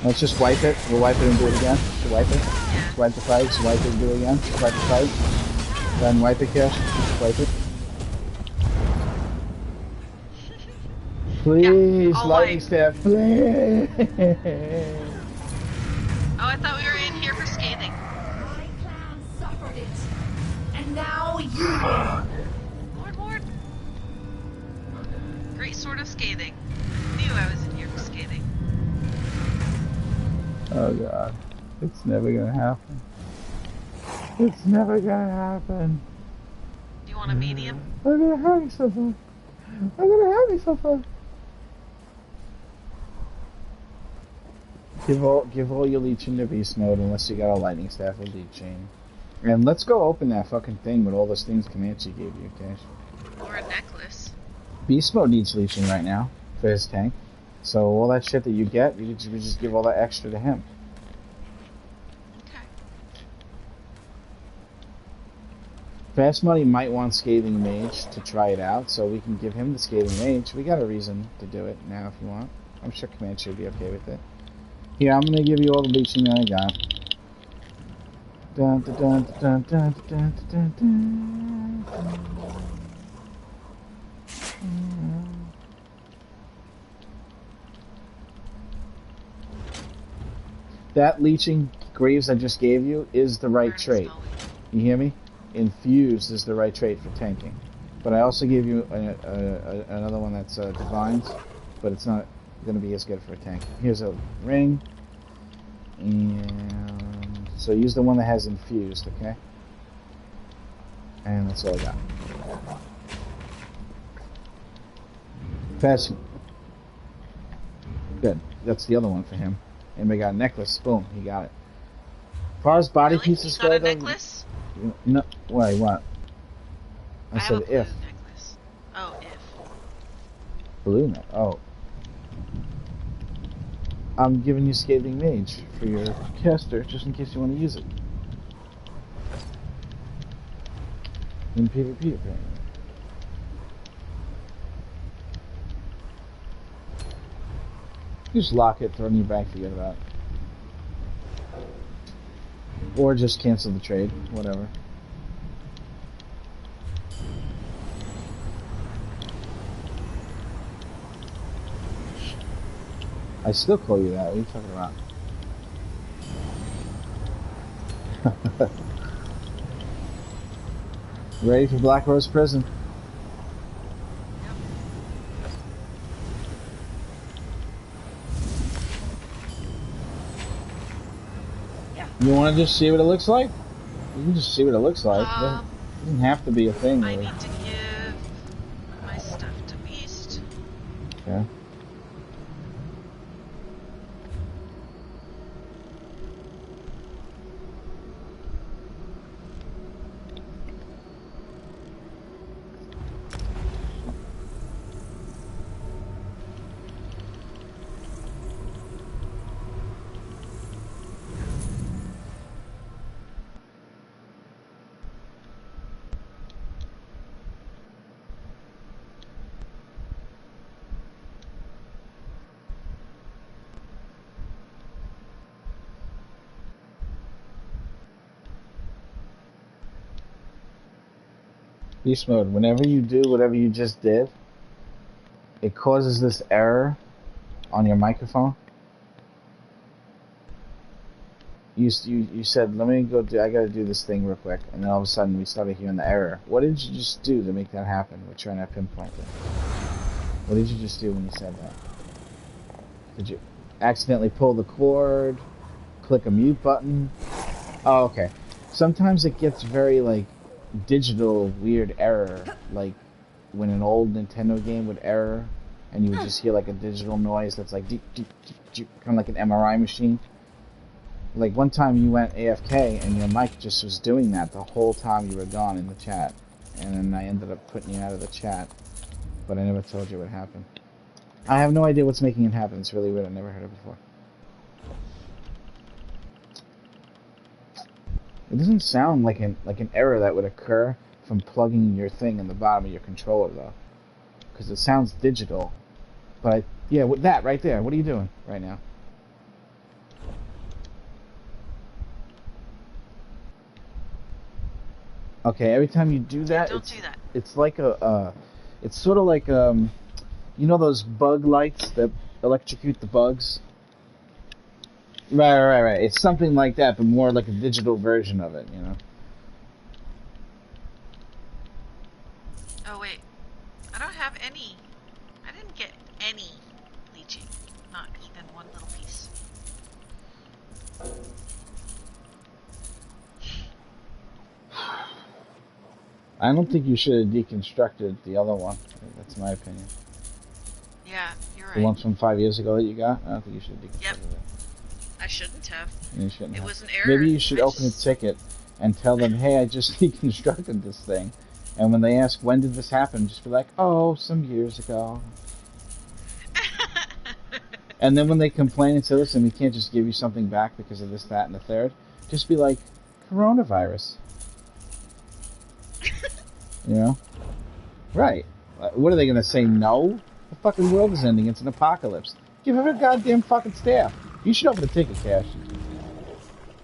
Let's just wipe it. We'll wipe it and do it again. Just wipe it. Just wipe the fight. Just wipe it and do it again. Just wipe the fight. Then wipe it, Cash. Just wipe it. Please, yeah, lighting staff, please. Oh, I thought we were in here for scathing. And now you Lord. Great sword of scathing. Knew I was in here for scathing. Oh god. It's never gonna happen. It's never gonna happen. Do you want a medium? I'm gonna have you so far. I'm gonna have you so far. Give all your leech into beast mode unless you got a lightning staff or leech chain. And let's go open that fucking thing with all those things Comanche gave you, Cash. Or a necklace. Beast mode needs leeching right now for his tank. So all that shit that you get, we just give all that extra to him. Okay. Fast Money might want Scathing Mage to try it out, so we can give him the Scathing Mage. We got a reason to do it now if you want. I'm sure Command should be okay with it. Here, I'm gonna give you all the leeching that I got. Dun, dun, dun, dun, dun, dun, dun, dun, dun. That leeching Graves I just gave you is the right trait. You hear me? Infused is the right trait for tanking. But I also gave you another one that's Divines, but it's not going to be as good for a tank. Here's a ring. And so use the one that has infused, okay? And that's all I got. Pass. Good. That's the other one for him. And we got a necklace. Boom, he got it. As far as body Really? pieces You got a go, necklace? no. Wait, what? I have a said blue if. necklace. Oh, if. Blue neck. Oh. I'm giving you Scathing Mage for your caster, just in case you want to use it. In PvP, apparently. Just lock it, throw it in your bag, forget about it. Or just cancel the trade, whatever. I still call you that, what are you talking about? Ready for Black Rose Prison? You want to just see what it looks like? You can just see what it looks like. It doesn't have to be a thing. I need to give my stuff to Beast. Okay. Beast mode, whenever you do whatever you just did, it causes this error on your microphone. You said, let me go do, I gotta do this thing real quick, and then all of a sudden we started hearing the error. What did you just do to make that happen? We're trying to pinpoint it. What did you just do when you said that? Did you accidentally pull the cord? Click a mute button? Oh, okay. Sometimes it gets very, like, digital weird error, like when an old Nintendo game would error and you would just hear like a digital noise that's like deep, deep, deep, deep, kind of like an MRI machine. Like one time you went AFK and your mic just was doing that the whole time you were gone in the chat, and then I ended up putting you out of the chat, but I never told you what happened. I have no idea what's making it happen. It's really weird. I've never heard it before. It doesn't sound like an error that would occur from plugging your thing in the bottom of your controller, though, because it sounds digital. But yeah, with that right there, what are you doing right now? Okay, every time you do that, Don't do that. It's like it's sort of like you know those bug lights that electrocute the bugs. Right. It's something like that, but more like a digital version of it, you know? Oh, wait. I don't have any. I didn't get any leeching. Not even one little piece. I don't think you should have deconstructed the other one. That's my opinion. Yeah, you're right. The one from 5 years ago that you got? I don't think you should have deconstructed it. I shouldn't have. You shouldn't It have. was an error. Maybe you should open a ticket and tell them, hey, I just deconstructed this thing. And when they ask, when did this happen? Just be like, oh, some years ago. And then when they complain and say, listen, we can't just give you something back because of this, that, and the third, just be like, coronavirus. You know? Right. What are they going to say, no? The fucking world is ending. It's an apocalypse. Give her a goddamn fucking staff. You should open a ticket, Cash.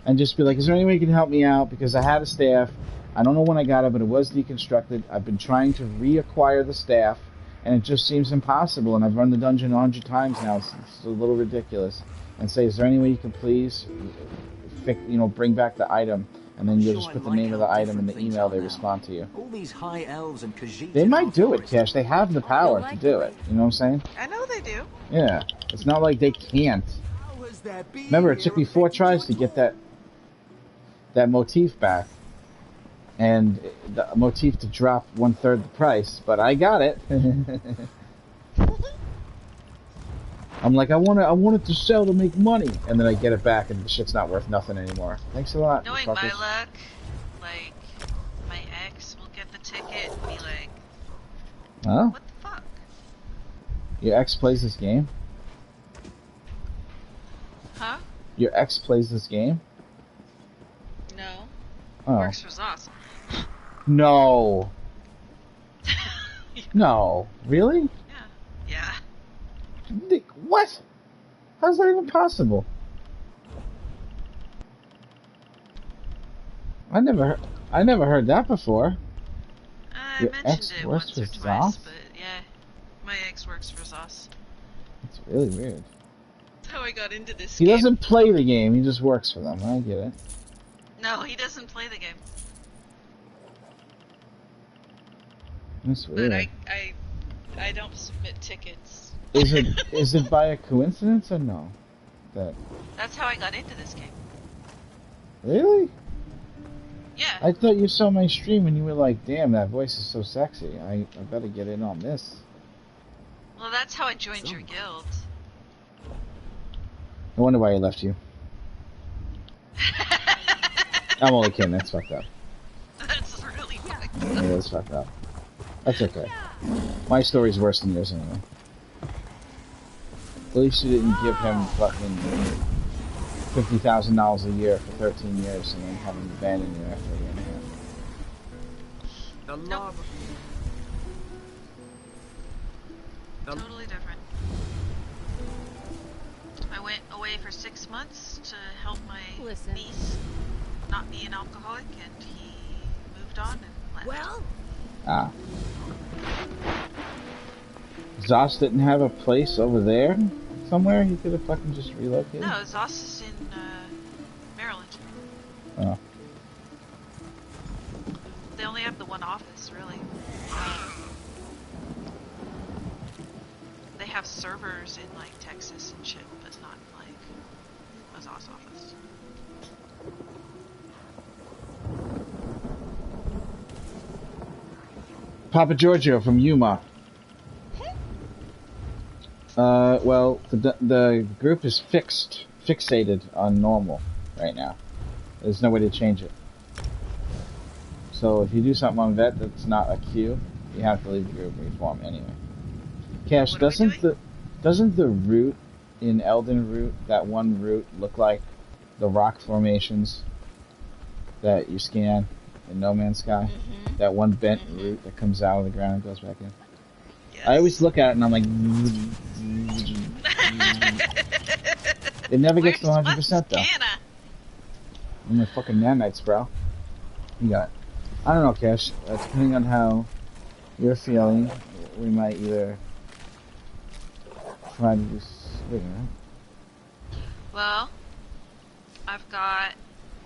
And just be like, is there any way you can help me out? Because I had a staff. I don't know when I got it, but it was deconstructed. I've been trying to reacquire the staff, and it just seems impossible. And I've run the dungeon 100 times now. It's a little ridiculous. And say, is there any way you can please, bring back the item? And then you'll just put the name of the item in the email. They respond to you. All these high elves and Khajiit. They might do it, Cash. They have the power to do it. You know what I'm saying? I know they do. Yeah. It's not like they can't. Remember, it took me 4 tries to get that motif back. And the motif to drop 1/3 the price, but I got it. I'm like, I want it to sell to make money, and then I get it back, and the shit's not worth nothing anymore. Thanks a lot. Knowing my luck, like my ex will get the ticket and be like, huh? What the fuck? Your ex plays this game? Huh? Your ex plays this game? No. Oh. Works for Zos. No. No. Really? Yeah. What? How's that even possible? I never heard that before. I Your mentioned ex it works once or for twice, Zos? but yeah, my ex works for Zos. That's really weird. That's how I got into this He game. doesn't play the game, he just works for them. I get it. No, he doesn't play the game. That's weird. But I don't submit tickets. Is it by a coincidence or no? That's how I got into this game. Really? Yeah. I thought you saw my stream and you were like, damn, that voice is so sexy. I better get in on this. Well, that's how I joined your guild. I wonder why he left you. I'm only kidding, that's fucked up. That's really fucked up. Yeah, that's fucked up. That's okay. My story's worse than yours anyway. At least you didn't give him fucking $50,000 a year for 13 years and then have him abandon you after a year and a half. Nope. Totally different. I went away for 6 months to help my niece not be an alcoholic, and he moved on and left. Well? Ah. Zos didn't have a place over there somewhere? He could have fucking just relocated? No, Zos is in Maryland. Oh. They only have the one office, really. They have servers in, like, Texas and shit, but not, like, a Zos office. Papa Giorgio from Yuma. Well, the group is fixated on normal right now. There's no way to change it. So if you do something on vet that's not a queue, you have to leave the group and reform anyway. Cash, doesn't the route in Elden Root, that one route, look like the rock formations that you scan in No Man's Sky? Mm-hmm. That one bent route that comes out of the ground and goes back in. Yes. I always look at it and I'm like, it never gets to 100% though. I'm the fucking nanites, bro. You got it. I don't know, Cash. Depending on how you're feeling, we might either try to do something. Well, I've got...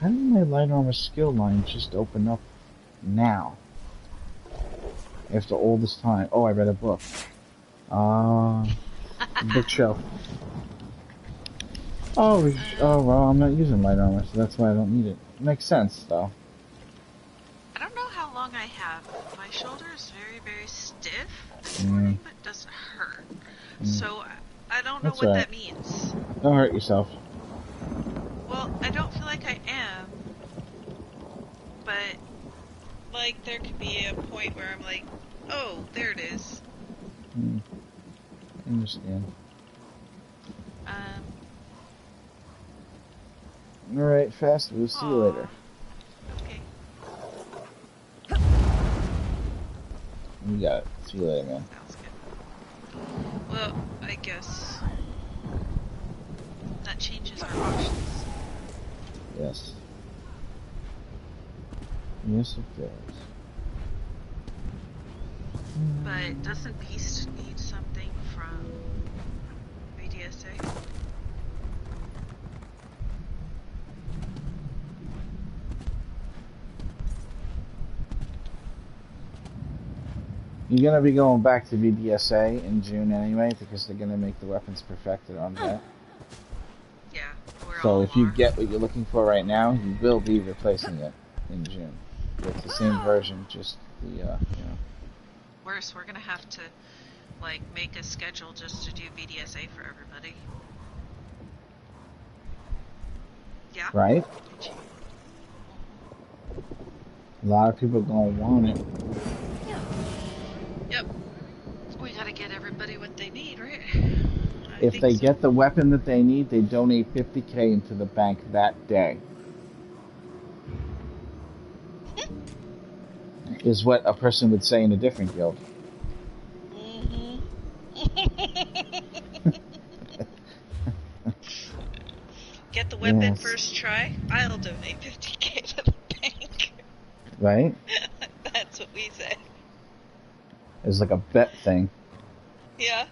How did my light armor skill line just open up now? After all this time. Oh, I read a book. Bookshelf. Oh, well, I'm not using light armor, so that's why I don't need it. Makes sense, though. I don't know how long I have. My shoulder is very, very stiff this morning, but it doesn't hurt. So, I don't know what that means. Don't hurt yourself. Well, I don't feel like I am, but, like, there could be a point where I'm like, oh, there it is. I understand. Alright, fast. We'll see you later. Okay. You got it. See you later, man. Sounds good. Well, I guess that changes our options. Yes. Yes, it does. But doesn't Beast need something from VDSA? You're gonna be going back to VDSA in June anyway, because they're gonna make the weapons perfected on that. Yeah, we're So all if you are. get what you're looking for right now, you will be replacing it in June. It's the same version, just the, you know. Worse, we're gonna have to, like, make a schedule just to do VDSA for everybody. Yeah? Right? A lot of people gonna want it. Yep. We gotta get everybody what they need, right? If they get the weapon that they need, they donate 50K into the bank that day. Is what a person would say in a different guild. Get the weapon Yes. first try, I'll donate 50K to the bank. Right? That's what we say. It's like a bet thing. Yeah.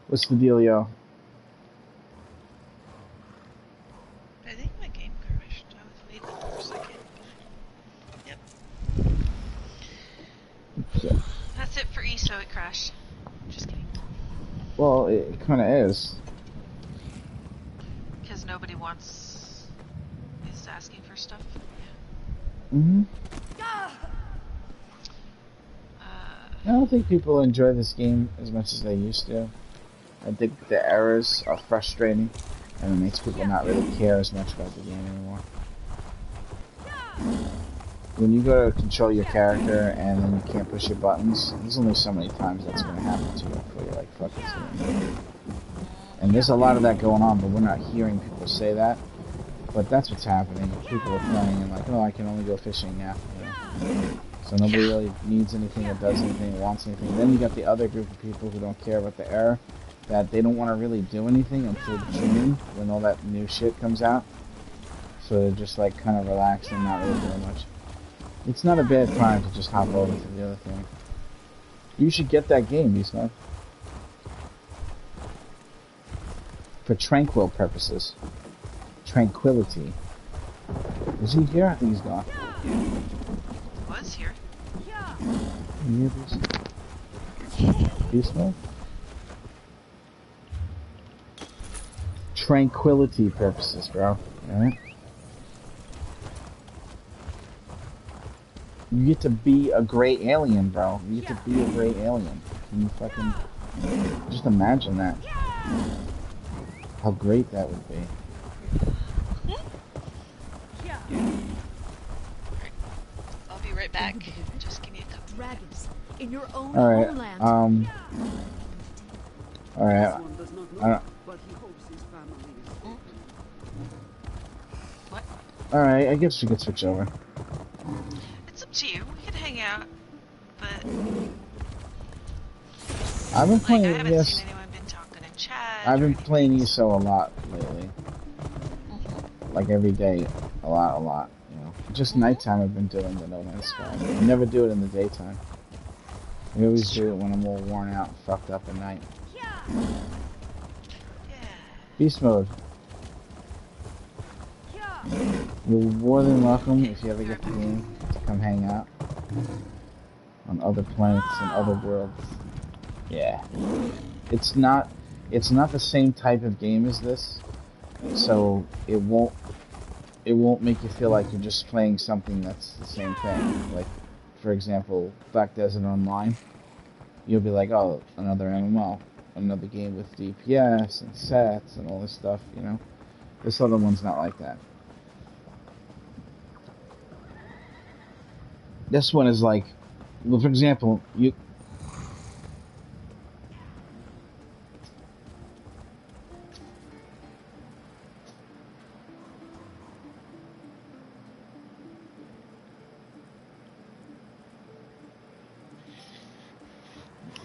What's the dealio? I think my game crashed. I was waiting for a second. Yep. So, That's it for ESO, it crashed. Just kidding. well, it kind of is. Because nobody is asking for stuff. Mm-hmm. I don't think people enjoy this game as much as they used to. I think the errors are frustrating, and it makes people not really care as much about the game anymore. When you go to control your character and then you can't push your buttons, there's only so many times that's going to happen to you before you're like, fuck this game. And there's a lot of that going on, but we're not hearing people say that. But that's what's happening. People are playing and like, oh, I can only go fishing now. You know? So nobody really needs anything or does anything or wants anything. Then you got the other group of people who don't care about the error, that they don't want to really do anything until June when all that new shit comes out. So they're just like kind of relaxed and not really doing much. It's not a bad time to just hop over to the other thing. You should get that game, Beastman. For tranquil purposes. Tranquility. Is he here? I think he's gone. Was here. You hear Beastman? Tranquility purposes, bro. Alright? You get to be a great alien, bro. You get to be a great alien. Can you fucking... just imagine that. How great that would be. I'll be right back. Just give me a couple Dragons in your own Alright, homeland. alright. What? Alright, I guess we could switch over. It's up to you. We can hang out, but I've been like I playing, haven't yes. seen anyone been talking in chat. I've or been anything. playing ESO a lot lately. Like every day, a lot. You know, just nighttime. I've been doing the No Man's Sky. I never do it in the daytime. I always do it when I'm all worn out, and fucked up at night. Yeah. Beast mode. You're more than welcome if you ever get the game to come hang out on other planets and other worlds. Yeah, it's not the same type of game as this, so it won't make you feel like you're just playing something that's the same thing. Like, for example, Black Desert Online, you'll be like, oh, another MMO, another game with DPS and sets and all this stuff, you know. This other one's not like that. This one is like, well, for example, you.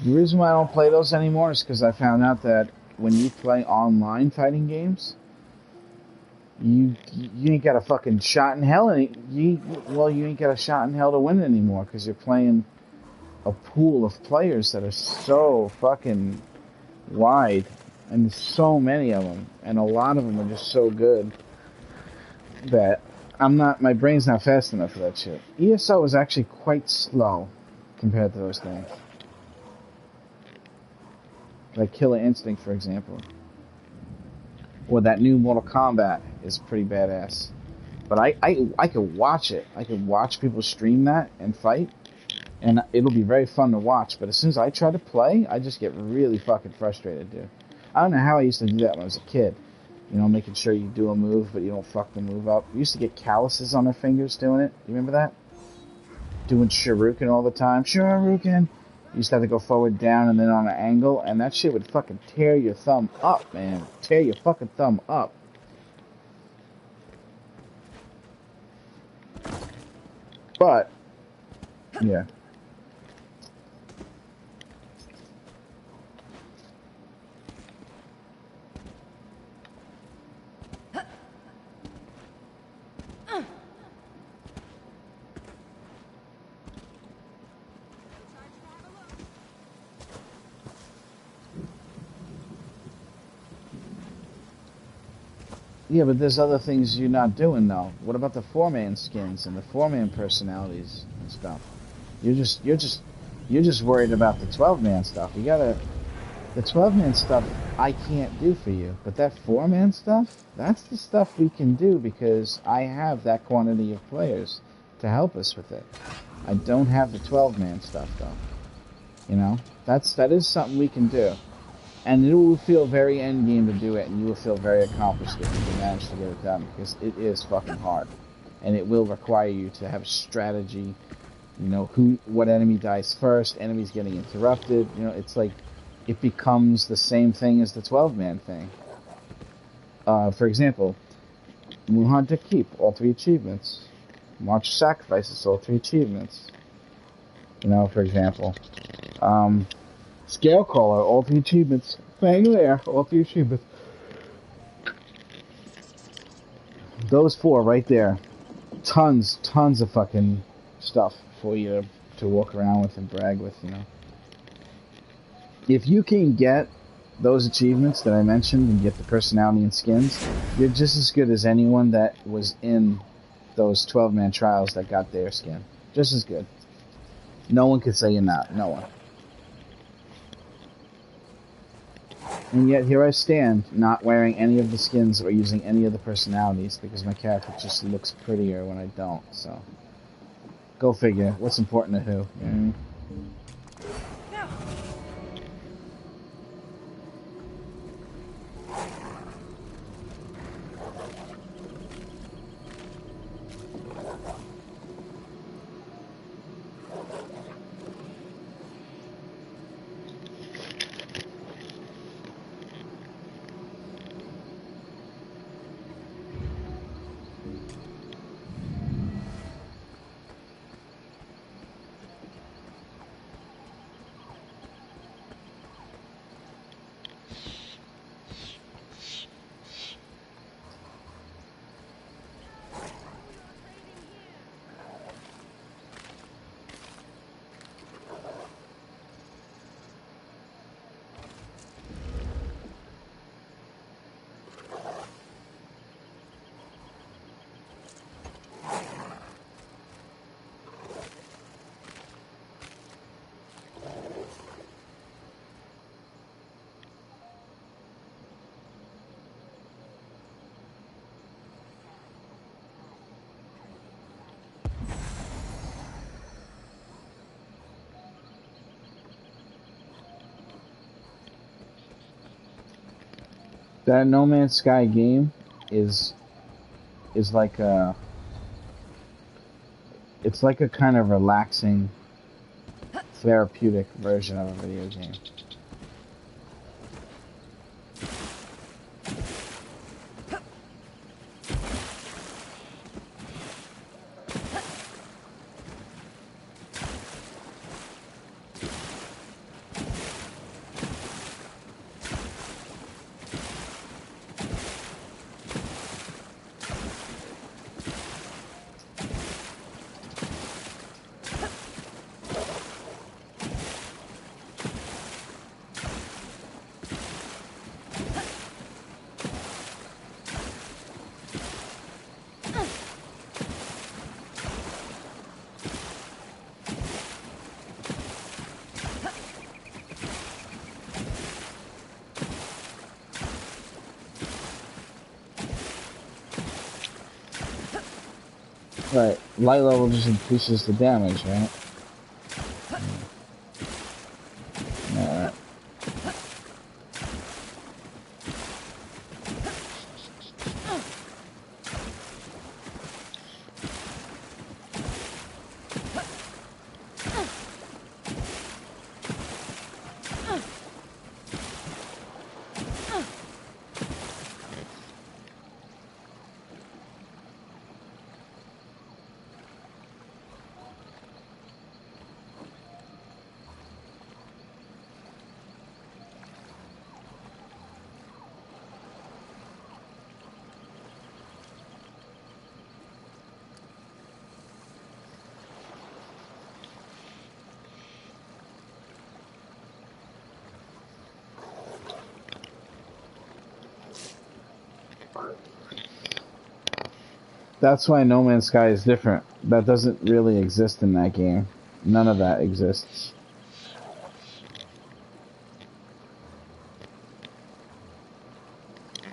The reason why I don't play those anymore is because I found out that when you play online fighting games, you ain't got a fucking shot in hell, and you ain't got a shot in hell to win anymore because you're playing a pool of players that are so fucking wide, and there's so many of them, and a lot of them are just so good that my brain's not fast enough for that shit. ESO is actually quite slow compared to those things. Like Killer Instinct, for example. Or that new Mortal Kombat is pretty badass. But I could watch it. I could watch people stream that and fight, and it'll be very fun to watch. But as soon as I try to play, I just get really fucking frustrated, dude. I don't know how I used to do that when I was a kid. You know, making sure you do a move, but you don't fuck the move up. We used to get calluses on our fingers doing it. You remember that? Doing Shuriken all the time. Shuriken! You used to have to go forward, down, and then on an angle, and that shit would fucking tear your thumb up, man. Tear your fucking thumb up. But, yeah. Yeah, but there's other things you're not doing though. What about the 4-man skins and the 4-man personalities and stuff? You're just worried about the 12-man stuff. You gotta, the 12-man stuff I can't do for you, but that 4-man stuff, that's the stuff we can do because I have that quantity of players to help us with it. I don't have the 12-man stuff though. You know, that is something we can do. And it will feel very endgame to do it, and you will feel very accomplished if you manage to get it done, because it is fucking hard. And it will require you to have a strategy, you know, what enemy dies first, enemies getting interrupted, you know, it's like, it becomes the same thing as the 12-man thing. For example, Moonhunter Keep, all 3 achievements. March of Sacrifices, all 3 achievements. You know, for example. Scale Caller, all 3 achievements. Fang Lair, all 3 achievements. Those 4 right there. Tons of fucking stuff for you to walk around with and brag with, you know. If you can get those achievements that I mentioned and get the personality and skins, you're just as good as anyone that was in those 12-man trials that got their skin. Just as good. No one could say you're not. No one. And yet here I stand, not wearing any of the skins or using any of the personalities because my character just looks prettier when I don't, so. Go figure. What's important to who? You know what I mean? That No Man's Sky game is like a it's like a kind of relaxing, therapeutic version of a video game. Right, light level just increases the damage, right? Alright. That's why No Man's Sky is different. That doesn't really exist in that game. None of that exists.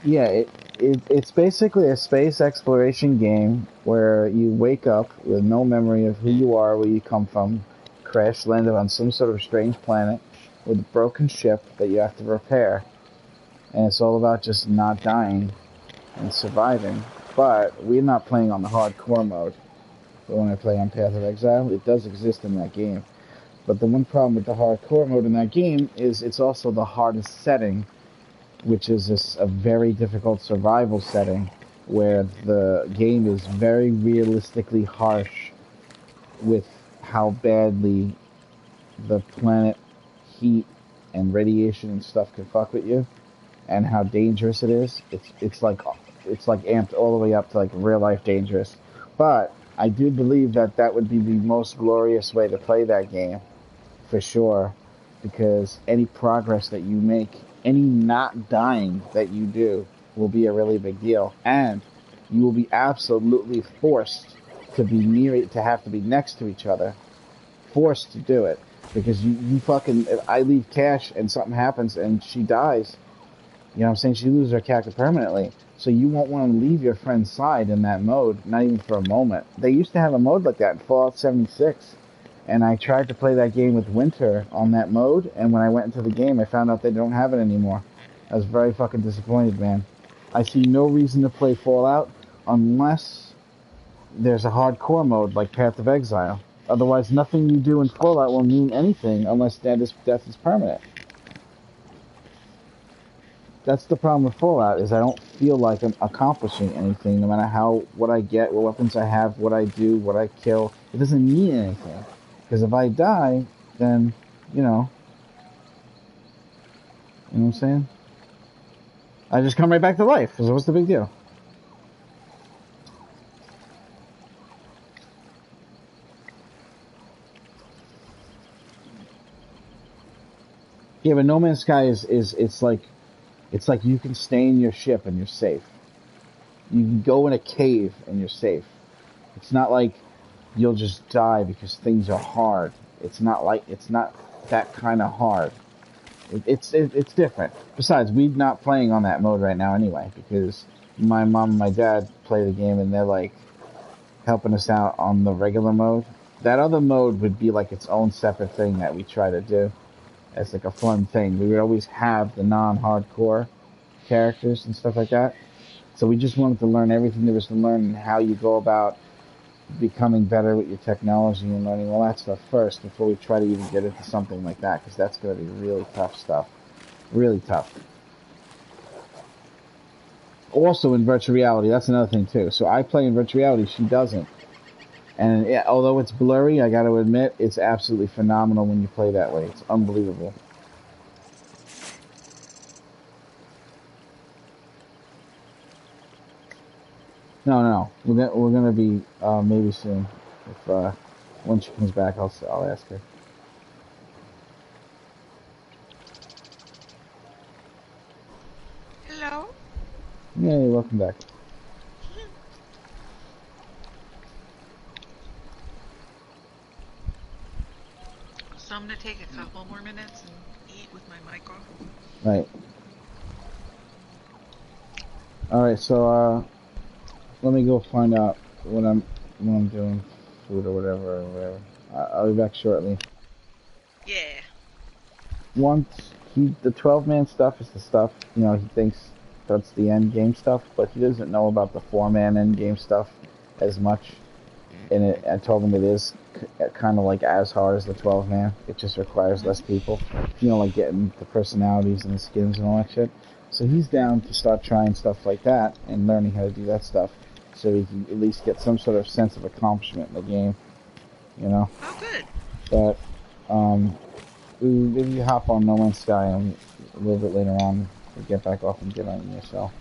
Yeah, it's basically a space exploration game where you wake up with no memory of who you are, where you come from, crash landed on some sort of strange planet with a broken ship that you have to repair. And it's all about just not dying and surviving. But we're not playing on the hardcore mode. But when I play on Path of Exile, it does exist in that game. But the one problem with the hardcore mode in that game is it's also the hardest setting, which is a very difficult survival setting where the game is very realistically harsh with how badly the planet heat and radiation and stuff can fuck with you and how dangerous it is. It's like amped all the way up to like real life dangerous. But I do believe that would be the most glorious way to play that game, for sure, because any progress that you make, any not dying that you do, will be a really big deal, and you will be absolutely forced to have to be next to each other, forced to do it, because you fucking, if I leave Cash and something happens and she dies, you know what I'm saying, she loses her character permanently. So you won't want to leave your friend's side in that mode, not even for a moment. They used to have a mode like that in Fallout 76, and I tried to play that game with Winter on that mode, and when I went into the game, I found out they don't have it anymore. I was very fucking disappointed, man. I see no reason to play Fallout unless there's a hardcore mode like Path of Exile. Otherwise, nothing you do in Fallout will mean anything unless death is permanent. That's the problem with Fallout, is I don't feel like I'm accomplishing anything, no matter what I get, what weapons I have, what I do, what I kill. It doesn't mean anything. Because if I die, then, you know what I'm saying? I just come right back to life, so what's the big deal? Yeah, but No Man's Sky it's like you can stay in your ship and you're safe. You can go in a cave and you're safe. It's not like you'll just die because things are hard. It's not that kind of hard. It's different. Besides, we're not playing on that mode right now anyway, because my mom and my dad play the game and they're like helping us out on the regular mode. That other mode would be like its own separate thing that we try to do as like a fun thing. We would always have the non-hardcore characters and stuff like that. So we just wanted to learn everything there was to learn and how you go about becoming better with your technology and learning all that stuff first before we try to even get into something like that, because that's going to be really tough stuff. Really tough. Also in virtual reality, that's another thing too. So I play in virtual reality, she doesn't. And yeah, although it's blurry, I got to admit, it's absolutely phenomenal when you play that way. It's unbelievable. No. We're gonna be maybe soon. If when she comes back, I'll ask her. Hello? Hey, welcome back. So I'm gonna take a couple more minutes and eat with my mic off. Right. All right. So let me go find out what I'm doing, food or whatever. I'll be back shortly. Yeah. Once the 12-man stuff is the stuff, he thinks that's the end game stuff, but he doesn't know about the 4-man end game stuff as much. And I told him it is kind of like as hard as the 12-man. It just requires less people. Like getting the personalities and the skins and all that shit. So he's down to start trying stuff like that and learning how to do that stuff, so he can at least get some sort of sense of accomplishment in the game. Oh, good. But if you hop on No Man's Sky a little bit later on, you get back off and get on yourself.